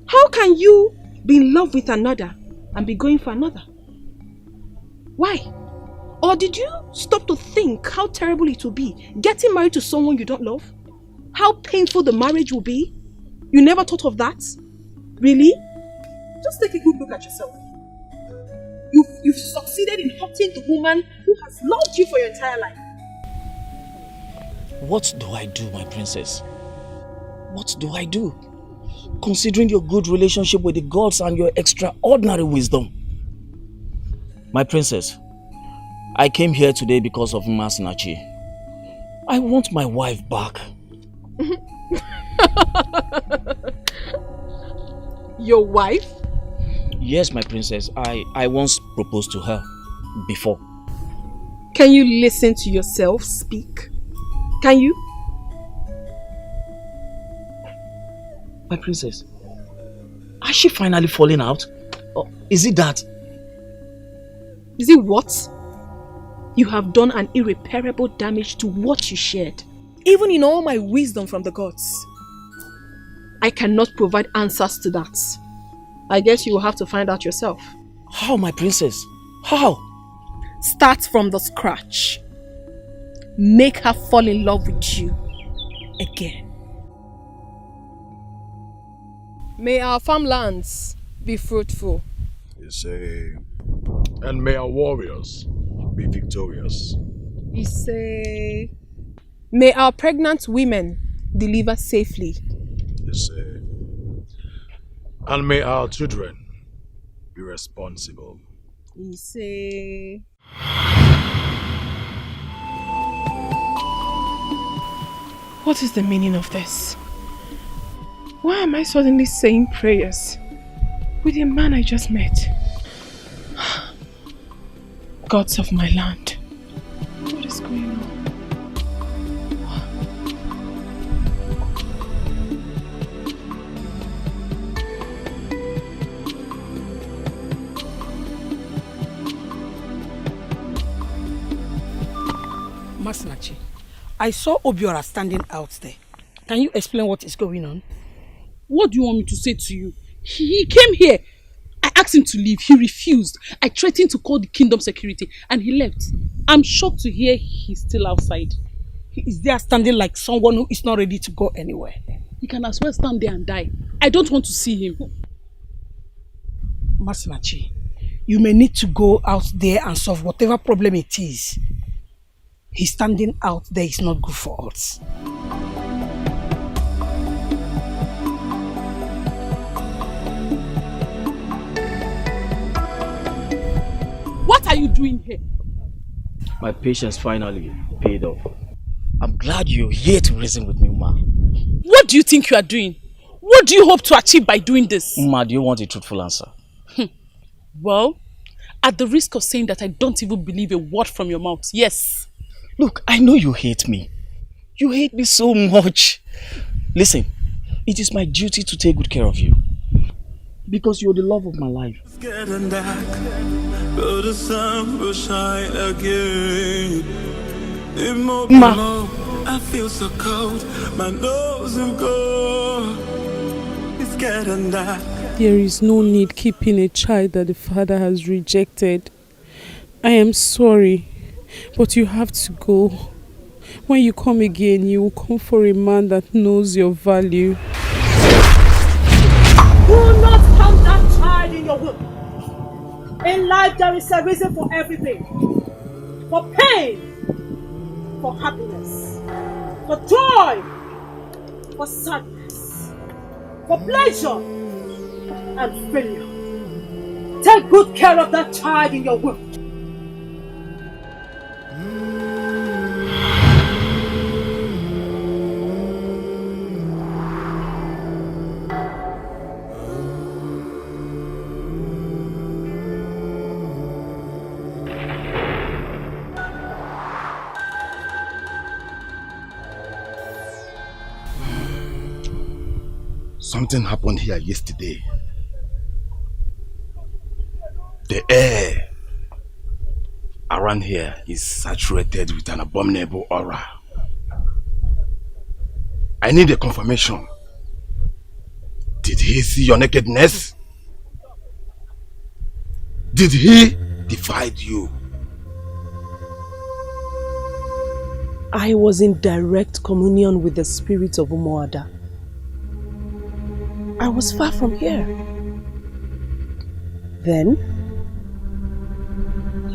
How can you be in love with another and be going for another? Why? Or did you stop to think how terrible it will be getting married to someone you don't love? How painful the marriage will be? You never thought of that? Really? Just take a good look at yourself. You've succeeded in hurting the woman who has loved you for your entire life. What do I do, my princess? What do I do? Considering your good relationship with the gods and your extraordinary wisdom. My princess, I came here today because of Masinachi. I want my wife back. Your wife? Yes, my princess. I once proposed to her before. Can you listen to yourself speak? Can you? My princess, has she finally fallen out? Or is it that? Is it what? You have done an irreparable damage to what you shared. Even in all my wisdom from the gods, I cannot provide answers to that. I guess you will have to find out yourself. How, my princess? How? Start from the scratch. Make her fall in love with you again. May our farmlands be fruitful. You say, and may our warriors be victorious. You say, may our pregnant women deliver safely. You say, and may our children be responsible. You say, what is the meaning of this? Why am I suddenly saying prayers with a man I just met? Gods of my land, what is going on? Masinachi, I saw Obiora standing out there. Can you explain what is going on? What do you want me to say to you? He came here. I asked him to leave. He refused. I threatened to call the kingdom security and he left. I'm shocked to hear he's still outside. He is there standing like someone who is not ready to go anywhere. He can as well stand there and die. I don't want to see him. Masinachi, you may need to go out there and solve whatever problem it is. His standing out there is not good for us. What are you doing here? My patience finally paid off. I'm glad you're here to reason with me, Uma. What do you think you are doing? What do you hope to achieve by doing this? Uma, do you want a truthful answer? Well, at the risk of saying that I don't even believe a word from your mouth, yes. Look, I know you hate me. You hate me so much. Listen, it is my duty to take good care of you. Because you're the love of my life. It's getting dark, but the sun will shine again. Ma. I feel so cold, my nose will go. It's getting dark. There is no need keeping a child that the father has rejected. I am sorry, but you have to go. When you come again, you will come for a man that knows your value. Do not count that child in your womb. In life, there is a reason for everything. For pain, for happiness, for joy, for sadness, for pleasure, and failure. Take good care of that child in your womb. Something happened here yesterday. The air around here is saturated with an abominable aura. I need a confirmation. Did he see your nakedness? Did he defy you? I was in direct communion with the spirit of Umuada. I was far from here. Then,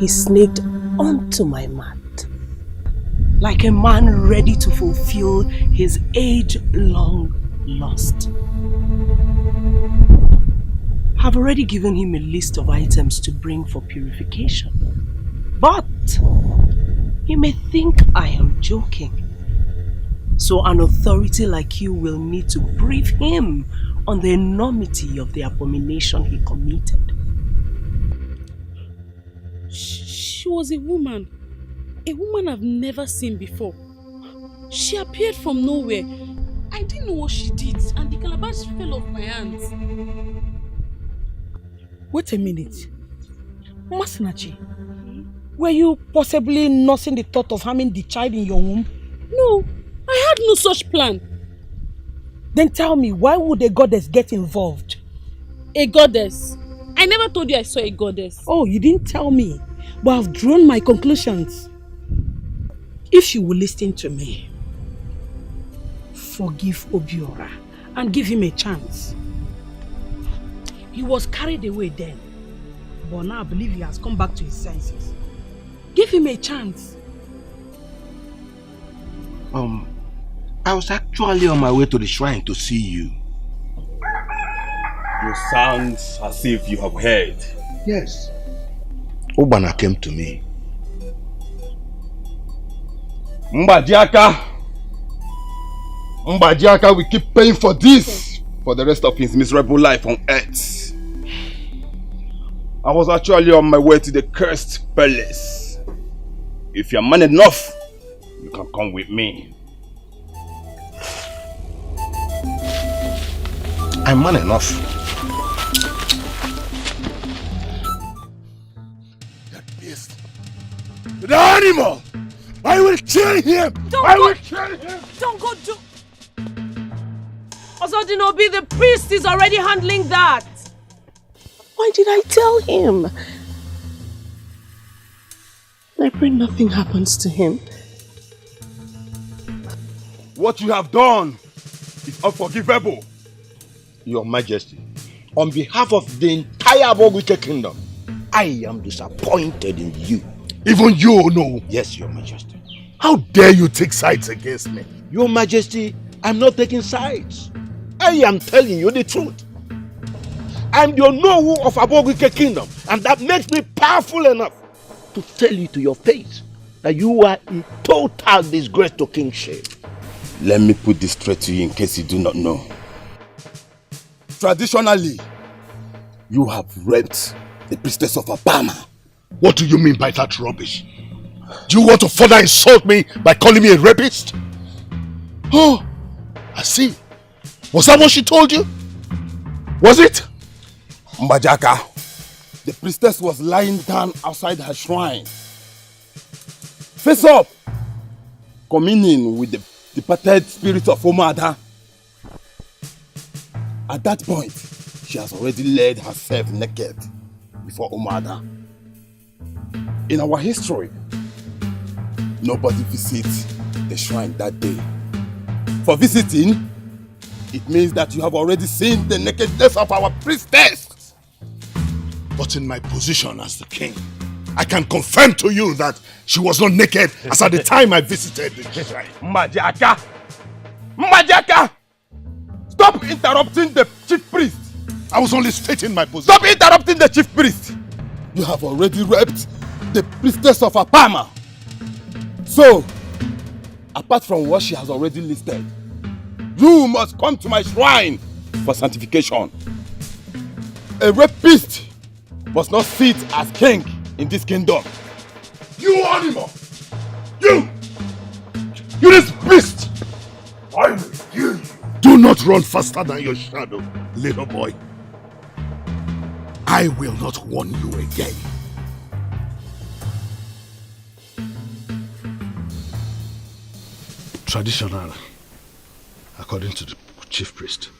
he snaked onto my mat. like a man ready to fulfill his age-long lust. I've already given him a list of items to bring for purification. But he may think I am joking. So an authority like you will need to brief him on the enormity of the abomination he committed. She was a woman I've never seen before. She appeared from nowhere. I didn't know what she did, and the calabash fell off my hands. Wait a minute. Masinachi, were you possibly nursing the thought of harming the child in your womb? No, I had no such plan. Then tell me, why would a goddess get involved? A goddess? I never told you I saw a goddess. Oh, you didn't tell me, but I've drawn my conclusions. If you will listen to me, forgive Obiora and give him a chance. He was carried away then, but now I believe he has come back to his senses. Give him a chance. I was actually on my way to the shrine to see you. You sound as if you have heard. Yes. Ugana came to me. Mbadiaka will keep paying for this for the rest of his miserable life on earth. I was actually on my way to the cursed palace. If you're man enough, you can come with me. I'm man enough. That beast. The animal! I will kill him! I will kill him! Don't go do... Osodinobi, the priest is already handling that. Why did I tell him? I pray nothing happens to him. What you have done is unforgivable. Your Majesty, on behalf of the entire Abogwike kingdom, I am disappointed in you. Even you know? Yes, Your Majesty. How dare you take sides against me? Your Majesty, I'm not taking sides. I am telling you the truth. I'm the Onowu of Abogwike kingdom, and that makes me powerful enough to tell you to your face that you are a total disgrace to kingship. Let me put this straight to you in case you do not know. Traditionally, you have raped the priestess of Apama. What do you mean by that rubbish? Do you want to further insult me by calling me a rapist? Oh, I see. Was that what she told you? Was it? Mbajaka, the priestess was lying down outside her shrine. Face up, communing with the departed spirit of Omada. At that point, she has already laid herself naked before Omada. In our history, nobody visits the shrine that day. For visiting, it means that you have already seen the nakedness of our priestess. But in my position as the king, I can confirm to you that she was not naked as at the time I visited the shrine. Mbajaka! Mbajaka! Stop interrupting the chief priest! I was only stating my position. Stop interrupting the chief priest! You have already raped the priestess of Apama. So, apart from what she has already listed, you must come to my shrine for sanctification. A rapist must not sit as king in this kingdom. You animal! You this beast! I will kill you. Do not run faster than your shadow, little boy. I will not warn you again. Traditional, according to the chief priest,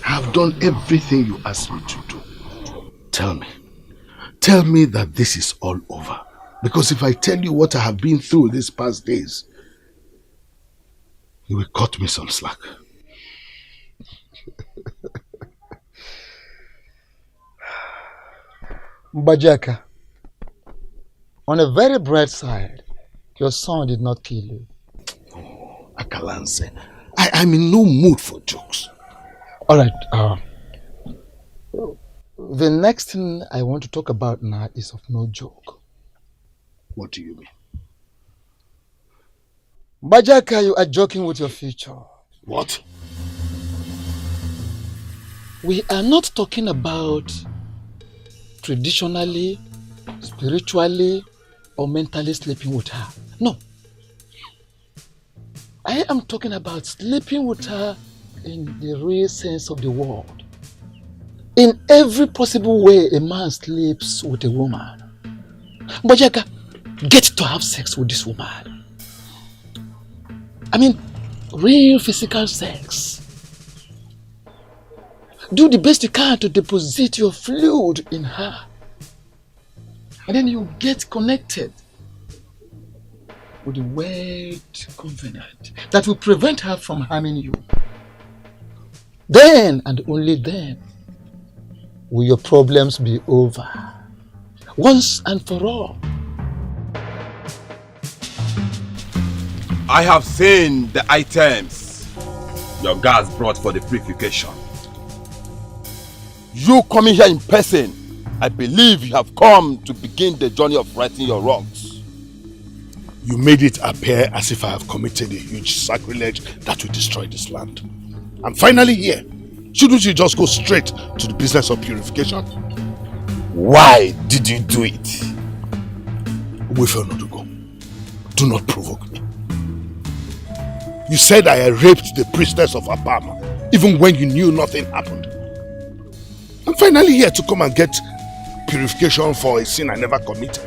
I have done everything you asked me to do. Tell me that this is all over. Because if I tell you what I have been through these past days, you will cut me some slack. Mbajaka, on a very bright side, your son did not kill you. Akalanse. I'm in no mood for jokes. Alright, the next thing I want to talk about now is of no joke. What do you mean? Bajaka, you are joking with your future. What? We are not talking about traditionally, spiritually, or mentally sleeping with her. No. I am talking about sleeping with her in the real sense of the word. In every possible way a man sleeps with a woman. Bajaka, get to have sex with this woman. I mean, real physical sex. Do the best you can to deposit your fluid in her. And then you get connected with the word covenant that will prevent her from harming you. Then and only then will your problems be over. Once and for all. I have seen the items your guards brought for the purification. You coming here in person, I believe you have come to begin the journey of righting your wrongs. You made it appear as if I have committed a huge sacrilege that will destroy this land. I'm finally here. Shouldn't you just go straight to the business of purification? Why did you do it? Wait not to go. Do not provoke me. You said I raped the priestess of Apama, even when you knew nothing happened. I'm finally here to come and get purification for a sin I never committed.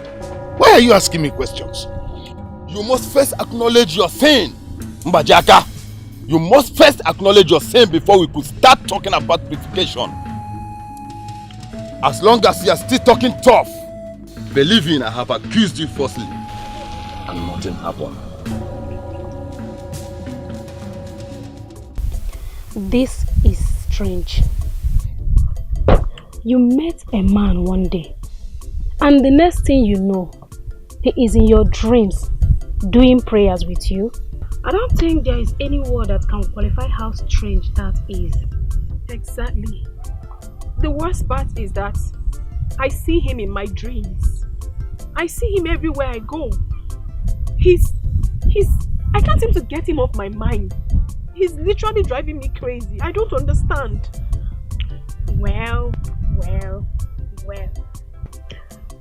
Why are you asking me questions? You must first acknowledge your sin, Mbajaka. You must first acknowledge your sin before we could start talking about purification. As long as you are still talking tough, believing I have accused you falsely, and nothing happened. This is strange. You met a man one day, and the next thing you know, he is in your dreams doing prayers with you. I don't think there is any word that can qualify how strange that is. Exactly. The worst part is that I see him in my dreams. I see him everywhere I go. I can't seem to get him off my mind. He's literally driving me crazy. I don't understand. Well.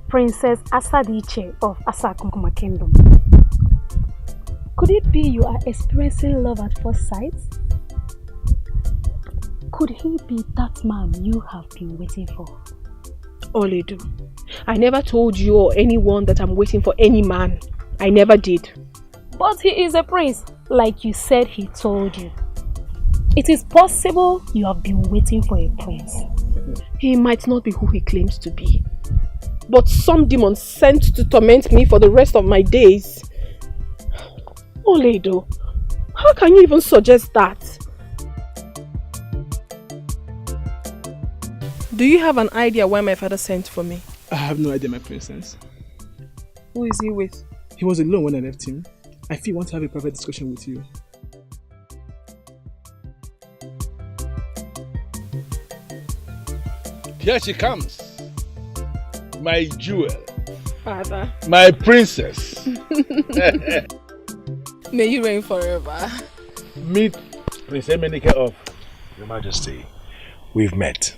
Princess Asadiche of Asakuma Kingdom. Could it be you are experiencing love at first sight? Could he be that man you have been waiting for? Oledu, I never told you or anyone that I'm waiting for any man. I never did. But he is a prince, like you said he told you. It is possible you have been waiting for a prince. He might not be who he claims to be, but some demon sent to torment me for the rest of my days. Oledo, how can you even suggest that? Do you have an idea why my father sent for me? I have no idea, my princess. Who is he with? He was alone when I left him. I feel he wants to have a private discussion with you. Here she comes. My jewel. Father. My princess. May you reign forever. Meet Prince Emenike of Your Majesty. We've met.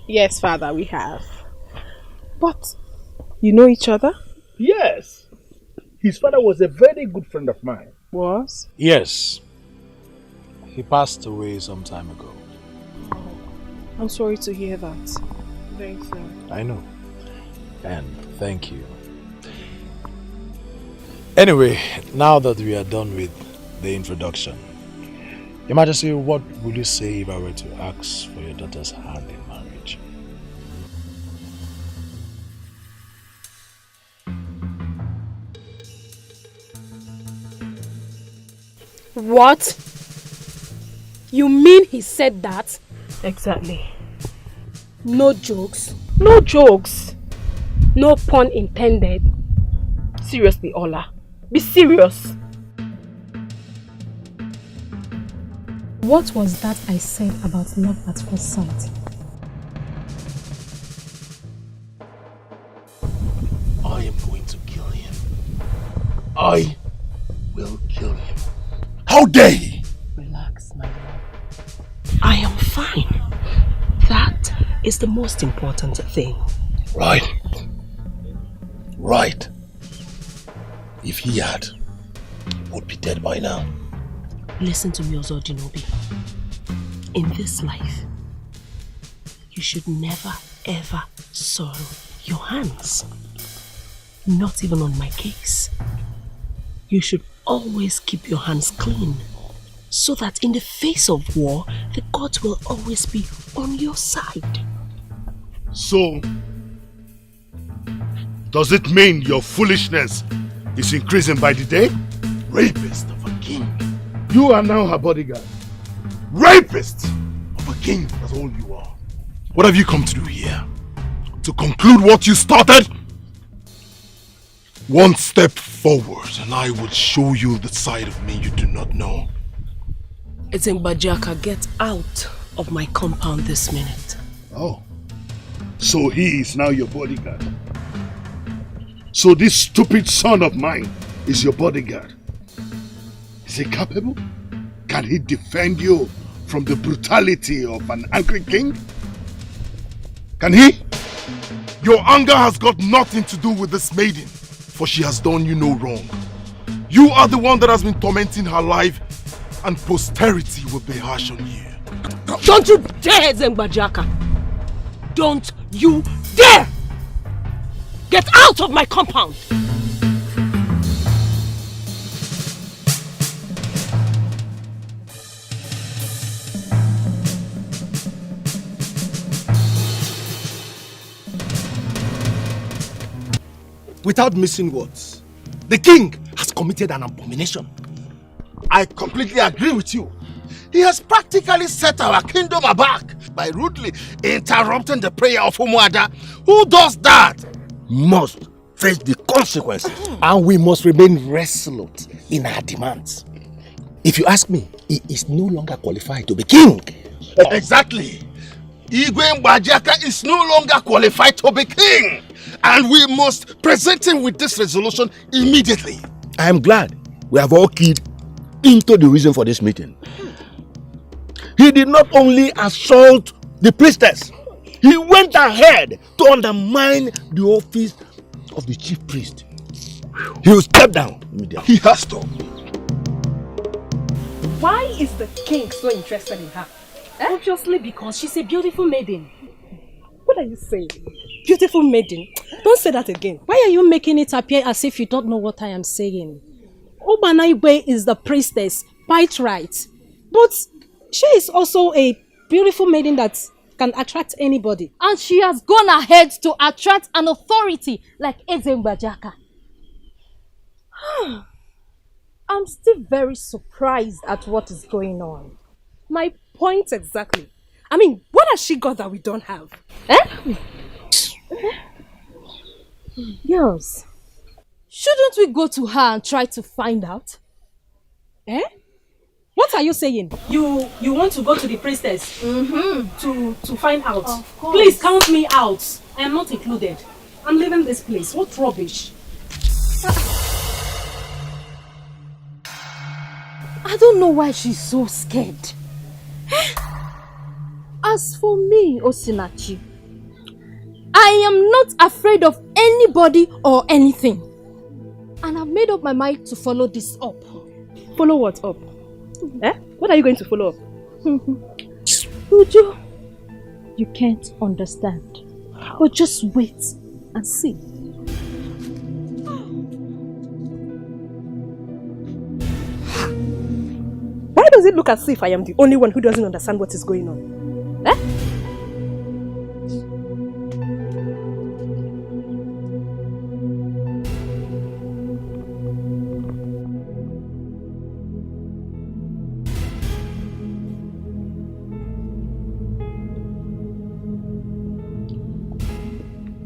Yes, Father, we have. But you know each other? Yes. His father was a very good friend of mine. Was? Yes. He passed away some time ago. I'm sorry to hear that. Very sad. I know. And thank you. Anyway, now that we are done with the introduction, Your Majesty, what would you say if I were to ask for your daughter's hand in marriage? What? You mean he said that? Exactly. No jokes. No jokes. No pun intended. Seriously, Ola. Be serious. What was that I said about love at first sight? I am going to kill him. I will kill him. How dare he? Relax, my love. I am fine. That is the most important thing. Right. Right. If he had, would be dead by now. Listen to me, Ozodinobi. In this life, you should never ever soil your hands. Not even on my case. You should always keep your hands clean, so that in the face of war, the gods will always be on your side. So, does it mean your foolishness is increasing by the day? Rapist of a king. You are now her bodyguard. Rapist of a king, that's all you are. What have you come to do here? To conclude what you started? One step forward and I will show you the side of me you do not know. Ezengbajaka, get out of my compound this minute. Oh, so he is now your bodyguard. So this stupid son of mine is your bodyguard. Is he capable? Can he defend you from the brutality of an angry king? Can he? Your anger has got nothing to do with this maiden, for she has done you no wrong. You are the one that has been tormenting her life, and posterity will be harsh on you. Don't you dare, Zengbajaka! Don't you dare! Get out of my compound! Without missing words, the king has committed an abomination. I completely agree with you. He has practically set our kingdom aback by rudely interrupting the prayer of Umuada. Who does that must face the consequences. And we must remain resolute in our demands. If you ask me, he is no longer qualified to be king. Exactly. Igwe Mbajaka is no longer qualified to be king. And we must present him with this resolution immediately. I am glad we have all keyed into the reason for this meeting. He did not only assault the priestess, he went ahead to undermine the office of the chief priest. He will step down immediately. He has to. Why is the king so interested in her? Obviously because she's a beautiful maiden. What are you saying? Beautiful maiden? Don't say that again. Why are you making it appear as if you don't know what I am saying? Igwe is the priestess, quite right. But she is also a beautiful maiden that can attract anybody. And she has gone ahead to attract an authority like Ezengbajaka. I'm still very surprised at what is going on. My point exactly. I mean, what has she got that we don't have? Girls, shouldn't we go to her and try to find out? What are you saying? You want to go to the priestess to find out? Of course. Please count me out. I am not included. I'm leaving this place. What rubbish! I don't know why she's so scared. As for me, Osinachi, I am not afraid of anybody or anything. And I've made up my mind to follow this up. Follow what up? What are you going to follow up? Uju, you can't understand. But just wait and see. Why does it look as if I am the only one who doesn't understand what is going on?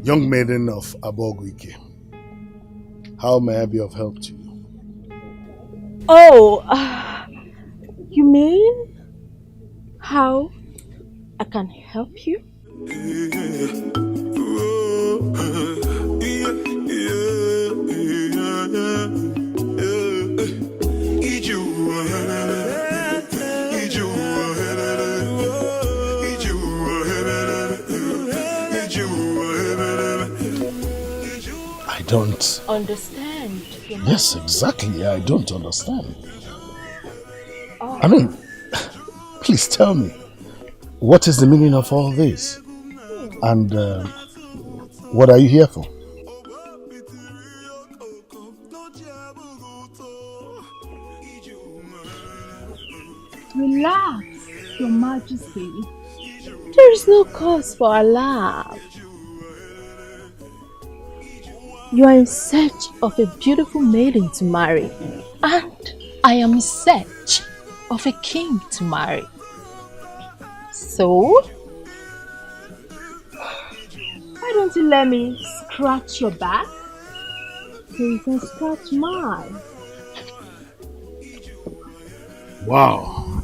Young maiden of Abogwike, how may I be of help to you? Oh, you mean how I can help you? I don't Understand? Yes, exactly. I don't understand. I mean, please tell me, what is the meaning of all this? And what are you here for? Relax, Your Majesty. There is no cause for alarm. You are in search of a beautiful maiden to marry, and I am in search of a king to marry. So, why don't you let me scratch your back so you can scratch mine? Wow.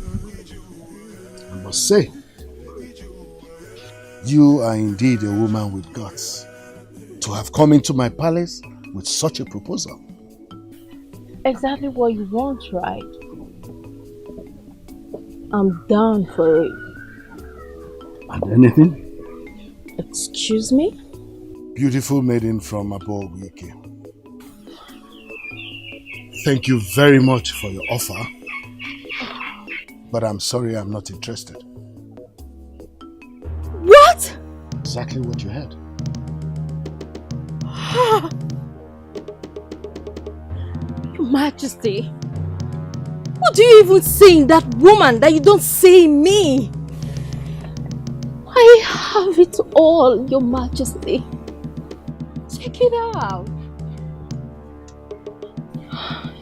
I must say, you are indeed a woman with guts. To have come into my palace with such a proposal. Exactly what you want, right? I'm down for it. And anything? Excuse me? Beautiful maiden from Abogwike. Thank you very much for your offer. But I'm sorry I'm not interested. What? Exactly what you heard. Your Majesty, what do you even see in that woman that you don't see in me? I have it all, Your Majesty. Check it out.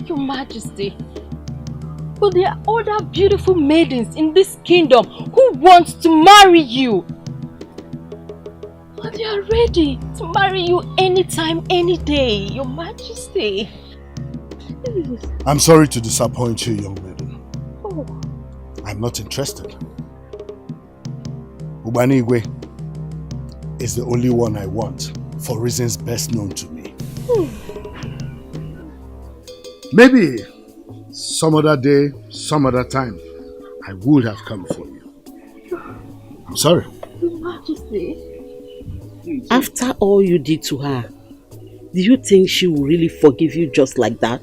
Your Majesty, but there are other beautiful maidens in this kingdom who want to marry you. But they are ready to marry you anytime, any day, Your Majesty. Please. I'm sorry to disappoint you, young maiden. Oh. I'm not interested. Igwe is the only one I want, for reasons best known to me. Maybe some other day, some other time, I would have come for you. I'm sorry. Your Majesty. After all you did to her, do you think she will really forgive you just like that?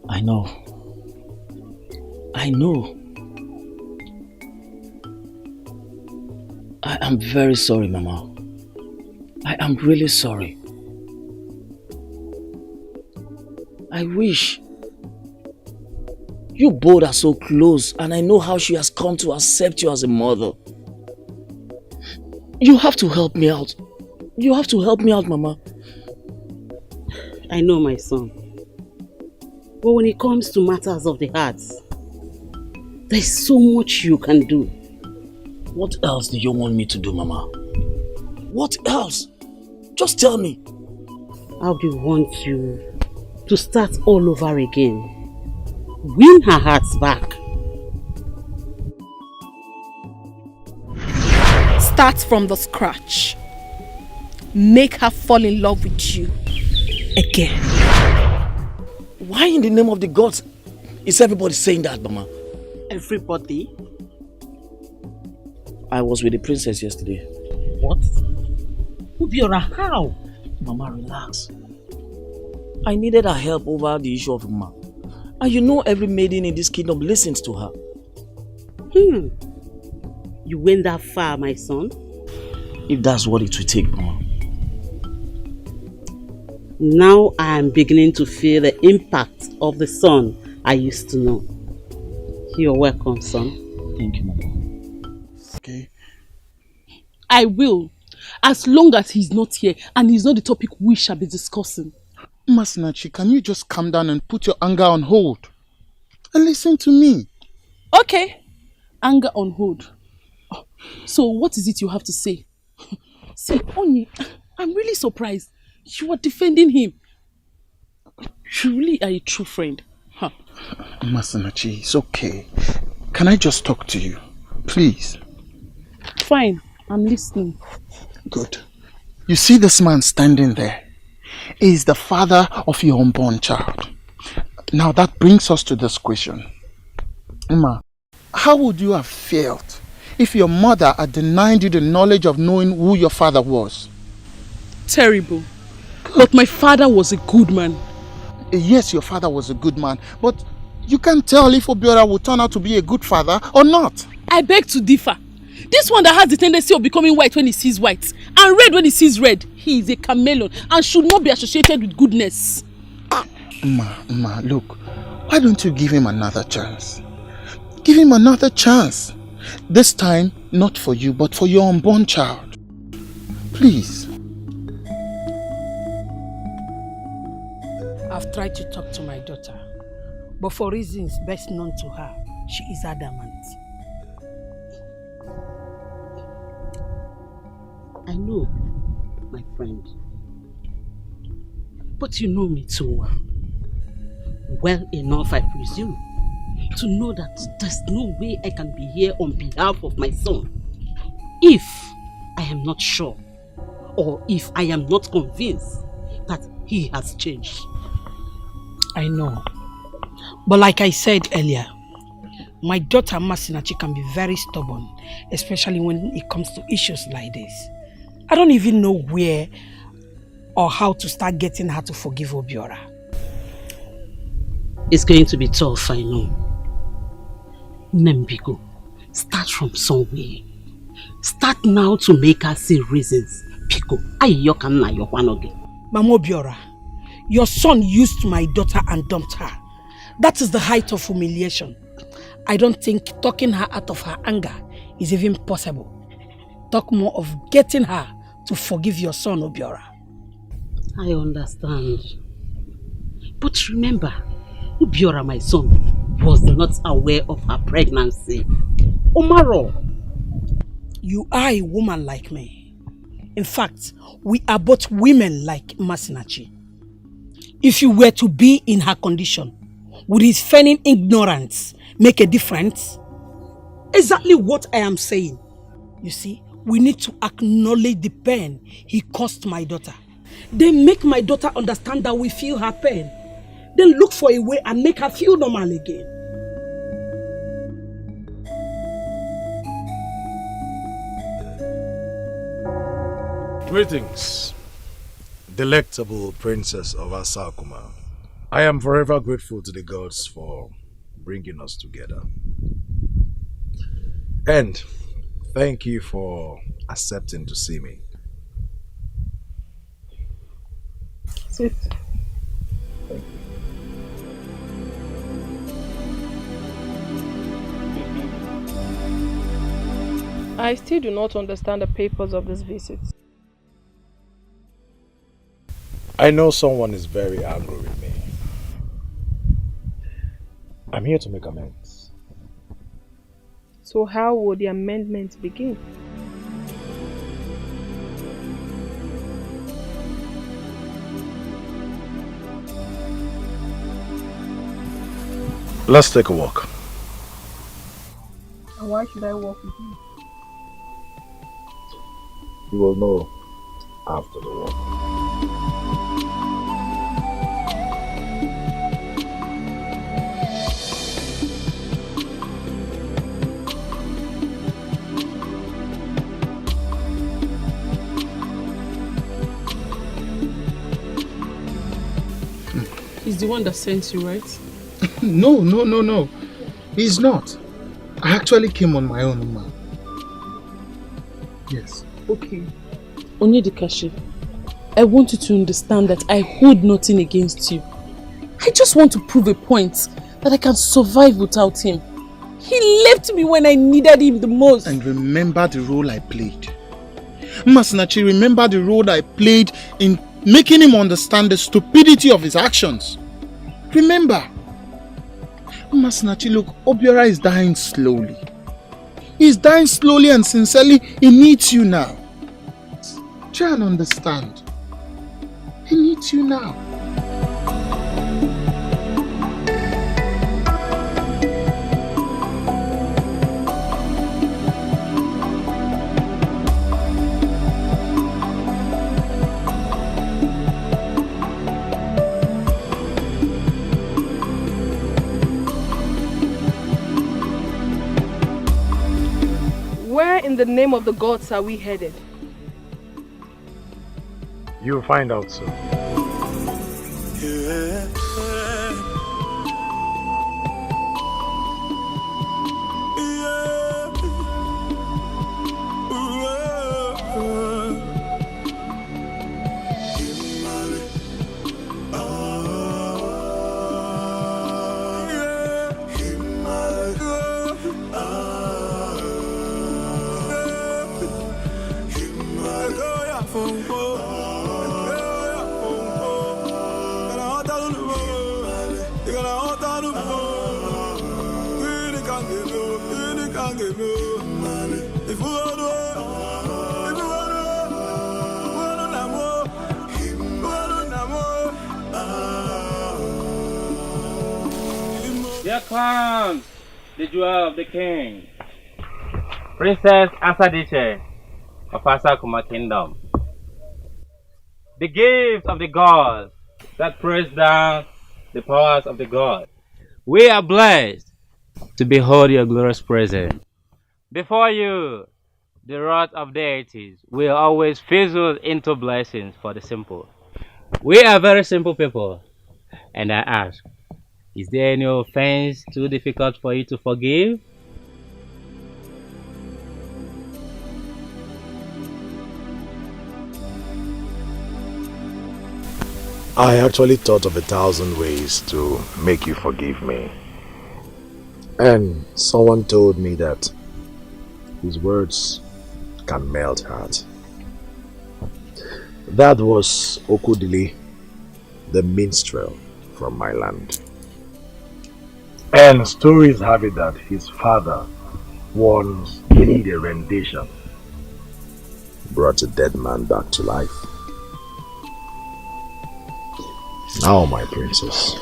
I know. I know. I am very sorry, Mama. I am really sorry. I wish. You both are so close, and I know how she has come to accept you as a mother. You have to help me out. You have to help me out, Mama. I know, my son. But when it comes to matters of the heart, there's so much you can do. What else do you want me to do, Mama? What else? Just tell me. I would want you to start all over again. Win her heart back. Start from the scratch. Make her fall in love with you again. Why in the name of the gods is everybody saying that, Mama? Everybody? I was with the princess yesterday. What? Ubiora, how? Mama, relax. I needed her help over the issue of Uma. And you know every maiden in this kingdom listens to her. You went that far, my son? If that's what it will take, Mama. Now I am beginning to feel the impact of the son I used to know. You're welcome, son. Thank you, Mama. Okay. I will, as long as he's not here and he's not the topic we shall be discussing. Masinachi, can you just calm down and put your anger on hold? And listen to me. Okay. Anger on hold. So what is it you have to say? See, Onye, I'm really surprised. You are defending him. You really are a true friend. Huh. Masinachi, it's okay. Can I just talk to you? Please. Fine, I'm listening. Good. You see this man standing there? He is the father of your unborn child. Now that brings us to this question. Emma, how would you have felt if your mother had denied you the knowledge of knowing who your father was? Terrible. But my father was a good man. Yes, your father was a good man, but you can't tell if Obiora will turn out to be a good father or not. I beg to differ. This one that has the tendency of becoming white when he sees white and red when he sees red, he is a chameleon and should not be associated with goodness. Ma, look, why don't you give him another chance? Give him another chance. This time, not for you, but for your unborn child. Please. I've tried to talk to my daughter, but for reasons best known to her, she is adamant. I know, my friend. But you know me too well. Well enough, I presume, to know that there's no way I can be here on behalf of my son if I am not sure, or if I am not convinced that he has changed. I know. But like I said earlier, my daughter Masinachi can be very stubborn, especially when it comes to issues like this. I don't even know where or how to start getting her to forgive Obiora. It's going to be tough, I know. Nembigo, start from somewhere. Start now to make her see reasons. Pico, Mama Obiora, your son used my daughter and dumped her. That is the height of humiliation. I don't think talking her out of her anger is even possible. Talk more of getting her to forgive your son, Obiora. I understand. But remember, Obiora, my son, was not aware of her pregnancy. Omaro. You are a woman like me. In fact, we are both women like Masinachi. If you were to be in her condition, would his feigning ignorance make a difference? Exactly what I am saying. You see, we need to acknowledge the pain he caused my daughter. Then make my daughter understand that we feel her pain. Then look for a way and make her feel normal again. Greetings, delectable princess of Asakuma. I am forever grateful to the gods for bringing us together. And thank you for accepting to see me. Sit. Thank you. I still do not understand the purpose of this visit. I know someone is very angry with me. I'm here to make amends. So how would the amendment begin? Let's take a walk. And why should I walk with you? You will know after the walk. He's the one that sent you, right? No. He's not. I actually came on my own, Uma. Yes. Okay. Onyedikashi, I want you to understand that I hold nothing against you. I just want to prove a point that I can survive without him. He left me when I needed him the most. And remember the role I played. Masinachi, remember the role I played in making him understand the stupidity of his actions. Remember. Masinachi, look, Obiora is dying slowly. He's dying slowly and sincerely. He needs you now. Try and understand. He needs you now. in the name of the gods are we headed? You'll find out soon. Here comes the jewel of the king, Princess Asadiche of Asakuma Kingdom. The gift of the gods that press down the powers of the gods. We are blessed to behold your glorious presence. Before you, the wrath of deities will always fizzle into blessings for the simple. We are very simple people, and I ask, is there any offense too difficult for you to forgive? I actually thought of 1,000 ways to make you forgive me. And someone told me that his words can melt heart. That was Okudili, the minstrel from my land. And stories have it that his father once did a rendition, brought a dead man back to life. Now, my princess,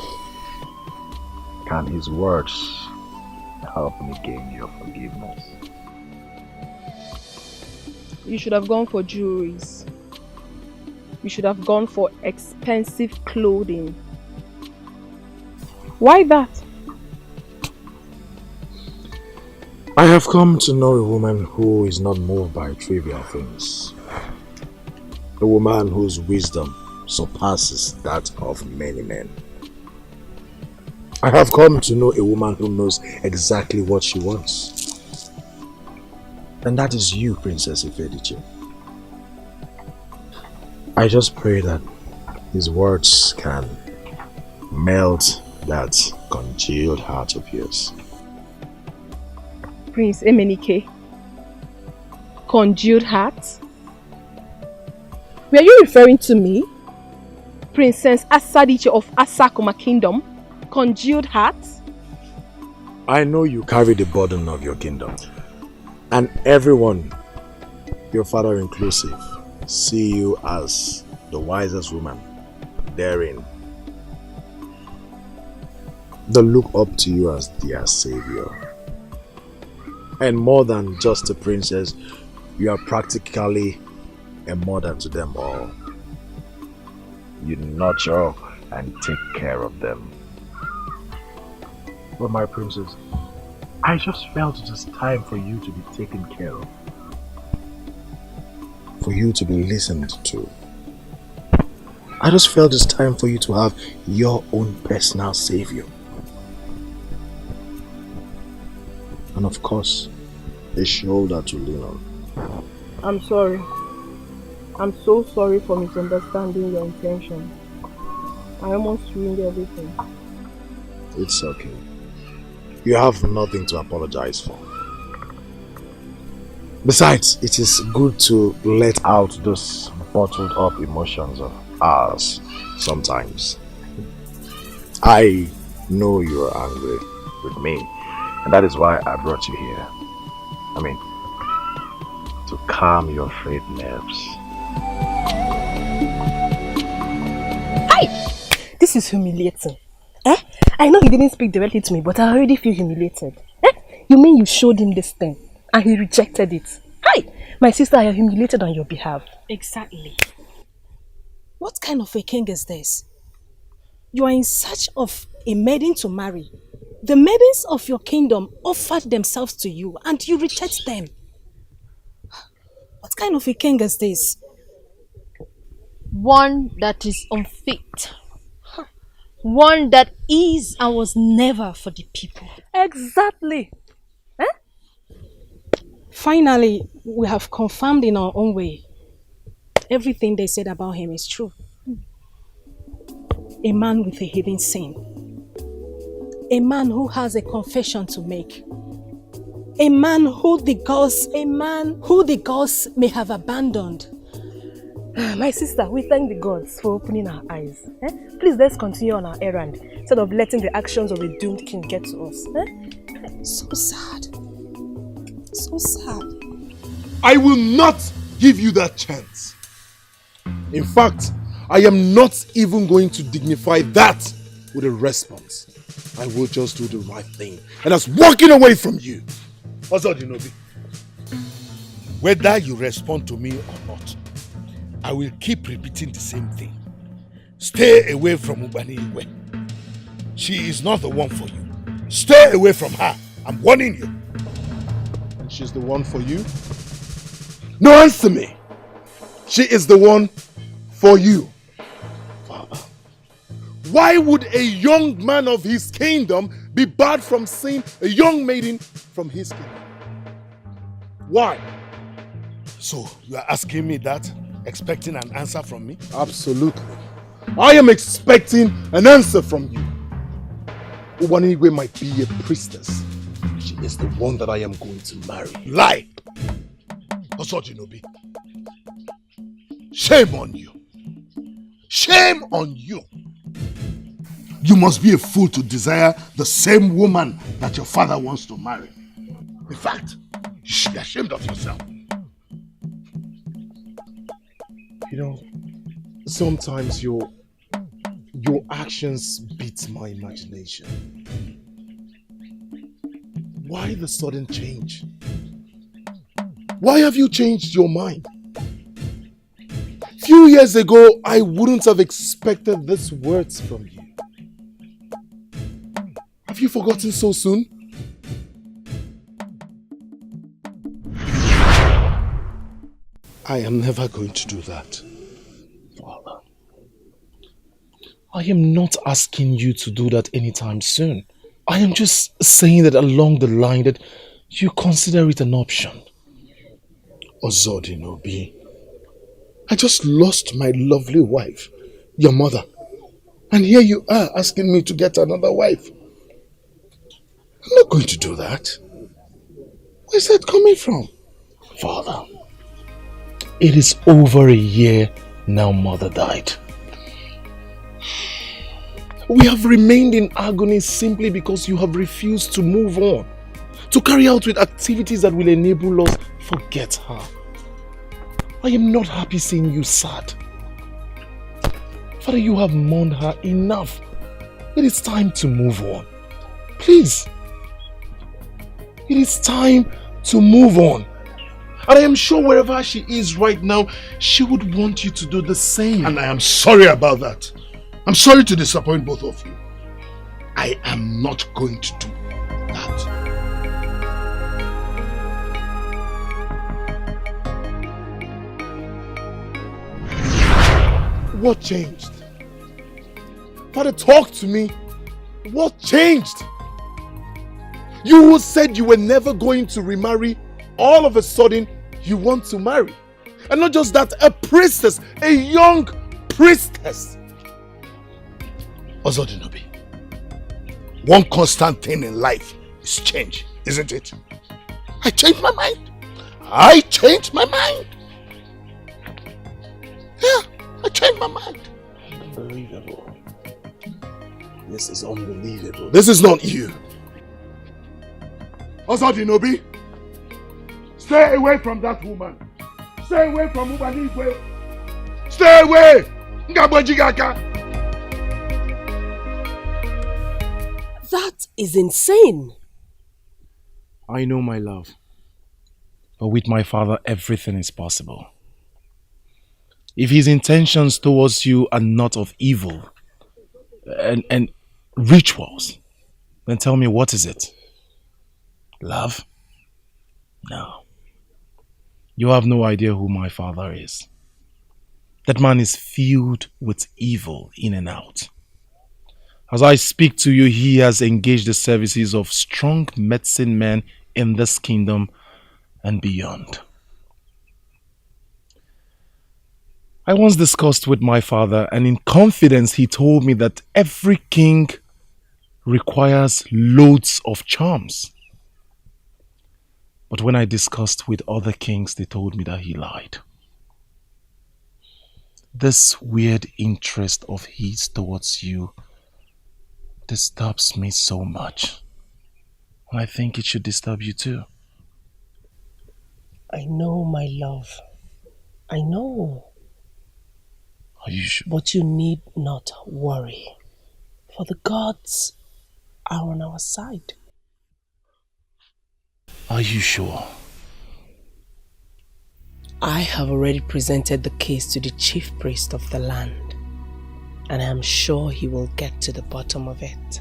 can his words help me gain your forgiveness? You should have gone for jewelries. You should have gone for expensive clothing. Why that? I have come to know a woman who is not moved by trivial things. A woman whose wisdom surpasses that of many men. I have come to know a woman who knows exactly what she wants. And that is you, Princess Ifediche. I just pray that his words can melt that congealed heart of yours. Prince Emenike, congealed heart? Were you referring to me? Princess Asadiche of Asakuma Kingdom, congealed heart? I know you carry the burden of your kingdom, and everyone, your father inclusive, see you as the wisest woman, daring. They look up to you as their savior. And more than just a princess, you are practically a mother to them all. You nurture and take care of them. But my princess, I just felt it is time for you to be taken care of. For you to be listened to. I just felt it's time for you to have your own personal savior. And of course, a shoulder to lean on. I'm sorry. I'm so sorry for misunderstanding your intention. I almost ruined everything. It's okay. You have nothing to apologize for. Besides, it is good to let out those bottled up emotions of ours sometimes. I know you are angry with me, and that is why I brought you here. I mean, to calm your frayed nerves. Hi! This is humiliating. I know he didn't speak directly to me, but I already feel humiliated. You mean you showed him this thing and he rejected it? Hi! My sister, I am humiliated on your behalf. Exactly. What kind of a king is this? You are in search of a maiden to marry. The maidens of your kingdom offered themselves to you and you reject them. kind of a king is this? One that is unfit. One that is and was never for the people. Exactly. Finally, we have confirmed in our own way. Everything they said about him is true. A man with a hidden sin. A man who has a confession to make. A man who the gods may have abandoned. My sister, we thank the gods for opening our eyes. Please, let's continue on our errand instead of letting the actions of a doomed king get to us. So sad. So sad. I will not give you that chance. In fact, I am not even going to dignify that with a response. I will just do the right thing. And that's walking away from you. Ozodinobi, whether you respond to me or not, I will keep repeating the same thing. Stay away from Igwe. She is not the one for you. Stay away from her. I'm warning you. And she's the one for you? No, answer me. She is the one for you. Father, why would a young man of his kingdom be barred from seeing a young maiden from his kingdom? Why? So, you are asking me that, expecting an answer from me? Absolutely. I am expecting an answer from you. Igwe might be a priestess. She is the one that I am going to marry. Lie! Osojinobi. Shame on you. Shame on you. You must be a fool to desire the same woman that your father wants to marry. In fact, you should be ashamed of yourself. You know, sometimes your actions beat my imagination. Why the sudden change? Why have you changed your mind? Few years ago, I wouldn't have expected these words from you. Have you forgotten so soon? I am never going to do that, Father. I am not asking you to do that anytime soon. I am just saying that along the line that you consider it an option. Ozodinobi, I just lost my lovely wife, your mother. And here you are asking me to get another wife. I'm not going to do that. Where's that coming from? Father, it is over a year now mother died. We have remained in agony simply because you have refused to move on, to carry out with activities that will enable us forget her. I am not happy seeing you sad. Father, you have mourned her enough. It is time to move on. Please. It is time to move on. And I am sure wherever she is right now, she would want you to do the same. And I am sorry about that. I'm sorry to disappoint both of you. I am not going to do that. What changed? Father, talk to me. What changed? You who said you were never going to remarry, all of a sudden you want to marry. And not just that, a priestess, a young priestess. Ozodinobi, one constant thing in life is change, isn't it? I changed my mind. I changed my mind. Yeah, I changed my mind. Unbelievable. This is unbelievable. This is not you. Ozodinobi, stay away from that woman. Stay away from Igwe. Stay away. Ngabojigaka. That is insane. I know, my love. But with my father, everything is possible. If his intentions towards you are not of evil and rituals, then tell me, what is it? Love? No. You have no idea who my father is. That man is filled with evil in and out. As I speak to you, he has engaged the services of strong medicine men in this kingdom and beyond. I once discussed with my father, and in confidence he told me that every king requires loads of charms. But when I discussed with other kings, they told me that he lied. This weird interest of his towards you disturbs me so much. And I think it should disturb you too. I know, my love. I know. Are you sure? But you need not worry, for the gods are on our side. Are you sure? I have already presented the case to the chief priest of the land, and I am sure he will get to the bottom of it.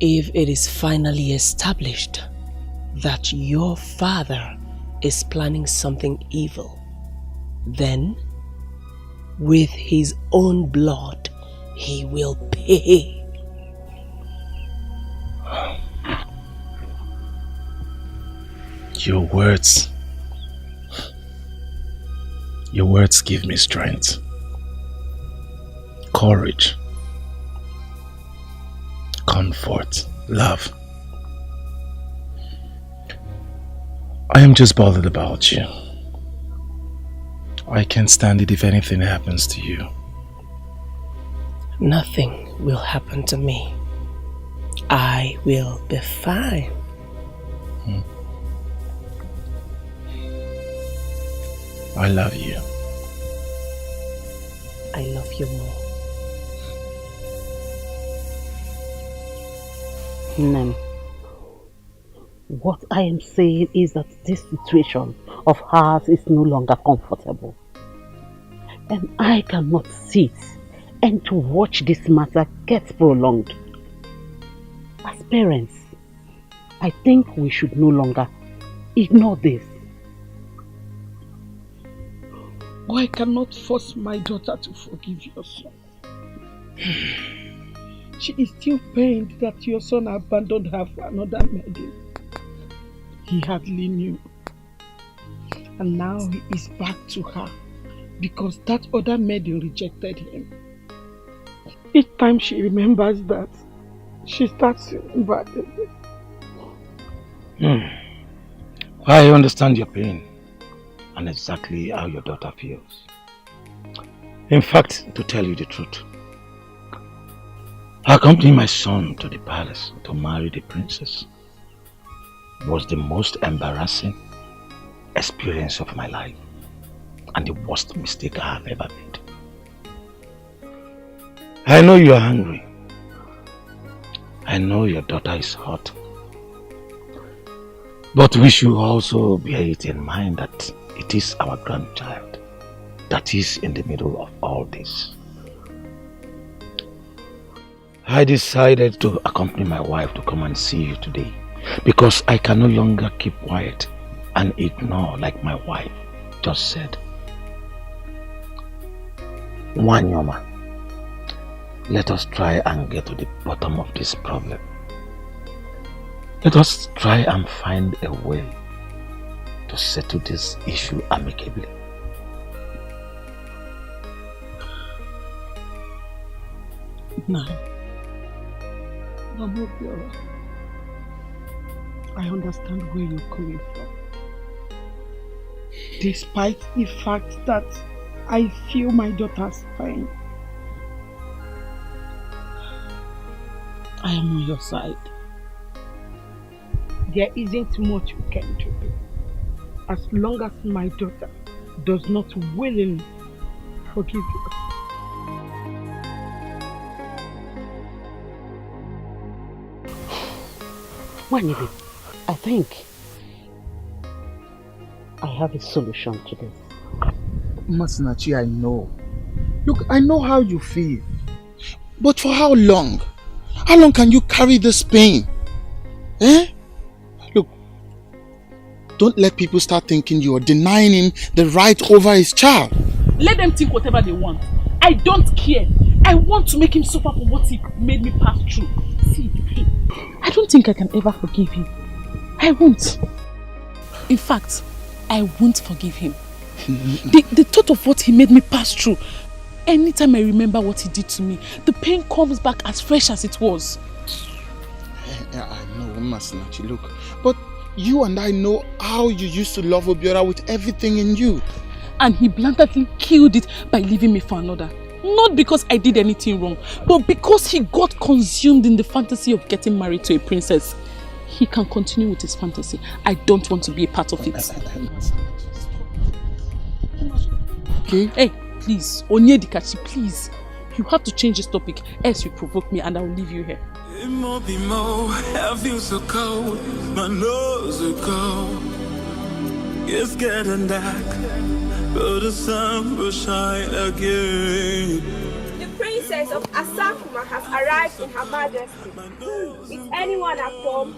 If it is finally established that your father is planning something evil, then with his own blood he will pay. Your words give me strength, courage, comfort, love. I am just bothered about you. I can't stand it if anything happens to you. Nothing will happen to me. I will be fine. I love you. I love you more. Nem, what I am saying is that this situation of hers is no longer comfortable. And I cannot sit and to watch this matter get prolonged. As parents, I think we should no longer ignore this. I cannot force my daughter to forgive your son. She is still pained that your son abandoned her for another maiden. He hardly knew. And now he is back to her because that other maiden rejected him. Each time she remembers that, she starts feeling bad. I understand your pain and exactly how your daughter feels. In fact, to tell you the truth, accompanying my son to the palace to marry the princess was the most embarrassing experience of my life and the worst mistake I have ever made. I know you are hungry. I know your daughter is hurt. But we should also bear it in mind that it is our grandchild that is in the middle of all this. I decided to accompany my wife to come and see you today because I can no longer keep quiet and ignore like my wife just said. Wanyoma, let us try and get to the bottom of this problem. Let us try and find a way to settle this issue amicably. Now, Obiora, I understand where you're coming from. Despite the fact that I feel my daughter's pain, I am on your side. There isn't much we can do as long as my daughter does not willingly forgive you. Wanibi, I think I have a solution to this. Masinachi, I know. Look, I know how you feel. But for how long? How long can you carry this pain? Eh? Look, don't let people start thinking you are denying him the right over his child. Let them think whatever they want. I don't care. I want to make him suffer for what he made me pass through. See, I don't think I can ever forgive him. I won't. In fact, I won't forgive him. The thought of what he made me pass through, anytime I remember what he did to me, the pain comes back as fresh as it was. I know, Masinachi, look. But you and I know how you used to love Obiora with everything in you. And he blatantly killed it by leaving me for another. Not because I did anything wrong, but because he got consumed in the fantasy of getting married to a princess. He can continue with his fantasy. I don't want to be a part of it. Okay. Hey, please, Onyedikachi, please. You have to change this topic, else you provoke me and I will leave you here. I feel so cold, my nose is cold. It's getting dark, but the sun will shine again. The princess of Asakuma has arrived in Her Majesty. Is anyone at home?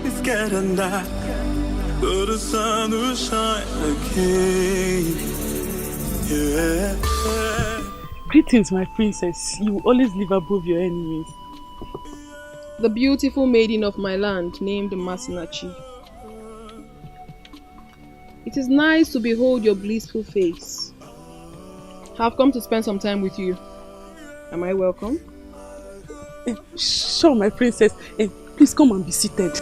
It's getting dark, but the sun will shine again. Yeah. Greetings, my princess. You will always live above your enemies. The beautiful maiden of my land, named Masinachi. It is nice to behold your blissful face. I've come to spend some time with you. Am I welcome? Sure, my princess. Please come and be seated.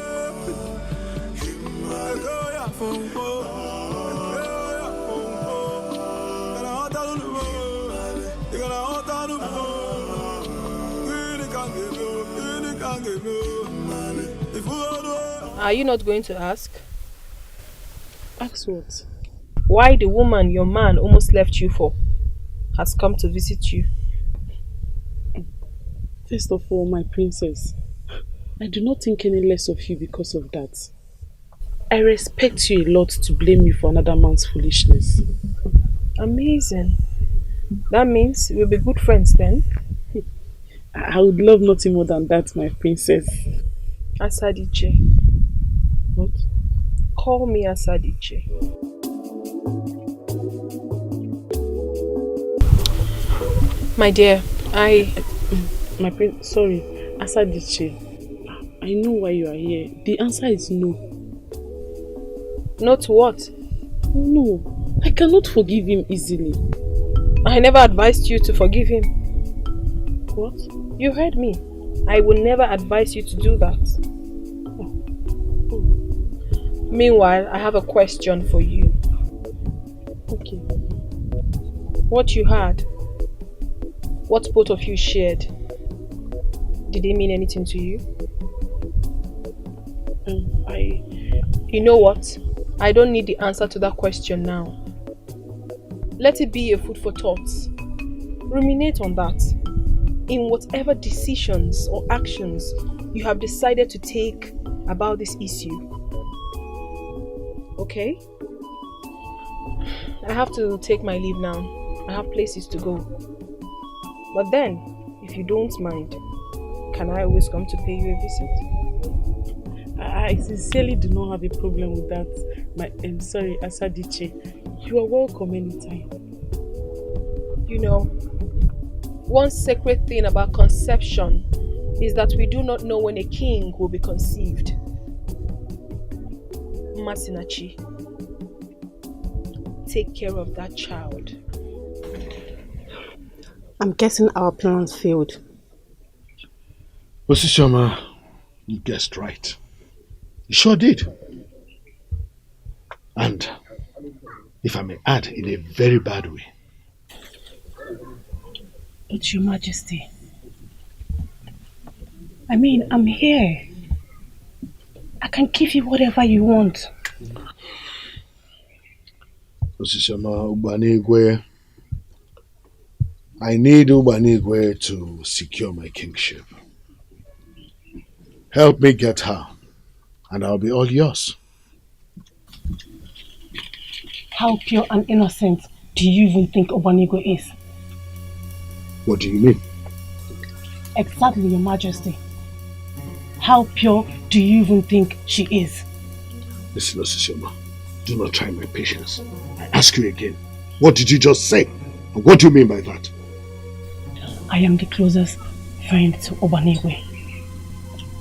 Are you not going to ask? Ask what? Why the woman your man almost left you for has come to visit you? First of all, my princess, I do not think any less of you because of that. I respect you a lot to blame me for another man's foolishness. Amazing. That means we'll be good friends then? I would love nothing more than that, my princess. Asadiche. What? Call me Asadiche. My dear, sorry, Asadiche. I know why you are here. The answer is no. Not what? No, I cannot forgive him easily. I never advised you to forgive him. What? You heard me. I will never advise you to do that. Meanwhile, I have a question for you. Okay. What you had, what both of you shared, did it mean anything to you? You know what? I don't need the answer to that question now. Let it be a food for thought. Ruminate on that. In whatever decisions or actions you have decided to take about this issue. Okay? I have to take my leave now. I have places to go. But then, if you don't mind, can I always come to pay you a visit? I sincerely do not have a problem with that. I'm sorry, Asadiche. You are welcome anytime. You know, one sacred thing about conception is that we do not know when a king will be conceived. Masinachi, take care of that child. I'm guessing our plans failed. Osisioma, you guessed right. You sure did. And, if I may add, in a very bad way. But Your Majesty, I mean, I'm here. I can give you whatever you want. Osisioma, Igwe, I need Igwe to secure my kingship. Help me get her, and I'll be all yours. How pure and innocent do you even think Igwe is? What do you mean? Exactly, Your Majesty. How pure do you even think she is? Listen, Osisioma, do not try my patience. I ask you again, what did you just say? And what do you mean by that? I am the closest friend to Igwe,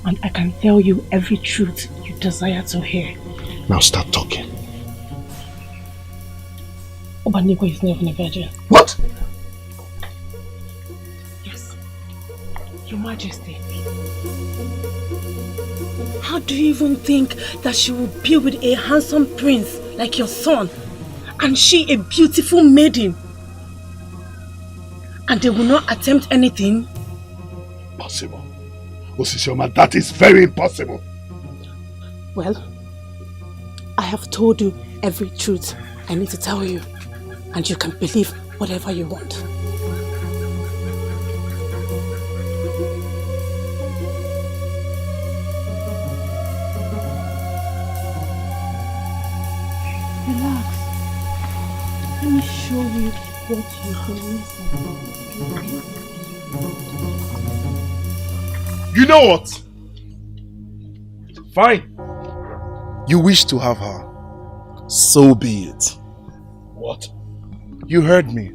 and I can tell you every truth you desire to hear. Now start talking. Igwe is not even a virgin. What? Yes, Your Majesty. How do you even think that she will be with a handsome prince like your son, and she a beautiful maiden, and they will not attempt anything? Possible. Osisioma, that is very impossible. Well, I have told you every truth I need to tell you, and you can believe whatever you want. Relax. Let me show you what you can listen. You know what? Fine. You wish to have her. So be it. What? You heard me.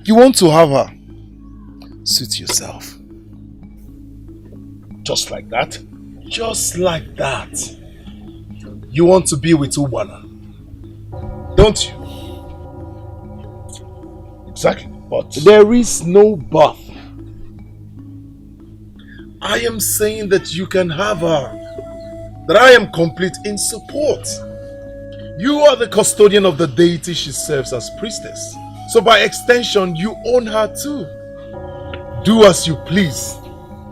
You want to have her. Suit yourself. Just like that? Just like that. You want to be with Ugana, don't you? Exactly, but... There is no but. I am saying that you can have her. That I am complete in support. You are the custodian of the deity she serves as priestess. So by extension, you own her too. Do as you please.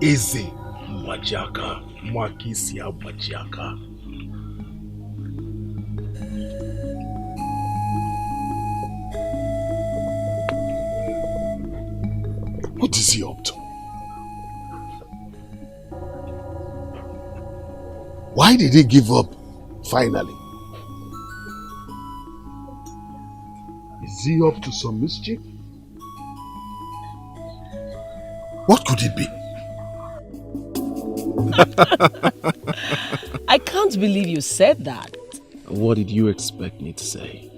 Eze Majaka Makisia Majaka. What is he up to? Why did he give up finally? Is he up to some mischief? What could it be? I can't believe you said that. What did you expect me to say?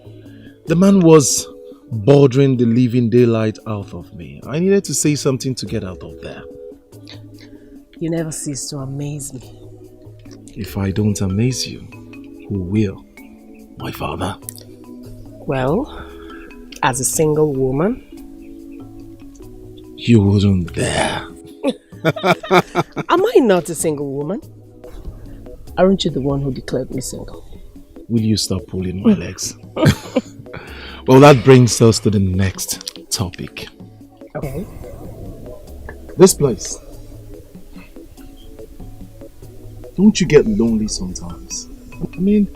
The man was bothering the living daylight out of me. I needed to say something to get out of there. You never cease to amaze me. If I don't amaze you, who will? My father? Well, as a single woman, you wouldn't dare. Am I not a single woman? Aren't you the one who declared me single? Will you stop pulling my legs? Well, that brings us to the next topic. Okay. This place. Don't you get lonely sometimes? I mean,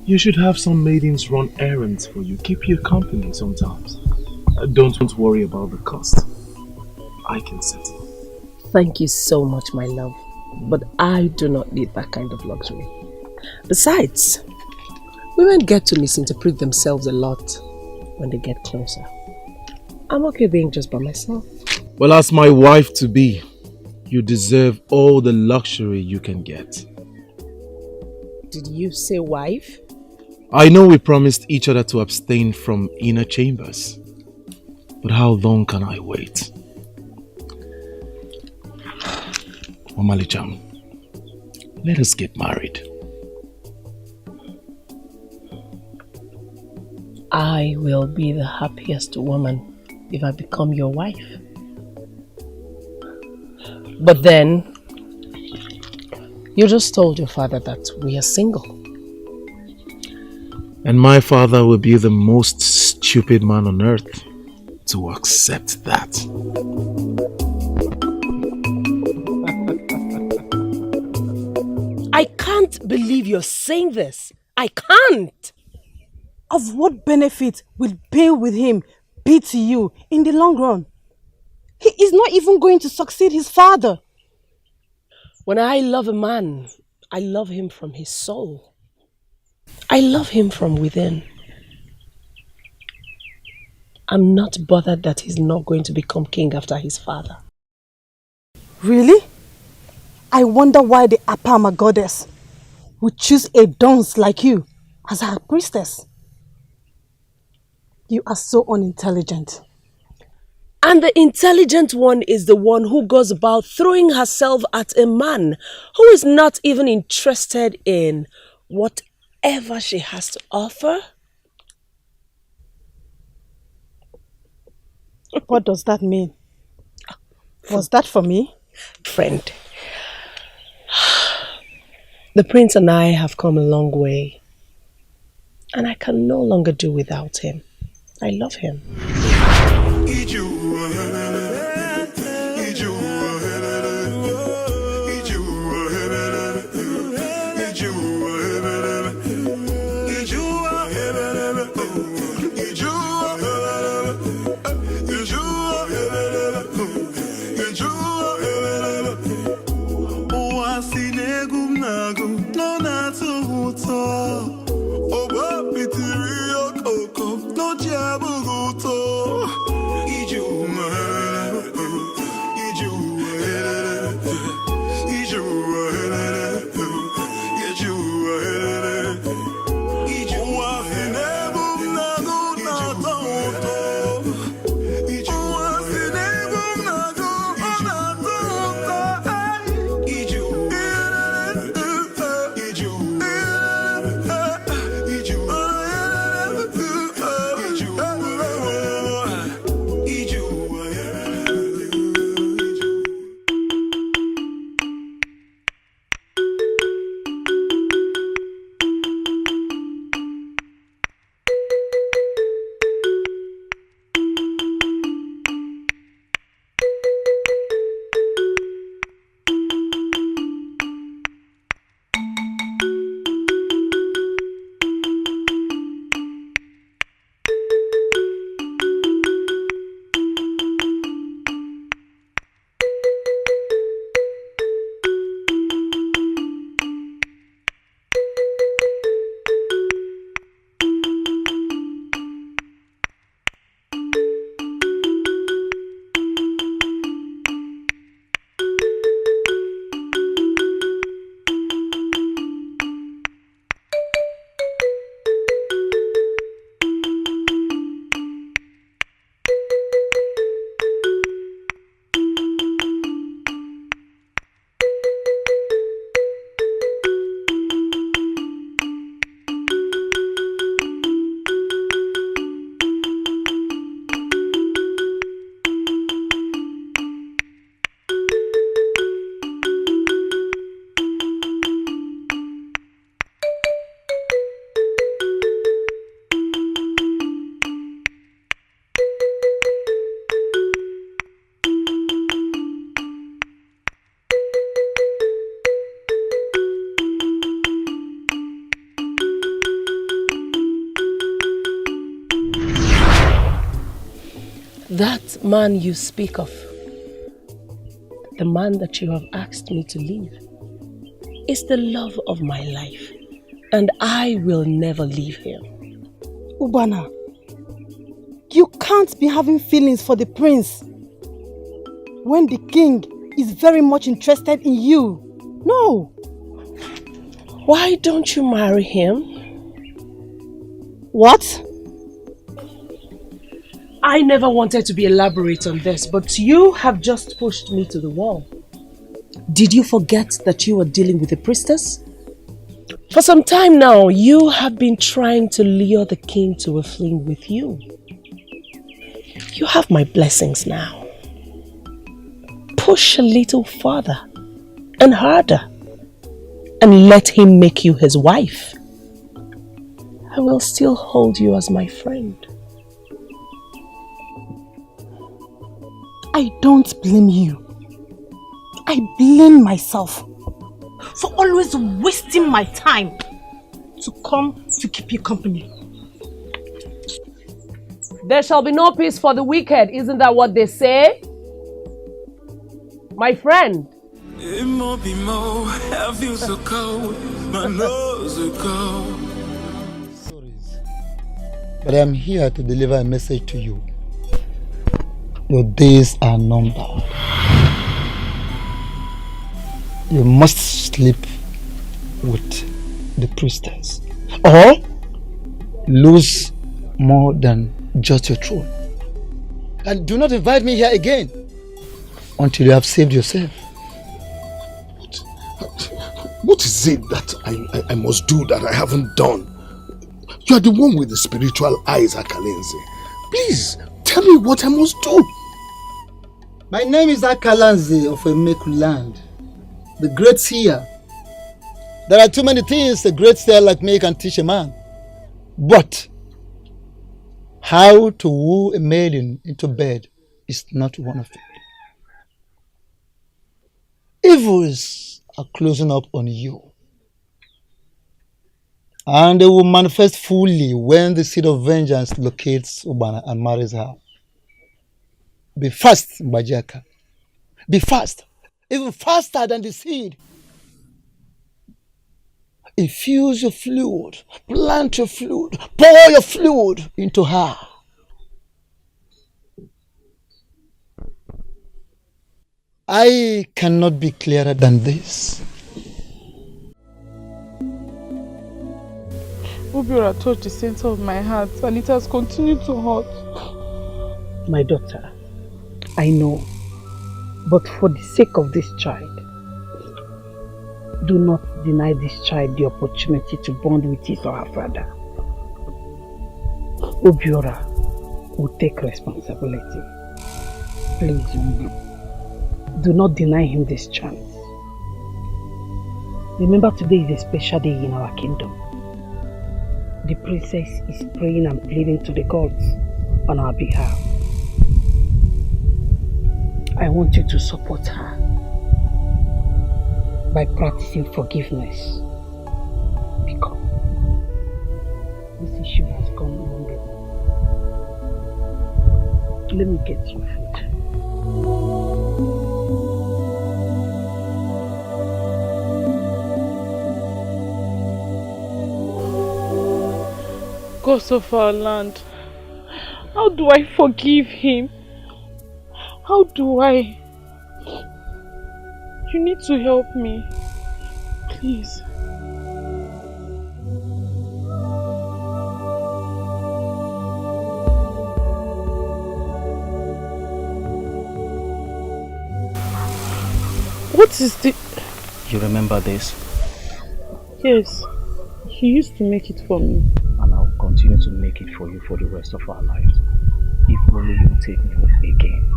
you should have some maidens run errands for you. Keep you company sometimes. Don't worry about the cost. I can settle. Thank you so much, my love. But I do not need that kind of luxury. Besides, women get to misinterpret themselves a lot when they get closer. I'm okay being just by myself. Well, as my wife-to-be, you deserve all the luxury you can get. Did you say wife? I know we promised each other to abstain from inner chambers. But how long can I wait? Omalicham, let us get married. I will be the happiest woman if I become your wife. But then, you just told your father that we are single. And my father will be the most stupid man on earth to accept that. I can't believe you're saying this. I can't. Of what benefit will being with him be to you in the long run? He is not even going to succeed his father. When I love a man, I love him from his soul. I love him from within. I'm not bothered that he's not going to become king after his father. Really? I wonder why the Apama goddess would choose a dunce like you as her priestess? You are so unintelligent. And the intelligent one is the one who goes about throwing herself at a man who is not even interested in whatever she has to offer. What does that mean? Was that for me? Friend, the prince and I have come a long way, and I can no longer do without him. I love him. That man you speak of, the man that you have asked me to leave, is the love of my life, and I will never leave him. Ugana, you can't be having feelings for the prince when the king is very much interested in you. No. Why don't you marry him? What? I never wanted to be elaborate on this, but you have just pushed me to the wall. Did you forget that you were dealing with a priestess? For some time now, you have been trying to lure the king to a fling with you. You have my blessings now. Push a little farther and harder, and let him make you his wife. I will still hold you as my friend. I don't blame you. I blame myself for always wasting my time to come to keep you company. There shall be no peace for the wicked, isn't that what they say? My friend. It might be more, I feel so cold, my nose is cold. But I am here to deliver a message to you. Your days are numbered. You must sleep with the priestess, or lose more than just your throne. And do not invite me here again until you have saved yourself. What is it that I must do that I haven't done? You are the one with the spiritual eyes, Akalenze. Please, tell me what I must do. My name is Akalanze of Emeku land, the great seer. There are too many things a great seer like me can teach a man. But how to woo a maiden into bed is not one of them. Evils are closing up on you, and they will manifest fully when the seed of vengeance locates Ugana and marries her. Be fast, Mbajaka. Be fast, even faster than the seed. Infuse your fluid, plant your fluid, pour your fluid into her. I cannot be clearer than this. Obiora touched the center of my heart and it has continued to hurt. My daughter, I know, but for the sake of this child, do not deny this child the opportunity to bond with his or her father. Obiora will take responsibility. Please, do not deny him this chance. Remember, today is a special day in our kingdom. The princess is praying and pleading to the gods on our behalf. I want you to support her by practicing forgiveness, because this issue has gone long enough. Let me get you food. God of our land, how do I forgive him? How do I? You need to help me, please. What is the... You remember this? Yes, he used to make it for me. And I'll continue to make it for you for the rest of our lives. If only you take me again.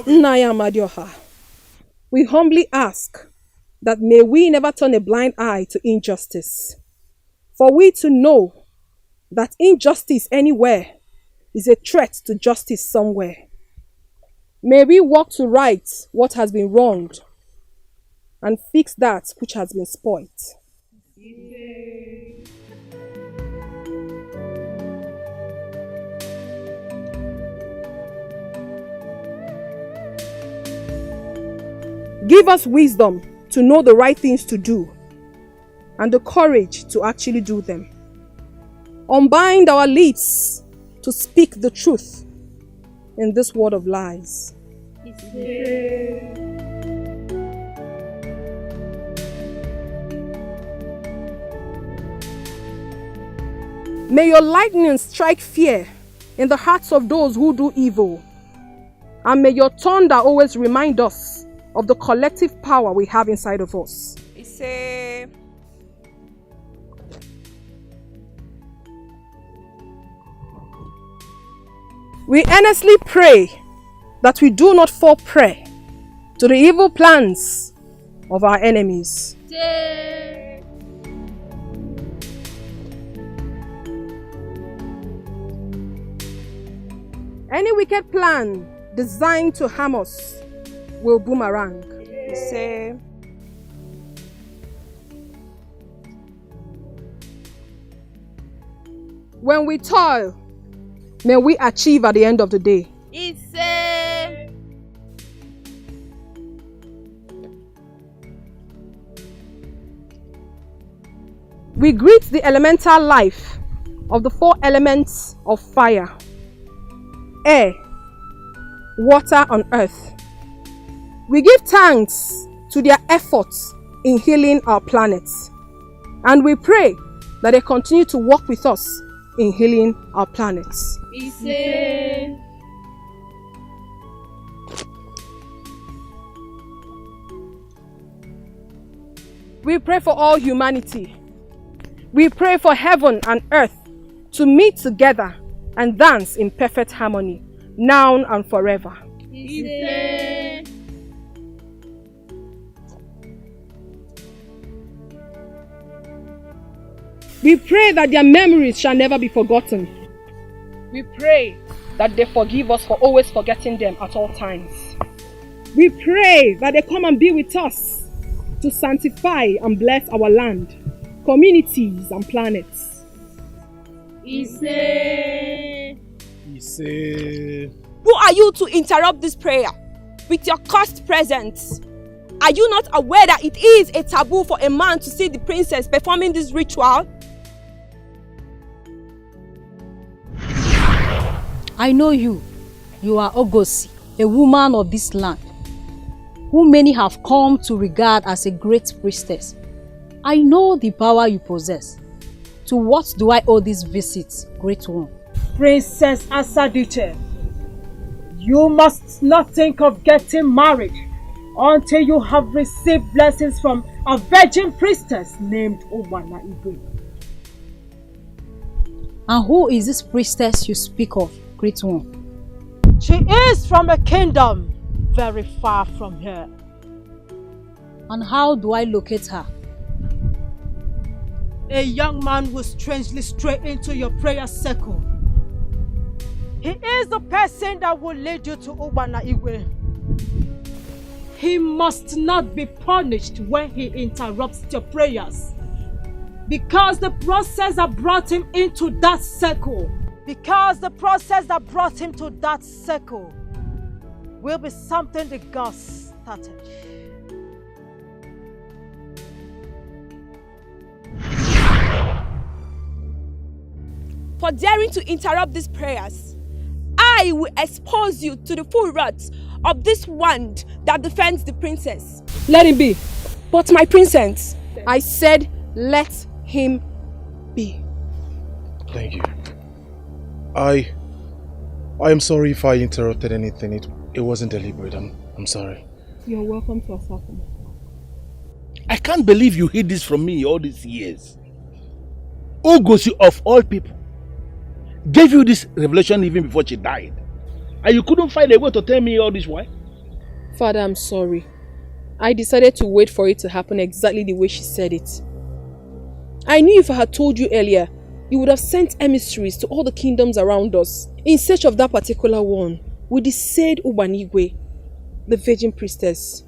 Naya Amadioha, we humbly ask that may we never turn a blind eye to injustice. For we to know that injustice anywhere is a threat to justice somewhere. May we work to right what has been wronged and fix that which has been spoilt. Give us wisdom to know the right things to do and the courage to actually do them. Unbind our lips to speak the truth in this world of lies. May your lightning strike fear in the hearts of those who do evil, and may your thunder always remind us of the collective power we have inside of us. We earnestly pray that we do not fall prey to the evil plans of our enemies. Any wicked plan designed to harm us will boomerang. When we toil, may we achieve at the end of the day. We greet the elemental life of the 4 elements of fire, air, water, and earth. We give thanks to their efforts in healing our planet, and we pray that they continue to work with us in healing our planet. We pray for all humanity. We pray for heaven and earth to meet together and dance in perfect harmony, now and forever. We pray that their memories shall never be forgotten. We pray that they forgive us for always forgetting them at all times. We pray that they come and be with us to sanctify and bless our land, communities and planets. Who are you to interrupt this prayer with your cursed presence? Are you not aware that it is a taboo for a man to see the princess performing this ritual? I know you. You are Ogosi, a woman of this land, whom many have come to regard as a great priestess. I know the power you possess. To what do I owe this visit, great one? Princess Sedater, you must not think of getting married until you have received blessings from a virgin priestess named Igwe. And who is this priestess you speak of, great one? She is from a kingdom very far from here. And how do I locate her? A young man will strangely stray into your prayer circle. He is the person that will lead you to Igwe. He must not be punished when he interrupts your prayers, because the process that brought him into that circle will be something the gods started. For daring to interrupt these prayers, I will expose you to the full wrath of this wand that defends the princess. Let him be. But my princess, I said let him be. Thank you. I am sorry if I interrupted anything. It wasn't deliberate. I'm sorry. You're welcome to Asako. I can't believe you hid this from me all these years. Ogosi of all people gave you this revelation even before she died, and you couldn't find a way to tell me all this why? Father, I'm sorry. I decided to wait for it to happen exactly the way she said it. I knew if I had told you earlier, you would have sent emissaries to all the kingdoms around us in search of that particular one with the said Igwe, the virgin priestess.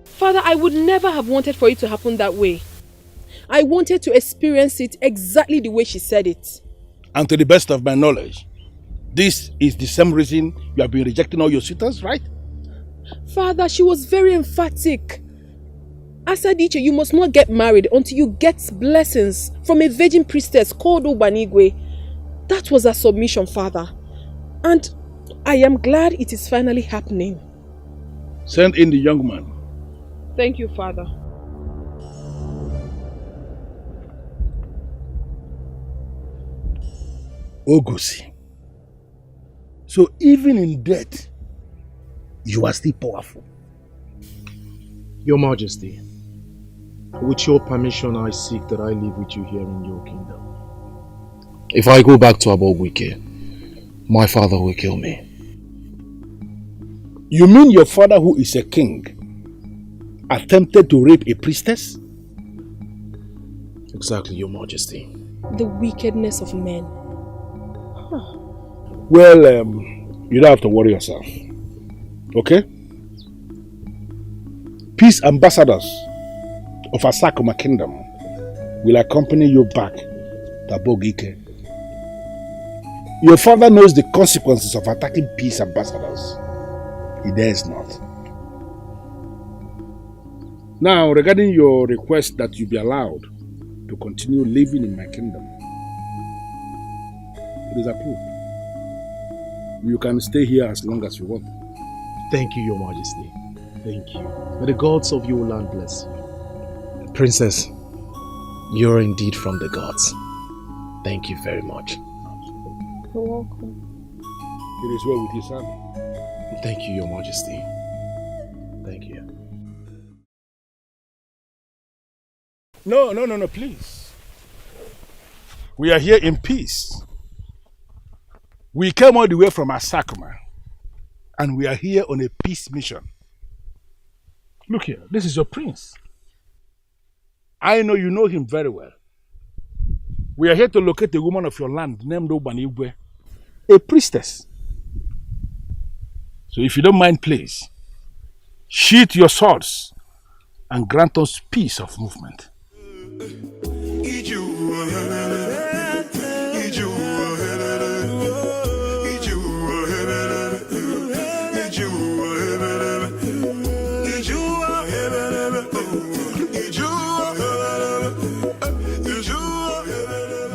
Father, I would never have wanted for it to happen that way. I wanted to experience it exactly the way she said it. And to the best of my knowledge, this is the same reason you have been rejecting all your suitors, right? Father, she was very emphatic. Asadiche, you must not get married until you get blessings from a virgin priestess called Igwe. That was her submission, Father. And I am glad it is finally happening. Send in the young man. Thank you, Father. Ogosi. So even in death, you are still powerful. Your Majesty, with your permission, I seek that I live with you here in your kingdom. If I go back to Abogwike, my father will kill me. You mean your father, who is a king, attempted to rape a priestess? Exactly, Your Majesty. The wickedness of men. Well, you don't have to worry yourself. Okay? Peace ambassadors of Asakuma Kingdom will accompany you back to Abogike. Your father knows the consequences of attacking peace ambassadors. He dares not. Now, regarding your request that you be allowed to continue living in my kingdom, it is approved. You can stay here as long as you want. Thank you, Your Majesty. Thank you. May the gods of your land bless you. Princess, you're indeed from the gods. Thank you very much. You're welcome. It is well with you, son. Thank you, Your Majesty. Thank you. No, please. We are here in peace. We came all the way from Asakuma, and we are here on a peace mission. Look here, this is your prince. I know you know him very well. We are here to locate a woman of your land named Igwe, a priestess. So if you don't mind, please, sheath your swords and grant us peace of movement.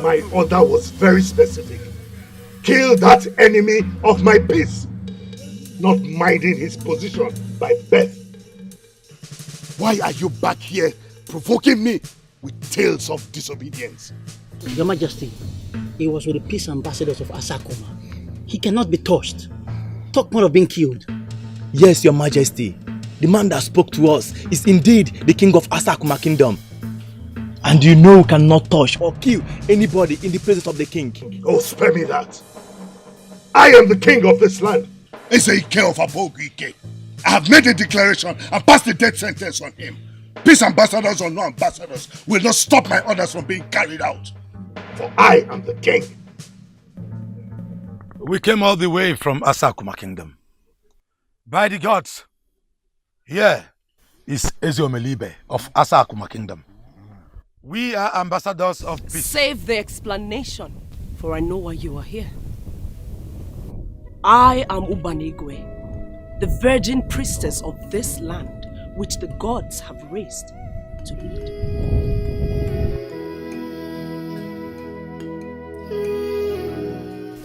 My order was very specific. Kill that enemy of my peace, not minding his position by birth. Why are you back here provoking me with tales of disobedience? Your Majesty, he was with the peace ambassadors of Asakuma. He cannot be touched. Talk more of being killed. Yes, Your Majesty. The man that spoke to us is indeed the king of Asakuma Kingdom. And you know we cannot touch or kill anybody in the presence of the king. Oh, spare me that. I am the king of this land. Etiko of Abogike. I have made a declaration and passed the death sentence on him. Peace ambassadors or no ambassadors will not stop my orders from being carried out. For I am the king. We came all the way from Asakuma Kingdom. By the gods, here is Eziomelibe of Asakuma Kingdom. We are ambassadors of peace. Save the explanation, for I know why you are here. I am Igwe, the virgin priestess of this land, which the gods have raised to lead.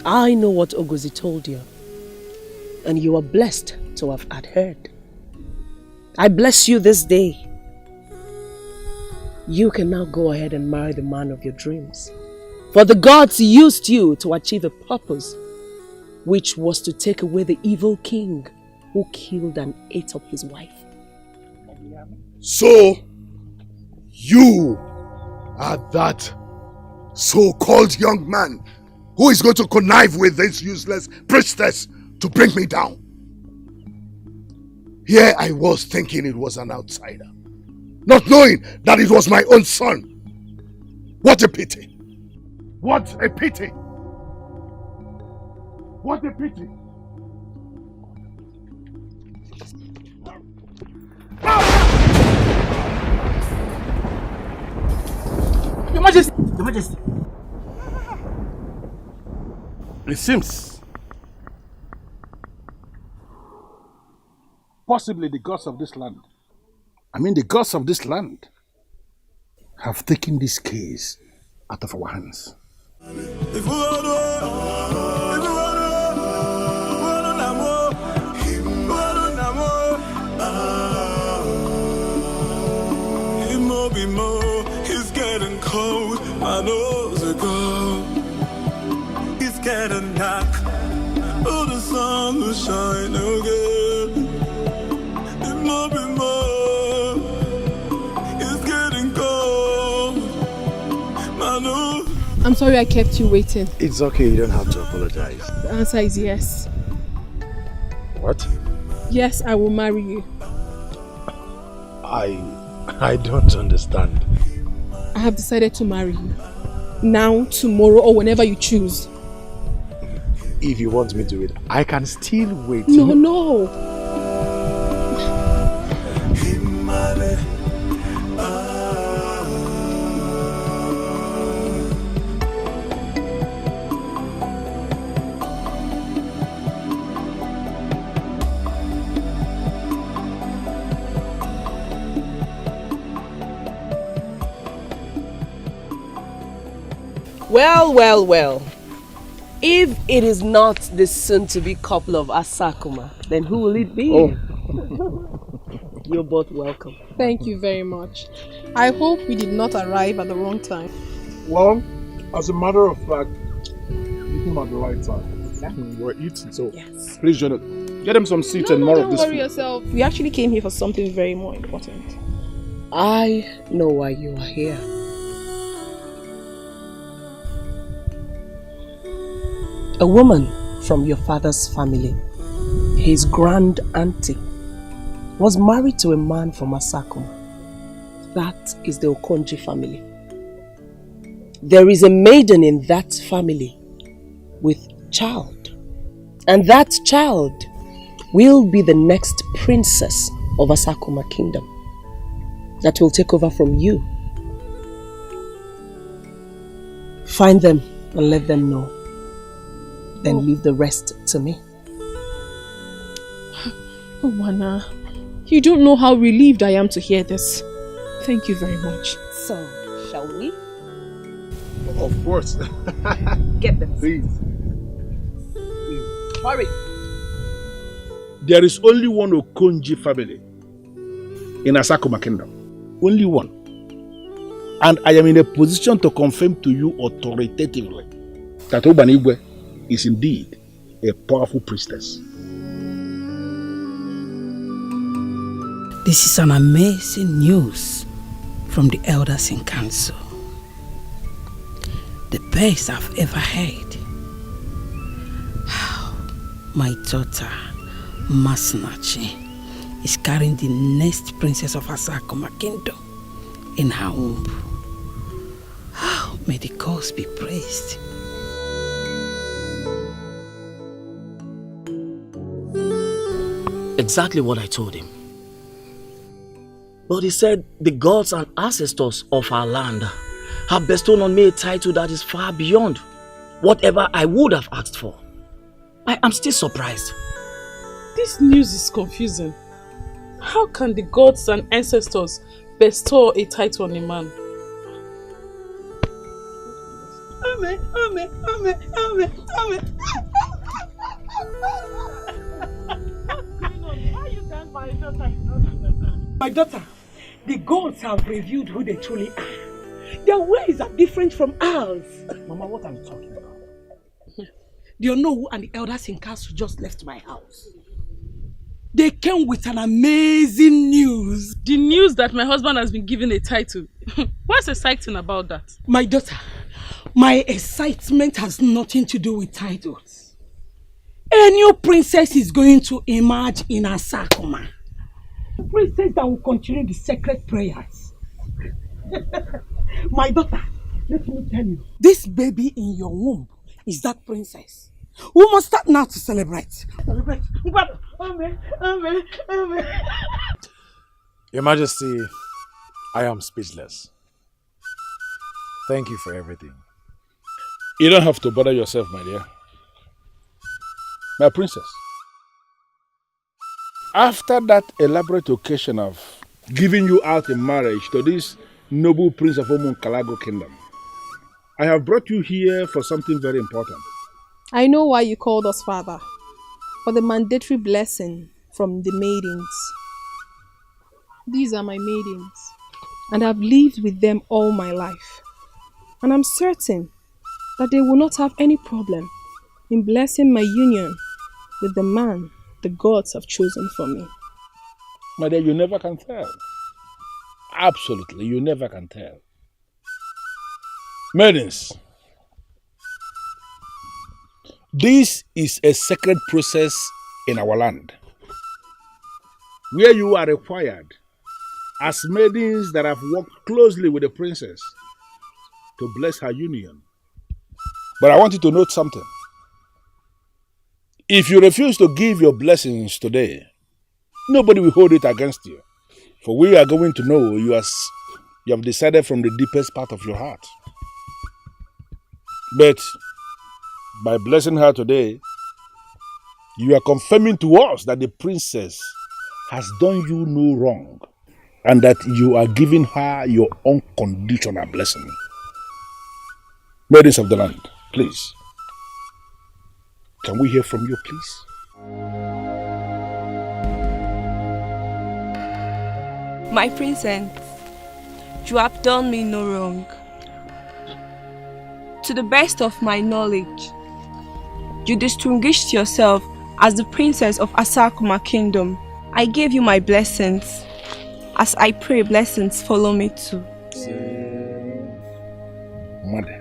I know what Ogozi told you, and you are blessed to have adhered. I bless you this day. You can now go ahead and marry the man of your dreams. For the gods used you to achieve a purpose, which was to take away the evil king who killed and ate up his wife. So, you are that so-called young man who is going to connive with this useless priestess to bring me down. Here I was thinking it was an outsider, not knowing that it was my own son. What a pity. What a pity. What a pity. Your Majesty! Your Majesty! It seems possibly the gods of this land, have taken this case out of our hands. It's getting cold, my nose are cold. It's getting dark, oh the sun will shine again. It might be more, it's getting cold, my nose. I'm sorry I kept you waiting. It's okay, you don't have to apologize. The answer is yes. What? Yes, I will marry you. I don't understand. I have decided to marry you. Now, tomorrow, or whenever you choose. If you want me to wait, I can still wait. No. Well, well, well. If it is not the soon-to-be couple of Asakuma, then who will it be? Oh. You're both welcome. Thank you very much. I hope we did not arrive at the wrong time. Well, as a matter of fact, you came at the right time. We're eating, so please join us. Get them some seats and more of this Don't worry food. yourself. We actually came here for something very more important. I know why you are here. A woman from your father's family, his grand auntie, was married to a man from Asakuma. That is the Okonji family. There is a maiden in that family with child. And that child will be the next princess of Asakuma Kingdom that will take over from you. Find them and let them know. Then leave the rest to me. Oh, Wana, you don't know how relieved I am to hear this. Thank you very much. So, shall we? Of course. Get them. Please. Hurry. There is only one Okonji family in Asakuma Kingdom. Only one. And I am in a position to confirm to you authoritatively that Igwe is indeed a powerful priestess. This is an amazing news from the elders in council. The best I've ever heard. My daughter, Masinachi, is carrying the next princess of Asakuma Kingdom in her womb. May the gods be praised. Exactly what I told him. But he said the gods and ancestors of our land have bestowed on me a title that is far beyond whatever I would have asked for. I am still surprised. This news is confusing. How can the gods and ancestors bestow a title on a man? My daughter, the gods have revealed who they truly are. Their ways are different from ours. Mama, what are you talking about? The Onowu and the elders in council just left my house. They came with an amazing news. The news that my husband has been given a title. What's exciting about that? My daughter, my excitement has nothing to do with titles. A new princess is going to emerge in Asakuma. A princess that will continue the sacred prayers. My daughter, let me tell you, this baby in your womb is that princess. We must start now to celebrate. Celebrate. Your Majesty, I am speechless. Thank you for everything. You don't have to bother yourself, my dear. My princess. After that elaborate occasion of giving you out in marriage to this noble prince of Kalago Kingdom, I have brought you here for something very important. I know why you called us father. For the mandatory blessing from the maidens. These are my maidens, and I've lived with them all my life. And I'm certain that they will not have any problem in blessing my union with the man the gods have chosen for me. My dear, you never can tell. Absolutely, you never can tell. Maidens, this is a sacred process in our land, where you are required, as maidens that have worked closely with the princess, to bless her union. But I want you to note something. If you refuse to give your blessings today, nobody will hold it against you. For we are going to know you have decided from the deepest part of your heart. But by blessing her today, you are confirming to us that the princess has done you no wrong and that you are giving her your unconditional blessing. Ladies of the land, please. Can we hear from you, please? My princess, you have done me no wrong. To the best of my knowledge, you distinguished yourself as the princess of Asakuma Kingdom. I gave you my blessings. As I pray, blessings follow me too. Mother.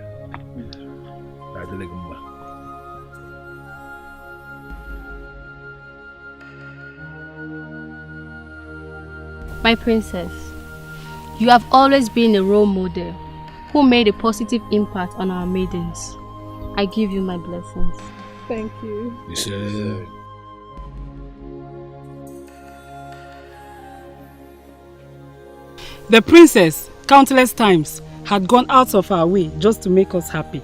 My princess, you have always been a role model who made a positive impact on our maidens. I give you my blessings. Thank you. The princess, countless times, had gone out of her way just to make us happy.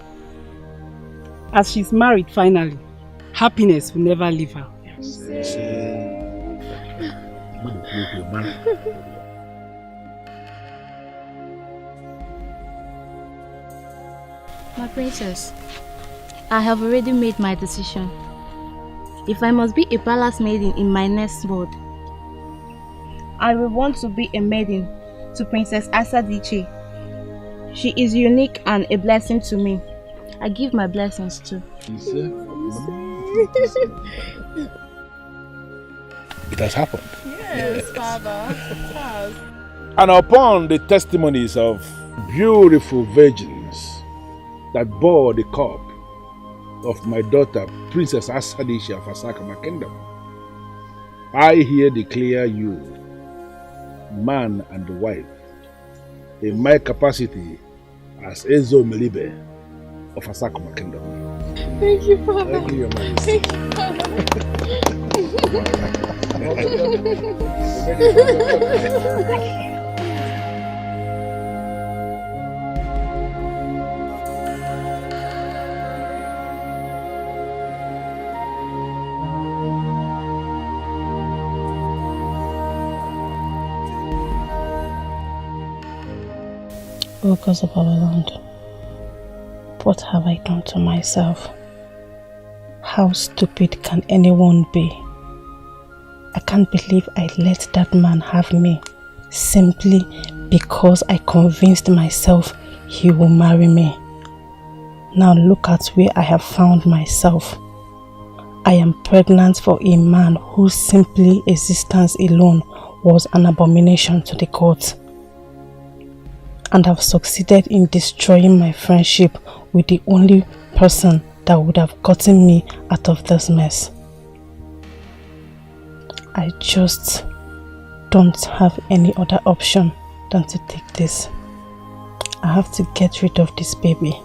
As she's married finally, happiness will never leave her. My princess, I have already made my decision. If I must be a palace maiden in my next world, I will want to be a maiden to Princess Asadiche. She is unique and a blessing to me. I give my blessings too. It has happened. Yes, Father. It has. And upon the testimonies of beautiful virgins that bore the cup of my daughter, Princess Asadisha of Asakuma Kingdom, I here declare you man and wife in my capacity as Ezo Melibe of Asakuma Kingdom. Thank you, Father. Thank you, Your Majesty. Thank you, O gods of our land, what have I done to myself? How stupid can anyone be? I can't believe I let that man have me simply because I convinced myself he will marry me. Now look at where I have found myself. I am pregnant for a man whose simply existence alone was an abomination to the gods. And have succeeded in destroying my friendship with the only person that would have gotten me out of this mess. I just don't have any other option than to take this. I have to get rid of this baby.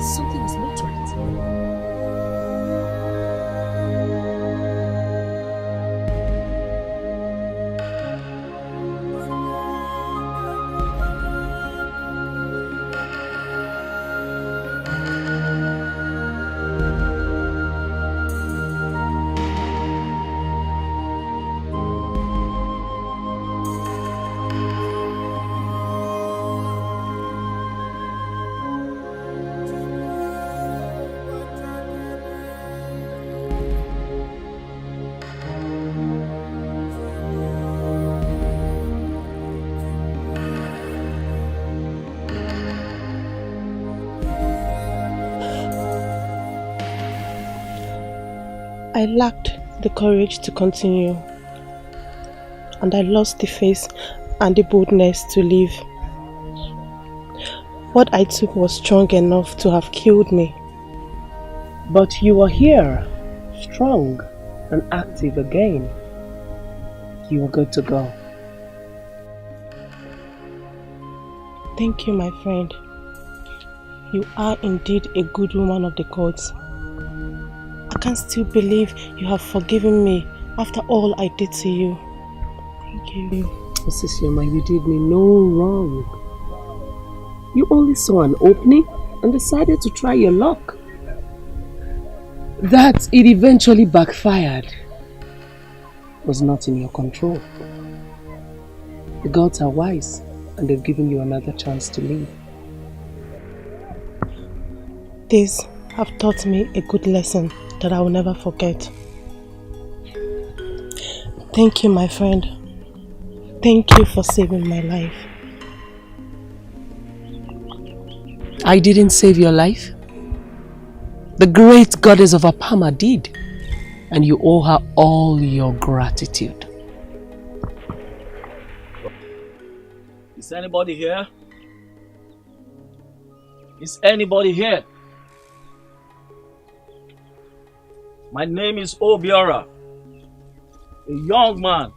Something is not right. I lacked the courage to continue, and I lost the face and the boldness to live. What I took was strong enough to have killed me. But you are here, strong and active again. You are good to go. Thank you, my friend. You are indeed a good woman of the gods. I can't still believe you have forgiven me after all I did to you. Thank you. Osisioma, you did me no wrong. You only saw an opening and decided to try your luck. That it eventually backfired was not in your control. The gods are wise and they've given you another chance to live. These have taught me a good lesson that I will never forget. Thank you, my friend. Thank you for saving my life. I didn't save your life. The great goddess of Apama did, and you owe her all your gratitude. Is anybody here? Is anybody here? My name is Obiora, a young man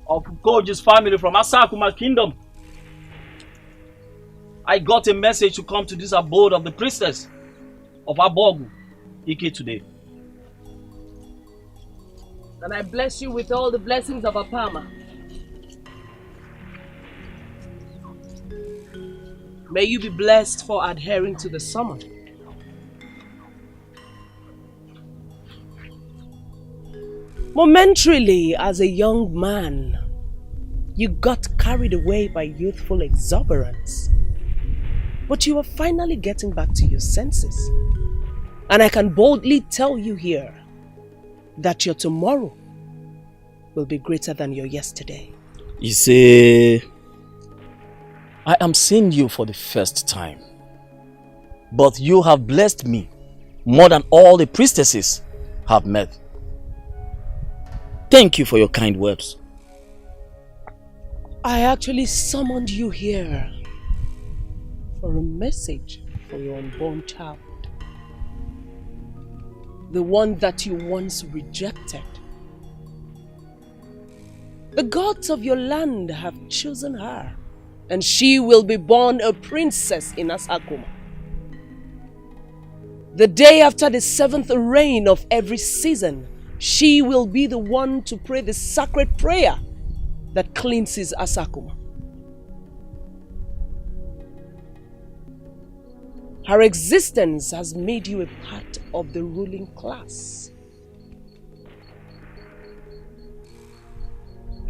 of Goji's family from Asakuma Kingdom. I got a message to come to this abode of the priestess of Abogu, Ike today. And I bless you with all the blessings of Apama. May you be blessed for adhering to the summon. Momentarily, as a young man, you got carried away by youthful exuberance. But you are finally getting back to your senses. And I can boldly tell you here that your tomorrow will be greater than your yesterday. You see, I am seeing you for the first time. But you have blessed me more than all the priestesses have met. Thank you for your kind words. I actually summoned you here for a message for your unborn child. The one that you once rejected. The gods of your land have chosen her, and she will be born a princess in Asakuma. The day after the 7th rain of every season, she will be the one to pray the sacred prayer that cleanses Asakuma. Her existence has made you a part of the ruling class.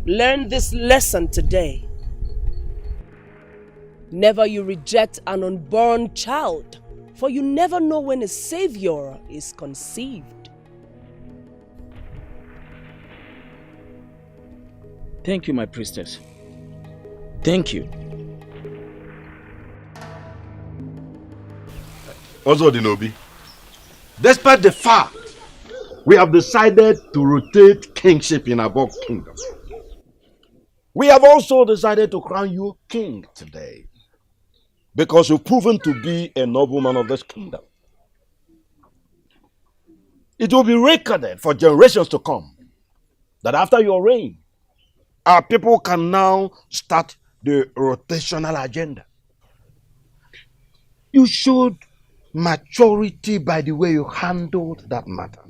Learn this lesson today. Never you reject an unborn child, for you never know when a savior is conceived. Thank you, my priestess. Thank you. Also, Dinobi, despite the fact we have decided to rotate kingship in our kingdom, we have also decided to crown you king today because you've proven to be a nobleman of this kingdom. It will be recorded for generations to come that after your reign, our people can now start the rotational agenda. You showed maturity by the way you handled that matter.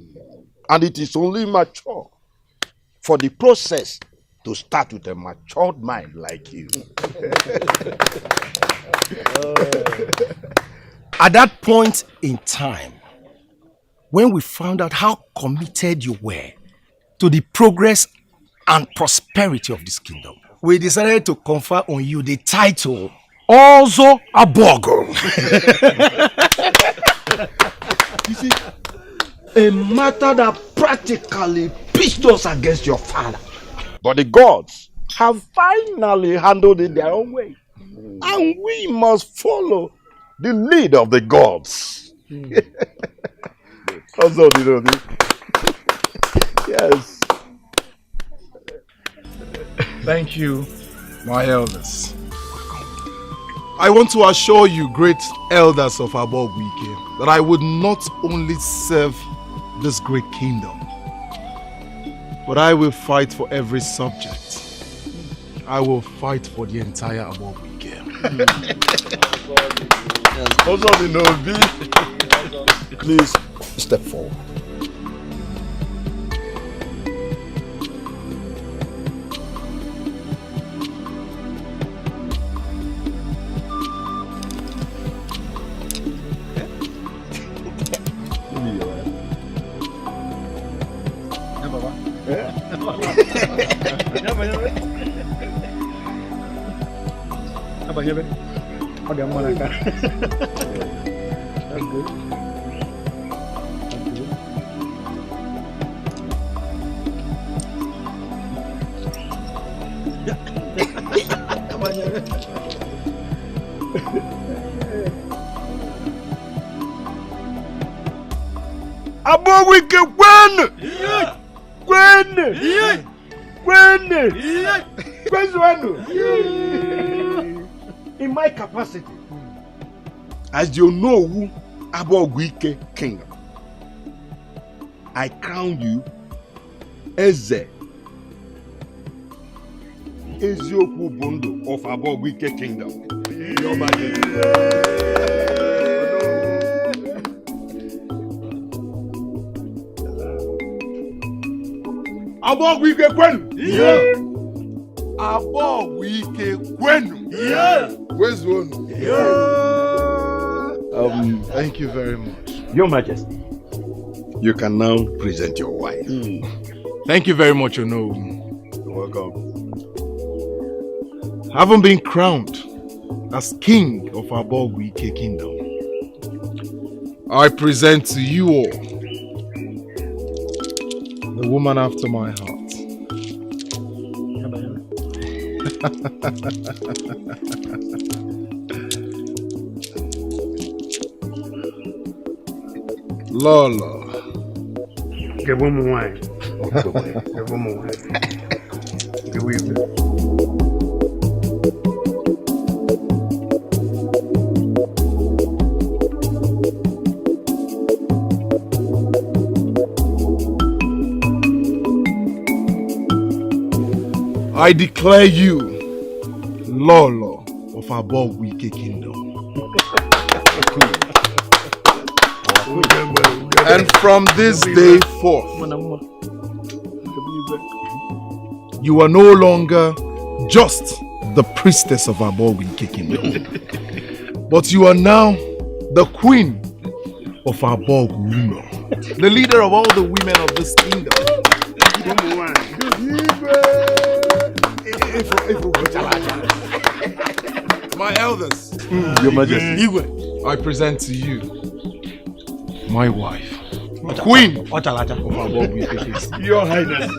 And it is only mature for the process to start with a matured mind like you. At that point in time, when we found out how committed you were to the progress and prosperity of this kingdom, we decided to confer on you the title also Abogo. You see, a matter that practically pitched us against your father. But the gods have finally handled it their own way. And we must follow the lead of the gods. Also, you know this. Yes. Thank you, my elders. I want to assure you, great elders of Abogwike, that I would not only serve this great kingdom, but I will fight for every subject. I will fight for the entire Abogwike. Please step forward. In my capacity as the Onowu Abogwike Kingdom, I crown you Eze Ezioku Bondo of Abogwike Kingdom. Your Majesty. Abogwike Kwenu. Yeah. Abogwike Kwenu. Yeah. Where's one? Thank you very much. Your Majesty. You can now present your wife. Thank you very much, Ono. You're welcome. Having been crowned as king of Abogwike Kingdom, I present to you all the woman after my heart. Lola. Give him wine. Give him wine. Give him. I declare you Lolo of Abogwike Kingdom. And from this day forth, you are no longer just the priestess of Abogwike Kingdom, but you are now the queen of Abogwuno, the leader of all the women of this kingdom. My elders, Your Majesty. Igwe, I present to you my wife, the queen of Abogwike Kingdom. Your Highness.